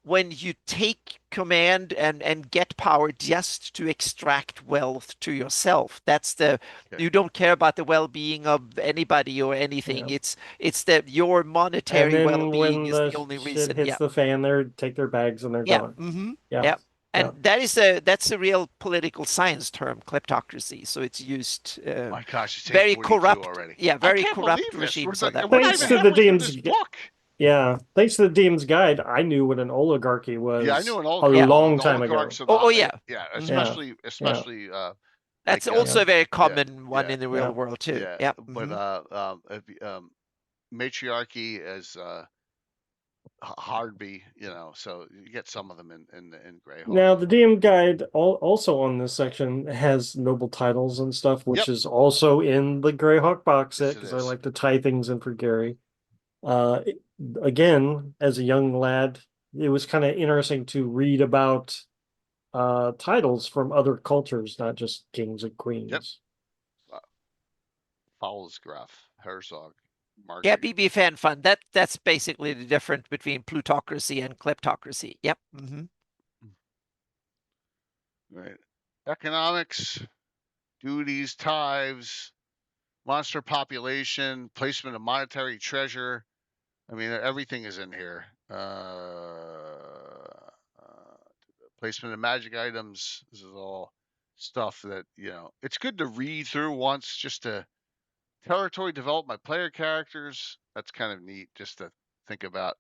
when you take command and get power just to extract wealth to yourself. That's the okay. you don't care about the well-being of anybody or anything. Yeah. It's that your And monetary then well-being when is the the only shit reason. hits Yeah. the fan, they take their bags and they're Yeah. gone. Mm-hmm. Yeah. Yeah. And Yeah. that's a real political science term, kleptocracy. So it's used My gosh, it's very 8:42 corrupt. already. Yeah, I very can't corrupt believe this. regimes are that We're way. not Thanks even to the halfway through DM's this book. Yeah, thanks to the DM's guide, I knew what an oligarchy was. Yeah, I knew an a oligarch. long time ago. Oligarchs are Oh, yeah. yeah, Mhm. especially That's like, also a very common yeah, one yeah, in the real yeah. world too. yeah. Yeah. But Mhm. matriarchy is Hardby, so you get some of them in Greyhawk. Now, the DM guide also on this section has noble titles and stuff, which Yep. is also in the Greyhawk box set Yes, it because I is. like to tie things in for Gary. Again, as a young lad, it was kind of interesting to read about titles from other cultures, not just kings and queens. Fowlsgraf, Herzog, Mark. Yeah, BB fan fun. That's basically the difference between plutocracy and kleptocracy. Yep. Mm-hmm. Right. Economics, duties, tithes, monster population, placement of monetary treasure. I mean, everything is in here. Placement of magic items. This is all stuff that, it's good to read through once just to territory develop my player characters. That's kind of neat just to think about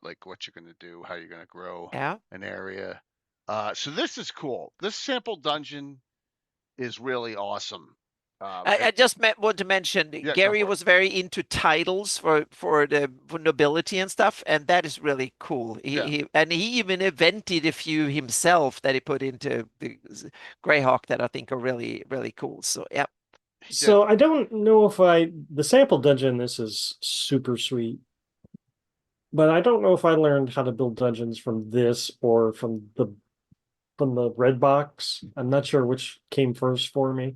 like what you're going to do, how you're going to grow an area. So this is cool. This sample dungeon is really awesome. I just want to mention Gary was very into titles for nobility and stuff, and that is really cool. He even invented a few himself that he put into the Greyhawk that I think are really, really cool. So yeah. So I don't know if the sample dungeon, this is super sweet, but I don't know if I learned how to build dungeons from this or from the red box. I'm not sure which came first for me.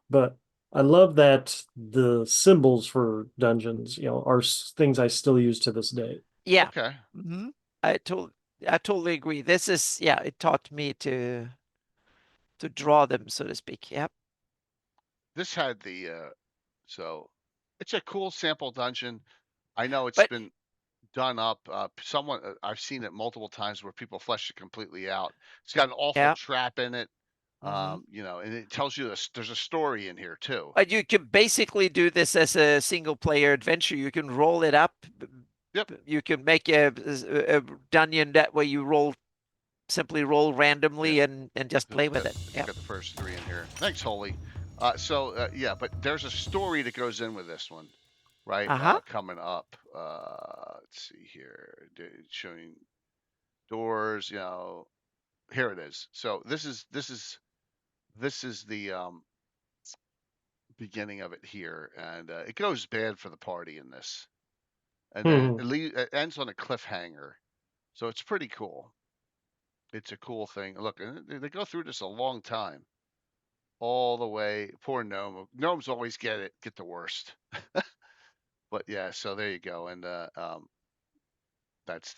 But I love that the symbols for dungeons, are things I still use to this day. Yeah. Okay. Mm-hmm. I totally agree. This is it taught me to draw them, so to speak. Yep. This had so it's a cool sample dungeon. I know it's been done up. I've seen it multiple times where people flesh it completely out. It's got an awful trap in it. And it tells you there's a story in here too. But you can basically do this as a single player adventure. You can roll it up. Yep. You can make a dungeon that way you roll simply roll randomly and just play with it. Got the first 3 in here. Thanks, Holy. Yeah, but there's a story that goes in with this one, right? Coming up. Let's see here. Showing doors. Here it is. So this is the beginning of it here, and it goes bad for the party in this, and then it ends on a cliffhanger. So it's pretty cool. It's a cool thing. Look, they go through this a long time, all the way. Poor gnome. Gnomes always get the worst. But yeah, so there you go, and that's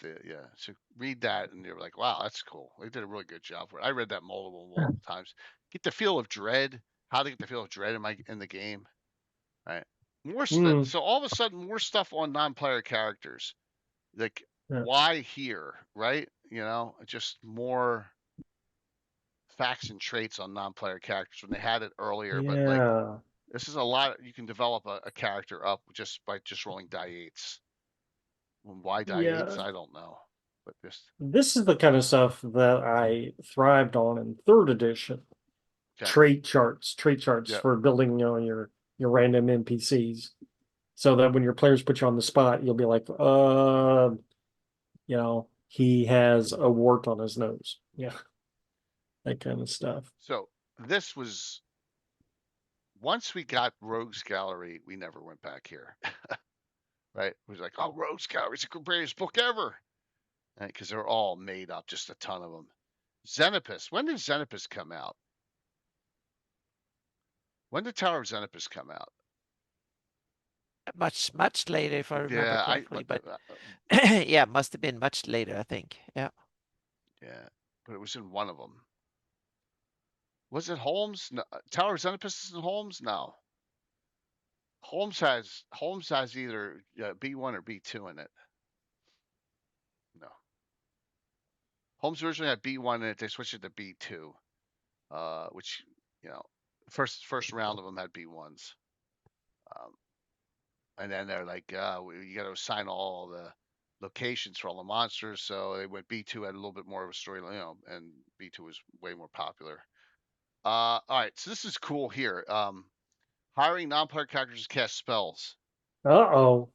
So read that, and you're like, wow, that's cool. They did a really good job for it. I read that multiple times. Get the feel of dread. How to get the feel of dread in the game, right? More stuff. So all of a sudden, more stuff on non-player characters. Like, why here, right? Just more facts and traits on non-player characters when they had it earlier. But like, this is a lot. You can develop a character up just by rolling die 8s. Why die 8s? I don't know. But this is the kind of stuff that I thrived on in 3rd edition. Okay. Trait charts for building your random NPCs, so that when your players put you on the spot, you'll be like, he has a wart on his nose. Yeah. That kind of stuff. So this was, once we got Rogues Gallery, we never went back here. Right? It was like, oh, Rogues Gallery is the greatest book ever. Right? Because they're all made up, just a ton of them. Xenopus. When did Xenopus come out? When did Tower of Xenopus come out? Much later, if I remember correctly. But yeah, must have been much later, I think. Yeah. Yeah, but it was in one of them. Was it Holmes? No. Tower of Xenopus is in Holmes? No. Holmes has either B1 or B2 in it. No. Holmes originally had B1 in it. They switched it to B2, which first round of them had B1s, and then they're like, you got to assign all the locations for all the monsters. So they went B2, had a little bit more of a story, and B2 was way more popular. All right, so this is cool here. Hiring non-player characters to cast spells. Oh,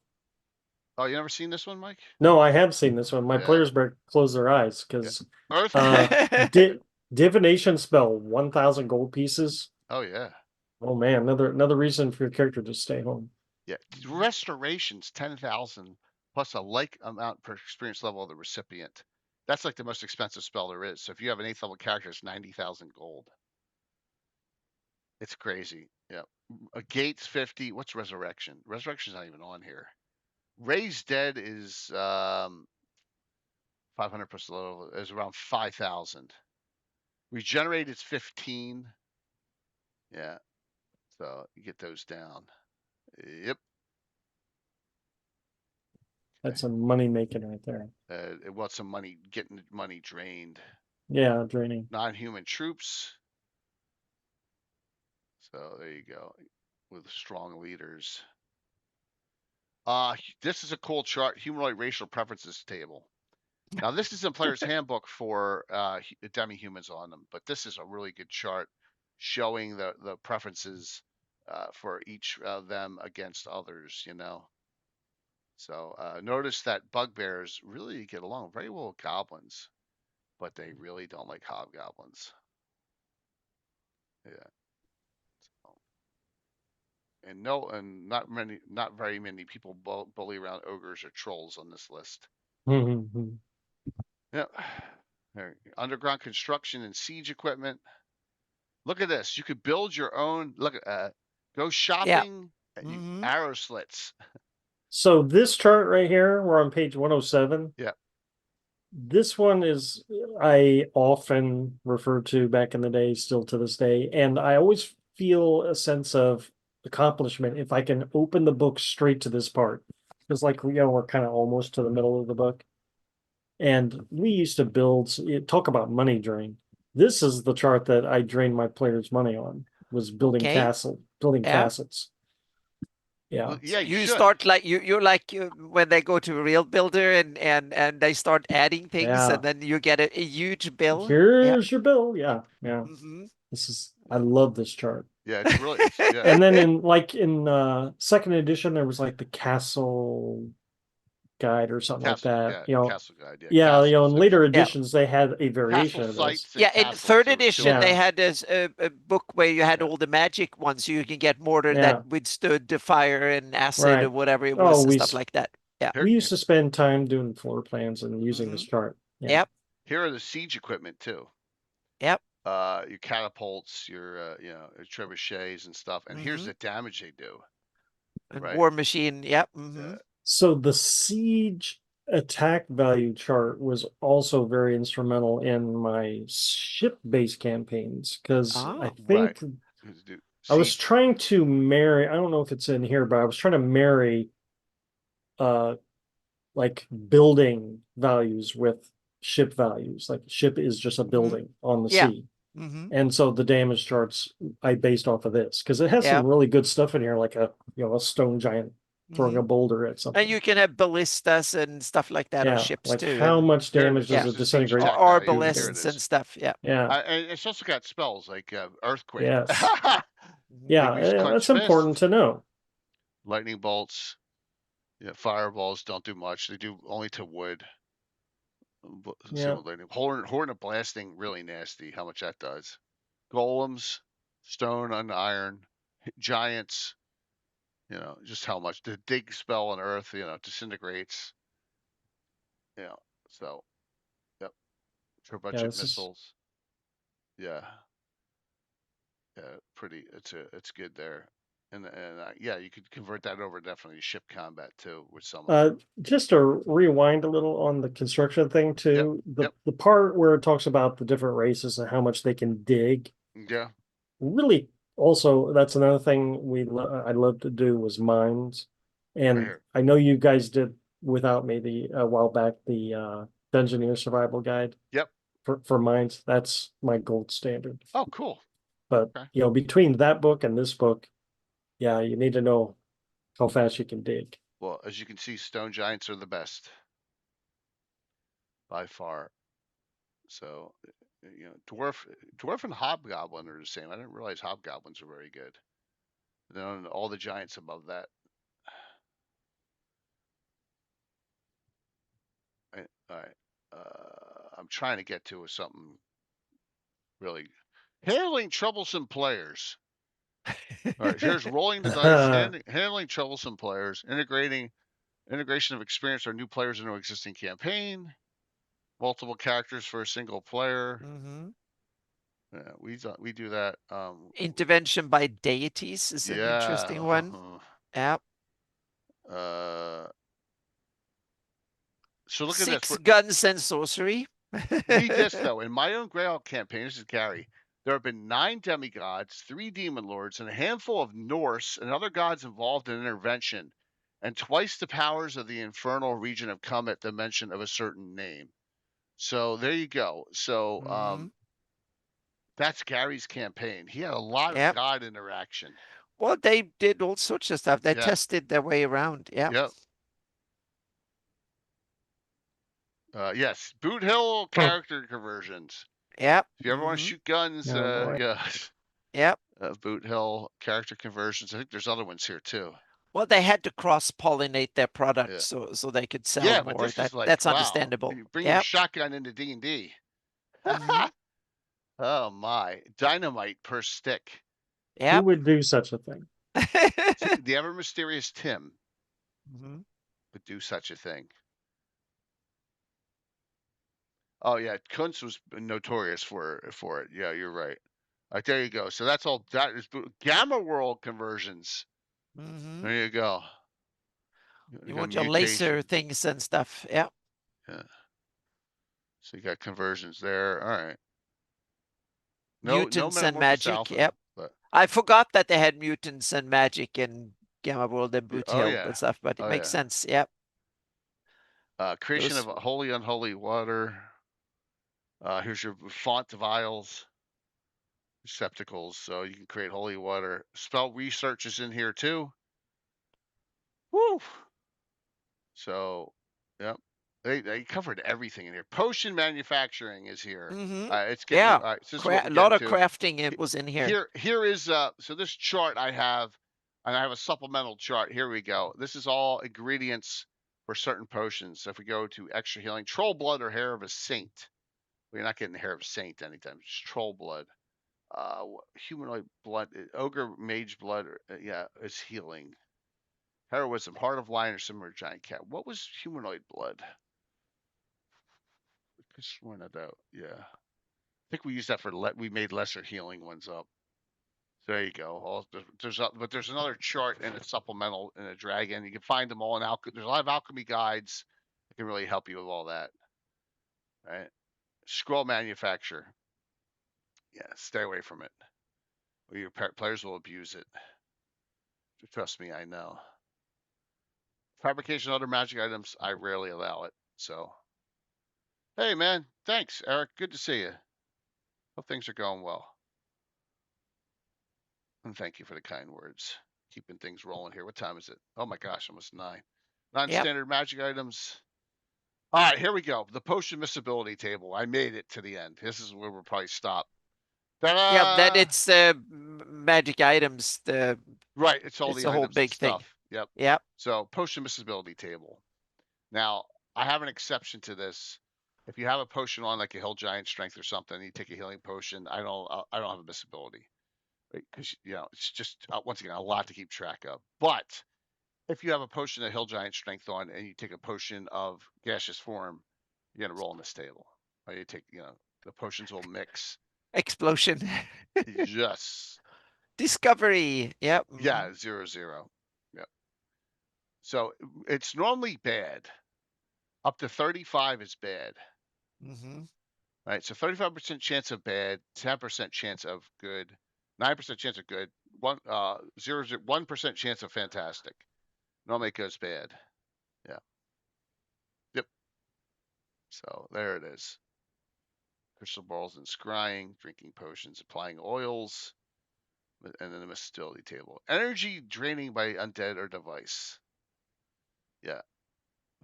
you never seen this one, Mike? No, I have seen this one. My players better close their eyes because divination spell, 1,000 gold pieces. Oh yeah. Oh man, another reason for your character to stay home. Yeah, restorations 10,000 plus a like amount per experience level of the recipient. That's like the most expensive spell there is. So if you have an 8th level character, it's 90,000 gold. It's crazy. Yeah. A Gates 50. What's resurrection? Resurrection's not even on here. Raised Dead is 500 plus level is around 5,000. Regenerate is 15. Yeah. So you get those down. Yep. That's some money making right there. It wants some money, getting money drained. Yeah, draining. Non-human troops. So there you go, with strong leaders. This is a cool chart, humanoid racial preferences table. Now this is in Player's Handbook for demi-humans on them, but this is a really good chart showing the preferences for each of them against others, So notice that bugbears really get along very well with goblins, but they really don't like hobgoblins. Yeah. And not very many people bully around ogres or trolls on this list. Yeah. Underground construction and siege equipment. Look at this. You could build your own. Look at go shopping. Arrow slits. So this chart right here, we're on page 107. Yeah. This one is I often referred to back in the day, still to this day, and I always feel a sense of accomplishment if I can open the book straight to this part, because we're kind of almost to the middle of the book, and we used to talk about money drain. This is the chart that I drained my players' money on, was building castles. Yeah. Well, yeah, you You should. start like you're like when they go to a real builder and they start adding things Yeah. and then you get a huge bill. Here's your bill. Yeah. Yeah. Hmm. I love this chart. Yeah, it's really yeah. And then in second edition, there was like the castle guide or something like Castle, that. yeah, You know, castle guide, yeah, yeah, in castles. later Yeah. editions, they had a variation Castle of this. sites and Yeah, in castles. third There was two edition, of they them. Yeah. had a book where you had Yeah. all the magic ones, so you can get mortar Yeah. that withstood the fire and acid or Right. whatever it Oh, was and we stuff s- like that. Yeah. Here, We used to spend time doing floor plans and using this Mhm. chart. Yeah. Yep. here are the siege equipment too. Yep. Your catapults, your your trebuchets and stuff. And here's Mhm. the damage they do. And Right. War Machine. Yep. Hmm. So the siege attack value chart was also very instrumental in my ship-based campaigns because I Oh. think Right. I was Siege. trying to marry, I don't know if it's in here, but I was trying to marry like building values with ship values. Like ship is just a building on the Yeah. sea. Hmm. And so the damage charts I based off of this because it has Yeah. some really good stuff in here, like a stone giant throwing a boulder at something. And you can have ballistas and stuff like that on Yeah, ships like too. how And much Here it damage is. does Here's a the siege disintegrate attack or value. Here it ballists and is. stuff. Yeah. Yeah, And it's also got spells like earthquake. yes. Mhm. Yeah, Use clenched that's important fist. to know. Lightning bolts. Yeah, fireballs don't do much. They do only to wood. Yeah. Horn of blasting, really nasty. How much that does. Golems, stone and iron, giants. Just how much the dig spell on earth. Disintegrates. So yep. For a bunch Yeah, of this is missiles. Yeah. Yeah, pretty. It's good there. And yeah, you could convert that over definitely to ship combat too with some of them. just to rewind a little on the construction thing too. Yep. The part where it talks about the different races and how much they can dig. Yeah. Really, also that's another thing I'd love to do was mines, and Right here. I know you guys did without me a while back the Dungeoneer Survival Guide. Yep. For mines, that's my gold standard. Oh, cool. But Okay. between that book and this book, yeah, you need to know how fast you can dig. Well, as you can see, stone giants are the best by far. So, dwarf and hobgoblin are the same. I didn't realize hobgoblins are very good. Then all the giants above that. All right. I'm trying to get to something really handling troublesome players. All right, here's rolling the dice, handling troublesome players, integration of experience or new players into existing campaign, multiple characters for a single player. Mm-hmm. Yeah, we do that. Intervention by deities is an interesting one. Yep. So look at this. Six guns and sorcery. Read this though. In my own Greyhawk campaign, this is Gary. There have been 9 demigods, 3 demon lords, and a handful of Norse and other gods involved in intervention, and twice the powers of the infernal region have come at the mention of a certain name. So there you go. So that's Gary's campaign. He had a lot of god interaction. Well, they did all sorts of stuff. They tested their way around. Yep. Yes, Boot Hill character conversions. Yep. If you ever want to shoot guns, Yep. Boot Hill character conversions. I think there's other ones here too. Well, they had to cross-pollinate their products so they could sell more. But this is like, that's wow. understandable. You bring your shotgun into D&D. Oh my, dynamite per stick. Yeah. Who would do such a thing? The ever mysterious Tim would do such a thing. Oh yeah, Kuntz was notorious for it. Yeah, you're right. All right, there you go. So that's all. That is Gamma World conversions. There you go. You want your laser things and stuff. Yeah. Yeah. So you got conversions there. All right. Mutants and magic. Alpha, yep. But I forgot that they had mutants and magic in Gamma World and Boot Hill and stuff, but it makes sense. Yep. Creation of holy, unholy water. Here's your font vials, receptacles, so you can create holy water. Spell research is in here too. Woo. So, yep. They covered everything in here. Potion manufacturing is here. It's getting Yeah. all right. So this is what A we're lot getting of to. crafting it was in here. Here is so this chart I have, and I have a supplemental chart. Here we go. This is all ingredients for certain potions. So if we go to extra healing, troll blood or hair of a saint. We're not getting the hair of a saint anytime. Just troll blood. Humanoid blood, ogre mage blood. Yeah, it's healing. Heroism, heart of lion or similar giant cat. What was humanoid blood? Just run that out. Yeah, I think we used that for we made lesser healing ones up. So there you go. But there's another chart and a supplemental and a dragon. You can find them all in There's a lot of alchemy guides that can really help you with all that. Right? Scroll manufacture. Yeah, stay away from it. Or your players will abuse it. Trust me, I know. Fabrication of other magic items, I rarely allow it. So, hey man, thanks, Eric. Good to see you. Hope things are going well. And thank you for the kind words. Keeping things rolling here. What time is it? Oh my gosh, almost 9. Non-standard magic items. All right, here we go. The potion missability table. I made it to the end. This is where we'll probably stop. Ta-da! Yeah, then it's magic items. Right, it's all It's the a whole items and big thing. stuff. Yep. Yep. So potion missability table. Now, I have an exception to this. If you have a potion on like a hill giant strength or something, you take a healing potion. I don't have a missability, right? Because it's just once again a lot to keep track of. But if you have a potion of hill giant strength on and you take a potion of gaseous form, you're gonna roll in this table. Or you take the potions will mix. Explosion. Yes. Discovery. Yep. Yeah, 0-0. Yep. So it's normally bad. Up to 35 is bad. Right. So 35% chance of bad, 10% chance of good, 9% chance of good, 1% chance of fantastic. Normally it goes bad. Yeah. Yep. So there it is. Crystal balls and scrying, drinking potions, applying oils, and then the missability table. Energy draining by undead or device. Yeah.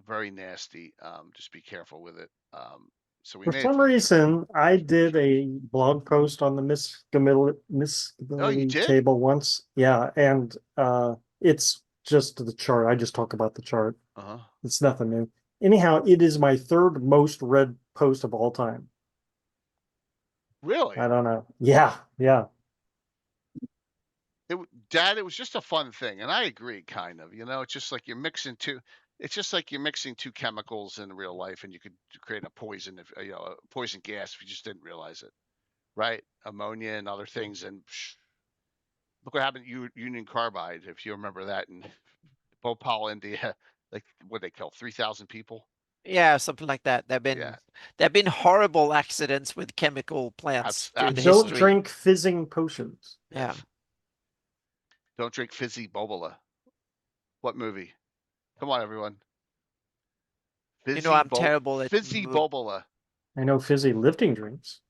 Very nasty. Just be careful with it. So we For made it some through reason, I did a blog post on the Oh, you missability did? table once. Yeah, and it's just the chart. I just talk about the chart. Uh-huh. It's nothing new. Anyhow, it is my third most read post of all time. Really? I don't know. Yeah. Dad, it was just a fun thing, and I agree, kind of. It's just like It's just like you're mixing two chemicals in real life, and you could create a poison, a poison gas if you just didn't realize it, right? Ammonia and other things, and look what happened to Union Carbide, if you remember that in Bhopal, India. Like what they kill 3,000 people. Yeah, something like that. There've been horrible accidents with chemical plants through the Don't history. drink fizzing potions. Yeah. Don't drink fizzy bobola. What movie? Come on, everyone. Fizzy I'm terrible at fizzy bobola. I know fizzy lifting drinks.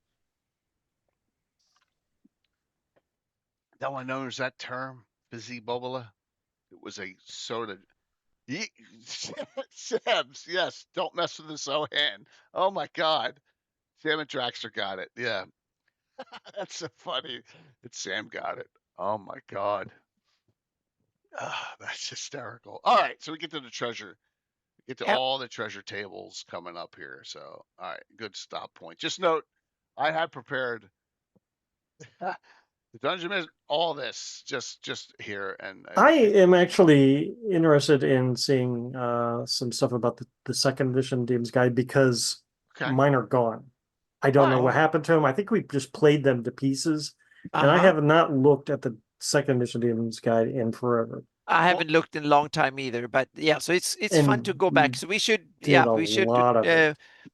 No one knows that term, fizzy bobola. It was a soda. Sam's, yes. Don't mess with the Sohan. Oh my God. Sam and Draxter got it. Yeah. That's so funny. Sam got it. Oh my God. That's hysterical. All right. So we get to the treasure. We get to all the treasure tables coming up here. So, all right. Good stop point. Just note, I had prepared the dungeon is all this just here. And I am actually interested in seeing some stuff about the second edition Dave's Guide because mine are gone. I don't know what happened to them. I think we just played them to pieces, and I have not looked at the second edition Dave's Guide in forever. I haven't looked in a long time either, but yeah, so it's fun to go back. So we should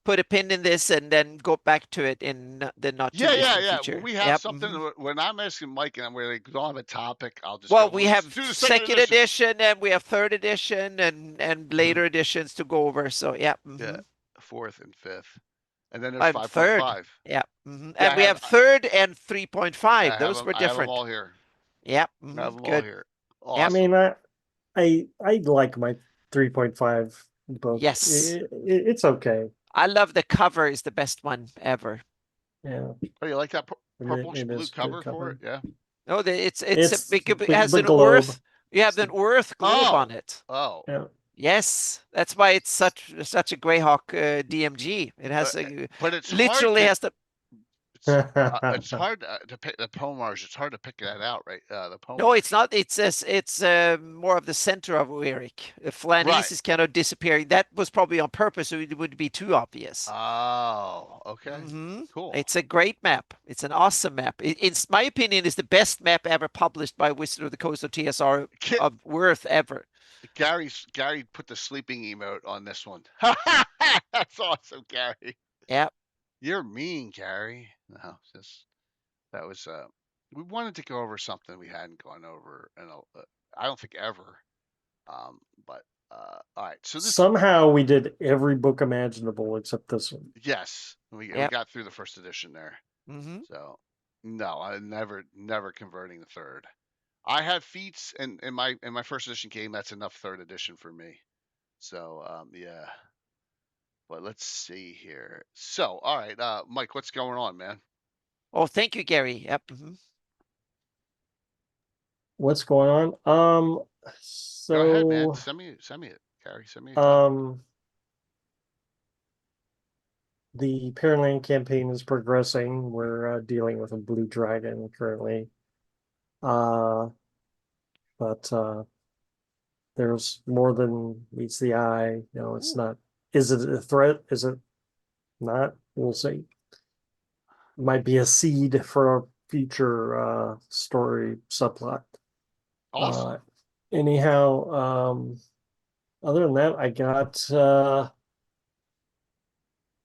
put a pin in this and then go back to it in the not too distant future. When we have something, when I'm asking Mike and we don't have a topic, I'll just we have second edition and we have third edition and later editions to go over. So yeah, fourth and fifth, and then there's 5.5. Third, and we have third and 3.5. Those were different. I have them all here. Yep, I have them good. all here. Awesome. I mean, I like my 3.5 book. Yes. It's okay. I love the cover is the best one ever. Yeah, Oh, you like that purplish it blue is good cover for it? cover. Yeah. No, It's it has the an globe. earth. You have It's an the, earth globe on Oh. it. Oh. yeah. Yes, that's why it's such a Greyhawk DMG. It has But it's hard literally to has the. it's hard to pick the pomage. It's hard to pick that out, right? The No, it's pomage. not. It's more of the center of Eric. Right. Flanese is kind of disappearing. That was probably on purpose, so it would be too obvious. Oh, okay. Mm-hmm. Cool. It's a great map. It's an awesome map. In my opinion, is the best map ever published by Wizard of the Coast or TSR of worth ever. Gary put the sleeping emote on this one. That's awesome, Gary. Yeah. You're mean, Gary. No, just that was we wanted to go over something we hadn't gone over and I don't think ever. But all right. So this Somehow we did every book imaginable except this one. yes, we Yep. got through the first edition there. Mm-hmm. So no, I never converting the third. I have feats in my first edition game. That's enough third edition for me. So yeah. But let's see here. So all right, Mike, what's going on, man? Oh, thank you, Gary. Yep. Mm-hmm. What's going on? Go ahead, man. So Send me it, Gary. Send me a comment. The Pearland campaign is progressing. We're dealing with a blue dragon currently. But there's more than meets the eye. You know, it's Ooh. not. Is it a threat? Is it not? We'll see. Might be a seed for a future story subplot. Awesome. Anyhow, other than that, I got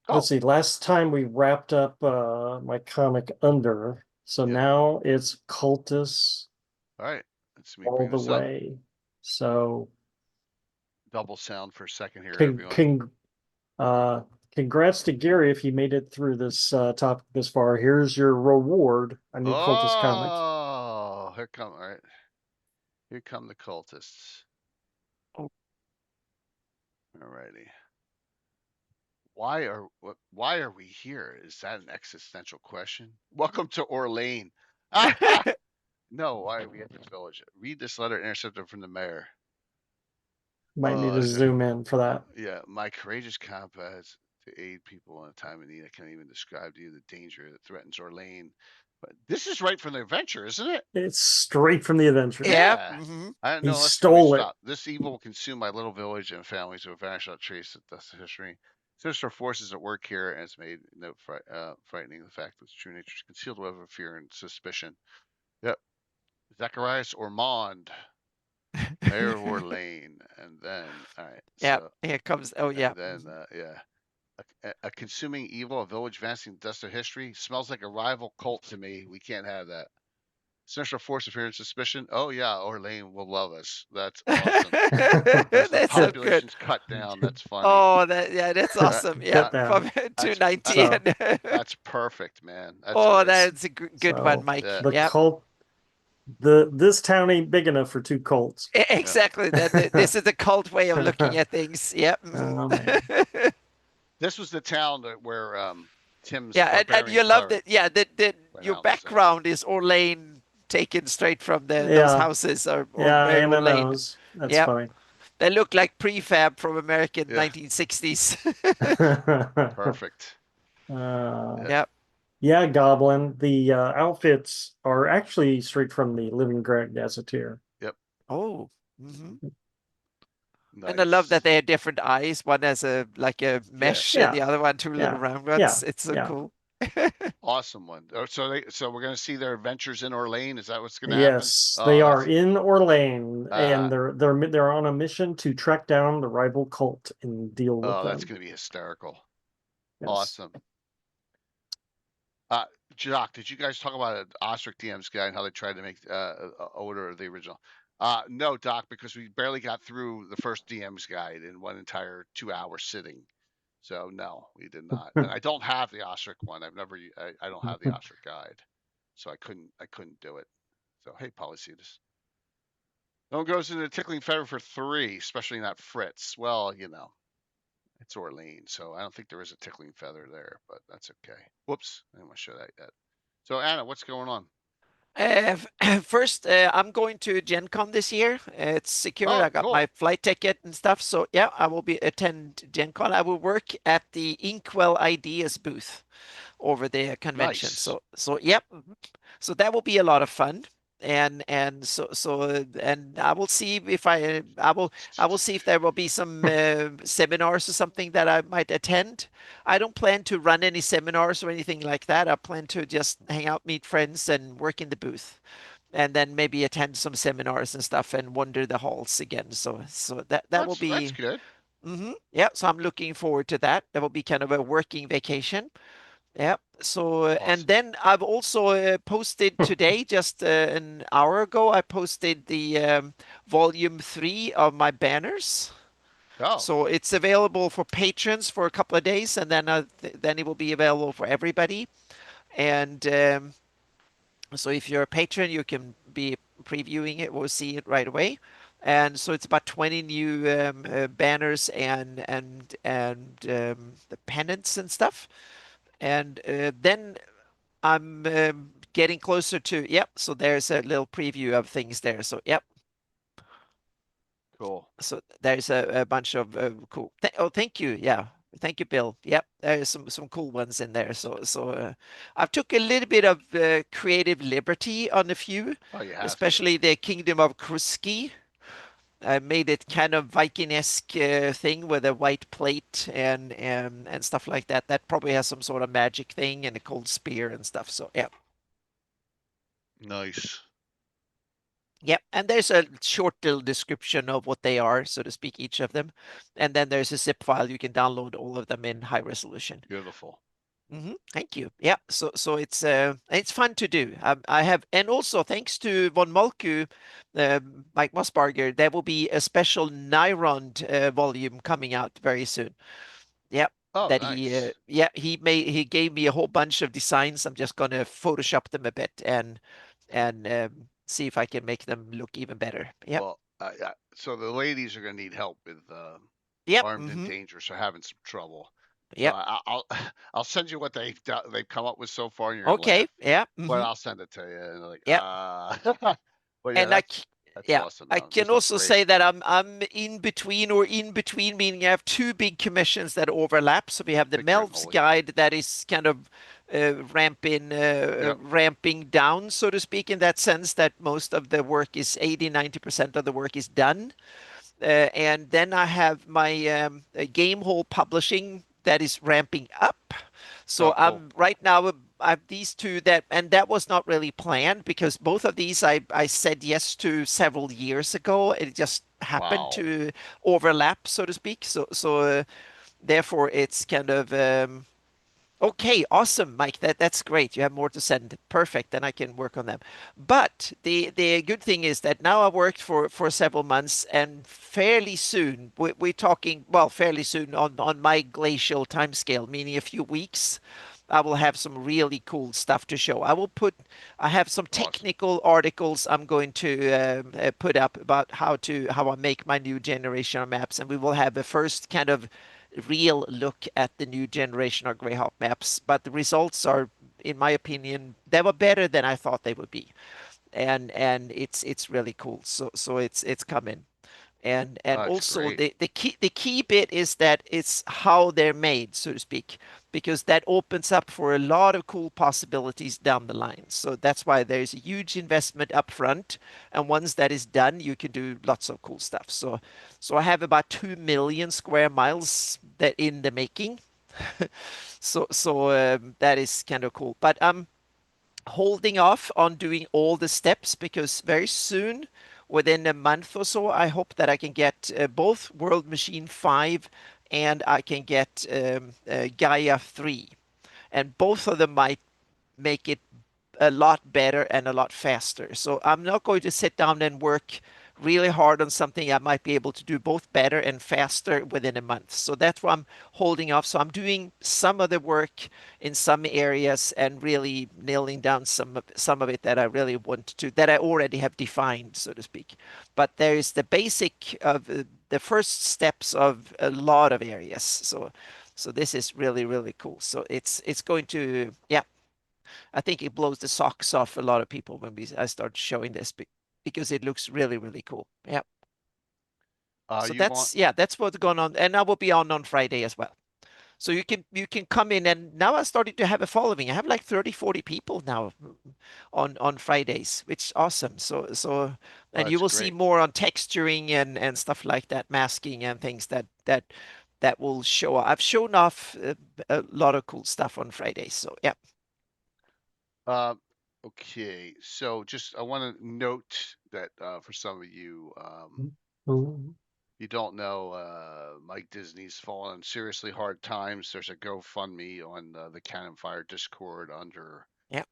let's see, last time we wrapped up my comic Under, so Yep. now it's Cultists All right. Let's me all bring the this up. way. So Double sound for a second here, everyone. Congrats to Gary if he made it through this topic this far. Here's your reward, a new Cultist comic. Oh, here come all right. Here come the cultists. Oh. Alrighty. Why are we here? Is that an existential question? Welcome to Orlane. No, why are we at this village? Read this letter intercepted from the mayor. Might need to zoom in for that. Yeah, my courageous compass to aid people in a time of need. I can't even describe to you the danger that threatens Orlane. But this is right from the adventure, isn't it? It's straight from the adventure. Yeah. Mm-hmm. I don't He know. Let's stole it. stop. This evil will consume my little village and families who have vanished without trace of dust of history. Sinister forces at work here, and it's made no frightening the fact that its true nature is concealed web of fear and suspicion. Yep. Zacharias Ormond, Mayor of Orlane, and then all right. Yeah. So, Here comes. Oh yeah. and then yeah. A consuming evil, a village vanishing dust of history. Smells like a rival cult to me. We can't have that. Sinister force of fear and suspicion. Oh yeah, Orlane will love us. That's awesome. As the That's so good. population's cut down, that's funny. Oh, that's awesome. Yeah, Cut down. from That's- 219. That's perfect, man. That's Oh, great. that's a good So, one, Mike. Yeah. The Yep. cult. This town ain't big enough for two cults. Exactly. This is the cult way of looking at things. Yep. Oh, man. This was the town where Tim's Yeah, and barbarian you love cleric that. Yeah, went your out, background is Orlane taken straight from those Yeah. houses or Yeah, Mary and a Orlane. nose. That's Yep. fine. They look like prefab from American Yeah. 1960s. Perfect. Yep. Yeah, Goblin. The outfits are actually straight from the Living Gazetteer. Oh. Mm-hmm. Nice. And I love that they had different eyes. One has a mesh, Yeah. and the other one two little round ones. Yeah. It's so Yeah. cool. Awesome one. Oh, so we're gonna see their adventures in Orlane. Is that what's gonna happen? Yes, Oh, they are in Orlane, Ah. and they're on a mission to track down the rival cult and deal with them. that's gonna be hysterical. Yes. Awesome. Jock, did you guys talk about Ostrich DM's guy and how they tried to make order of the original? No, Doc, because we barely got through the first DM's guide in one entire 2-hour sitting. So no, we did not. And I don't have the Ostrich one. I don't have the Ostrich guide, so I couldn't do it. So hey, Polycetus. No one goes into tickling feather for 3, especially not Fritz. Well, it's Orleans, so I don't think there is a tickling feather there, but that's okay. Whoops, I didn't want to show that yet. So Anna, what's going on? First, I'm going to Gen Con this year. It's secured. Oh, I got cool. my flight ticket and stuff. So yeah, I will attend Gen Con. I will work at the Inkwell Ideas booth over the convention. Nice. So yep. So that will be a lot of fun. And I will see if I will see if there will be some seminars or something that I might attend. I don't plan to run any seminars or anything like that. I plan to just hang out, meet friends, and work in the booth, and then maybe attend some seminars and stuff and wander the halls again. So that will That's be. good. Yeah, so I'm looking forward to that. That will be kind of a working vacation. Yeah. So, and Awesome. then I've also posted today, just an hour ago, I posted the volume 3 of my banners. Oh, So it's available for patrons for a couple of days, and then then it will be available for everybody. And so if you're a patron, you can be previewing it or see it right away. And so it's about 20 new banners and the pennants and stuff. And then I'm getting closer to, yep. So there's a little preview of things there. So, yep. cool. So there's a bunch of cool. Oh, thank you. Yeah. Thank you, Bill. Yep. There's some cool ones in there. So I've took a little bit of creative liberty on a few, Oh, you have to. especially the Kingdom of Kruski. I made it kind of Viking-esque thing with a white plate and stuff like that. That probably has some sort of magic thing and a cold spear and stuff. So yeah. Nice. Yep, and there's a short little description of what they are, so to speak, each of them. And then there's a zip file. You can download all of them in high resolution. Beautiful. Thank you. Yeah, so it's fun to do. I have, and also thanks to Von Molku, Mike Mossbarger, there will be a special Nyrond volume coming out very soon. Yep. Oh, That nice. he gave me a whole bunch of designs. I'm just gonna Photoshop them a bit and see if I can make them look even better. Yep. Well, yeah. So the ladies are going to need help with Yep. armed and dangerous or having some trouble. So Yep. I'll send you what they've come up with so far, and you're gonna Okay. laugh. Yeah. But I'll send it to you, and like, Yep. but yeah, And that's yeah, awesome. I No, can those look also great. say that I'm in between, meaning I have two big commissions that overlap. So we have the Victor and Melv's Holy. Guide that is kind of Yep. ramping down, so to speak, in that sense that most of the work is 80-90% of the work is done. And then I have my Game Hole Publishing that is ramping up. So Oh, cool. I'm right now. I have these two and that was not really planned because both of these I said yes to several years ago. It just happened Wow. to overlap, so to speak. So therefore it's kind of okay, awesome, Mike. That's great. You have more to send. Perfect. Then I can work on them. But the good thing is that now I worked for several months, and fairly soon we're talking, well, fairly soon on my glacial timescale, meaning a few weeks. I will have some really cool stuff to show. I have some Awesome. technical articles I'm going to put up about how I make my new generation of maps, and we will have a first kind of real look at the new generation of Greyhawk maps. But the results are, in my opinion, they were better than I thought they would be, and it's really cool. So it's coming. And That's also great. the key bit is that it's how they're made, so to speak, because that opens up for a lot of cool possibilities down the line. So that's why there's a huge investment up front, and once that is done, you can do lots of cool stuff. So I have about 2 million square miles that in the making. So that is kind of cool. But holding off on doing all the steps because very soon, within a month or so, I hope that I can get both World Machine 5 and I can get Gaia 3. And both of them might make it a lot better and a lot faster. So I'm not going to sit down and work really hard on something I might be able to do both better and faster within a month. So that's why I'm holding off. So I'm doing some of the work in some areas and really nailing down some of it that I really want to, that I already have defined, so to speak. But there is the basic of the first steps of a lot of areas. So this is really, really cool. So it's going to, yeah, I think it blows the socks off a lot of people when I start showing this because it looks really, really cool. Yeah. So You want? that's what's going on, and I will be on Friday as well. So you can come in, and now I started to have a following. I have like 30, 40 people now on Fridays, which is awesome. So and you That's will see great. more on texturing and stuff like that, masking and things that will show. I've shown off a lot of cool stuff on Fridays. So yeah. Okay. So just I want to note that for some of you, Oh, you don't know, Mike Disney's fallen on seriously hard times. There's a GoFundMe on the Cannon Fire Discord under Yeah.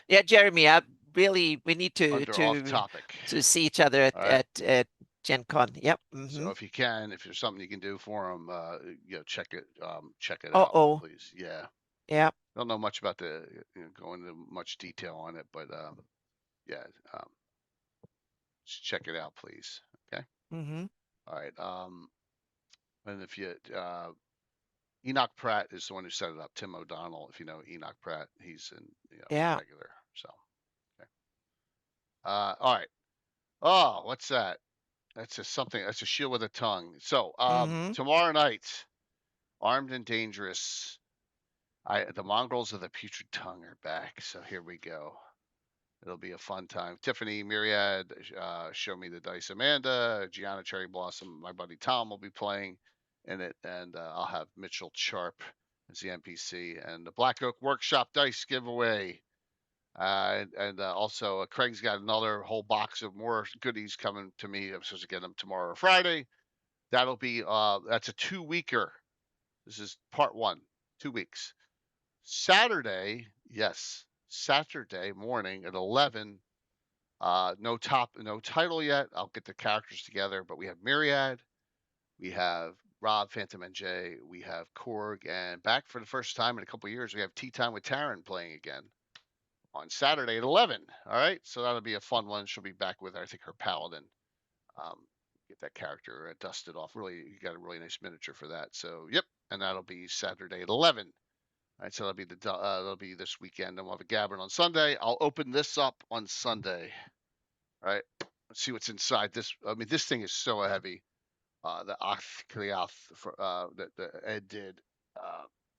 Yeah, Jeremy, we need off topic. to see each other All right. at Gen Con. Yep. So if you can, if there's something you can do for him, check it out, Uh-oh. please. Yeah. Yeah. Don't know much about go into much detail on it, but yeah, just check it out, please. Okay. Mm-hmm. All right. And if you Enoch Pratt is the one who set it up. Tim O'Donnell, if you know Enoch Pratt, he's in Yeah. regular. So okay. All right. Oh, what's that? That's just something. That's a shield with a tongue. So Mm-hmm. tomorrow night, Armed and Dangerous. The Mongrels of the Putrid Tongue are back. So here we go. It'll be a fun time. Tiffany, Myriad, Show Me the Dice, Amanda, Gianna Cherry Blossom, my buddy Tom will be playing in it, and I'll have Mitchell Sharp as the NPC, and the Black Oak Workshop Dice giveaway. And also, Craig's got another whole box of more goodies coming to me. I'm supposed to get them tomorrow or Friday. That'll be that's a 2-weeker. This is part 1, 2 weeks. Saturday, yes, Saturday morning at 11. No title yet. I'll get the characters together, but we have Myriad, we have Rob, Phantom NJ, we have Korg, and back for the first time in a couple of years, we have Tea Time with Taryn playing again on Saturday at 11. All right, so that'll be a fun one. She'll be back with, I think, her Paladin. Get that character dusted off. Really, you got a really nice miniature for that. So, yep, and that'll be Saturday at 11. All right, so that'll be this weekend. And we'll have a Gabbard on Sunday. I'll open this up on Sunday. All right, let's see what's inside this. I mean, this thing is so heavy. The Achliath that Ed did.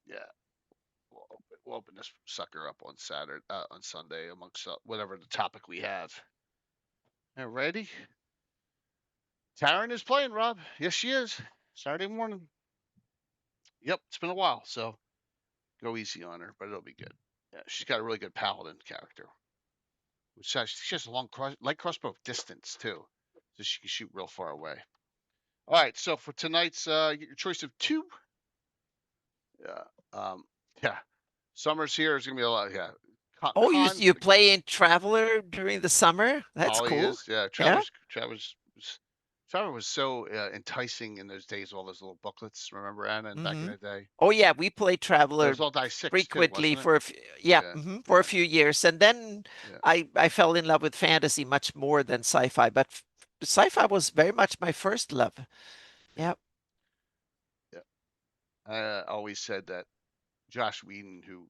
Yeah, we'll open this sucker up on Sunday amongst whatever the topic we have. All righty. Taryn is playing, Rob. Yes, she is. Saturday morning. Yep, it's been a while, so go easy on her, but it'll be good. Yeah, she's got a really good paladin character. She has a long light crossbow of distance too, so she can shoot real far away. All right, so for tonight's, you get your choice of 2. Yeah. Summer's here. It's gonna be a lot. Yeah. Oh, you play in Traveler during the summer? That's Ollie cool. is. Yeah. Yeah. Traveler was so enticing in those days. All those little booklets. Remember, Anna, back in the day. Oh yeah, we played It Traveler was all die 6 frequently too, for a few years, and then I fell in love with fantasy much more than sci-fi, but sci-fi was very much my first love. Yeah. Yeah. I always said that Josh Whedon, who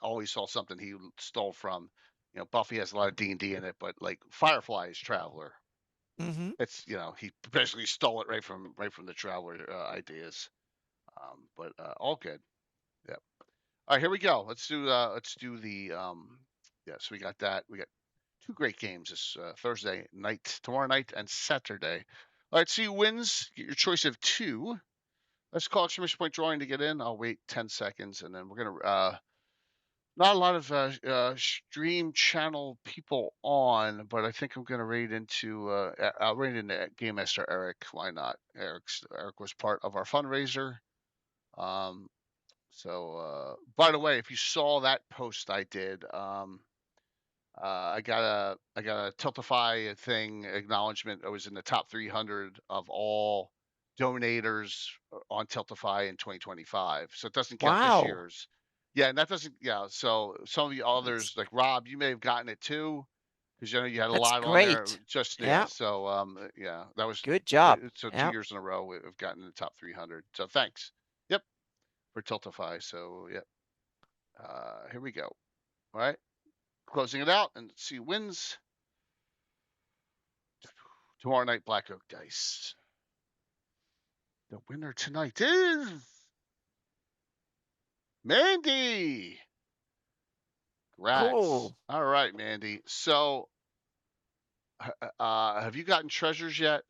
always saw something he stole from. You know, Buffy has a lot of D&D in it, but like Firefly is Traveler. It's he basically stole it right from the Traveler ideas. But all good. Yeah. All right, here we go. Let's do the so we got that. We got 2 great games this Thursday night, tomorrow night, and Saturday. All right, see who wins. Get your choice of 2. Let's call exclamation point drawing to get in. I'll wait 10 seconds, and then we're gonna not a lot of stream channel people on, but I think I'm gonna raid into I'll raid into Game Master Eric. Why not? Eric was part of our fundraiser. So by the way, if you saw that post I did, I got a Tiltify thing acknowledgement. I was in the top 300 of all donators on Tiltify in 2025. So it doesn't count this Wow. year's. Yeah, and that doesn't. Yeah, so some of the others, like Rob, you may have gotten it too, because you had a That's lot on there. great. Just Yeah. So yeah, that was Good job. so 2 Yeah. years in a row we've gotten in the top 300. So thanks. Yep, for Tiltify. So yep. Here we go. All right, closing it out and let's see who wins. Tomorrow night, Black Oak Dice. The winner tonight is Mandy. Congrats. Cool. All right, Mandy. So, have you gotten treasures yet?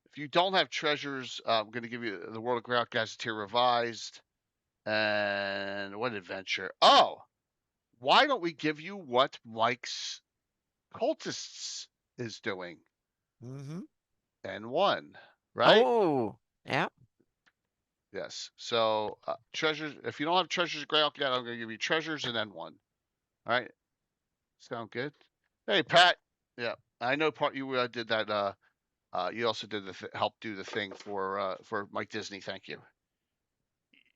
If you don't have treasures, I'm going to give you the World of Greyhawk Gazetteer Revised. And what adventure? Oh, why don't we give you what Mike's Cultists is doing? Mm-hmm. N1, right? Oh, yeah. Yes. So treasures. If you don't have treasures of Greyhawk yet, I'm going to give you treasures and then one. All right. Sound good? Hey, Pat. Yeah, I know. Part you did that. You also did the help do the thing for Mike Disney. Thank you.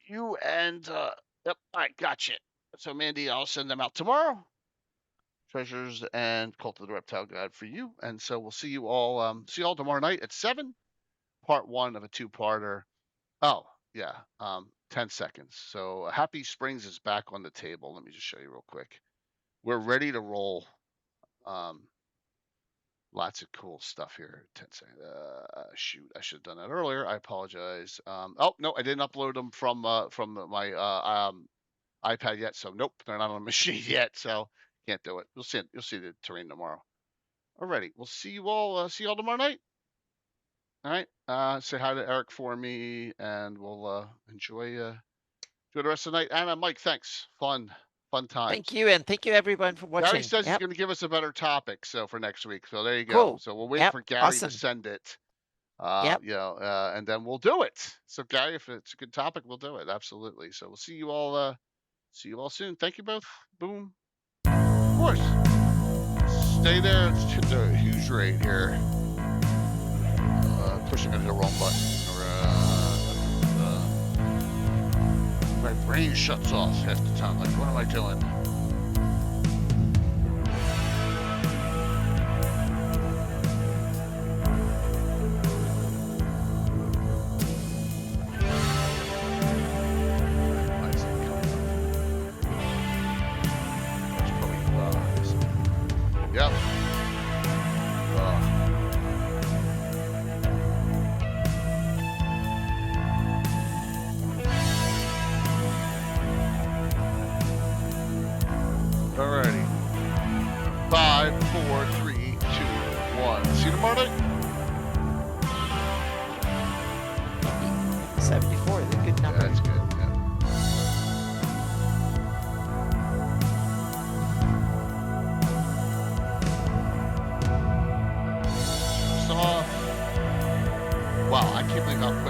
You and yep. All right. Gotcha. So Mandy, I'll send them out tomorrow. Treasures and Cult of the Reptile Guide for you. And so we'll see you all. See you all tomorrow night at 7. Part 1 of a 2-parter. Oh. Yeah, 10 seconds. So Happy Springs is back on the table. Let me just show you real quick. We're ready to roll. Lots of cool stuff here. 10 seconds. Shoot, I should have done that earlier. I apologize. Oh no, I didn't upload them from my iPad yet. So nope, they're not on the machine yet. So can't do it. You'll see the terrain tomorrow. Alrighty, we'll see you all. See you all tomorrow night. All right. Say hi to Eric for me, and we'll enjoy the rest of the night. Anna, Mike, thanks. Fun times. Thank you, and thank you everyone for watching. Gary says he's going to give us a better topic, so for next week. So there you go. Cool. So we'll wait for Gary to send it. Yep. And then we'll do it. So Gary, if it's a good topic, we'll do it. Absolutely. So we'll see you all. See you all soon. Thank you both. Boom. Of course. Stay there. It's a huge rate here. Pushing into the wrong button. My brain shuts off half the time. Like, what am I doing? Why is it coming up? It's probably, yep. Alrighty. 5, 4, 3, 2, 1. See you tomorrow night. 74 is a good number. Yeah, that's good. Yeah. Wow, I can't believe how quick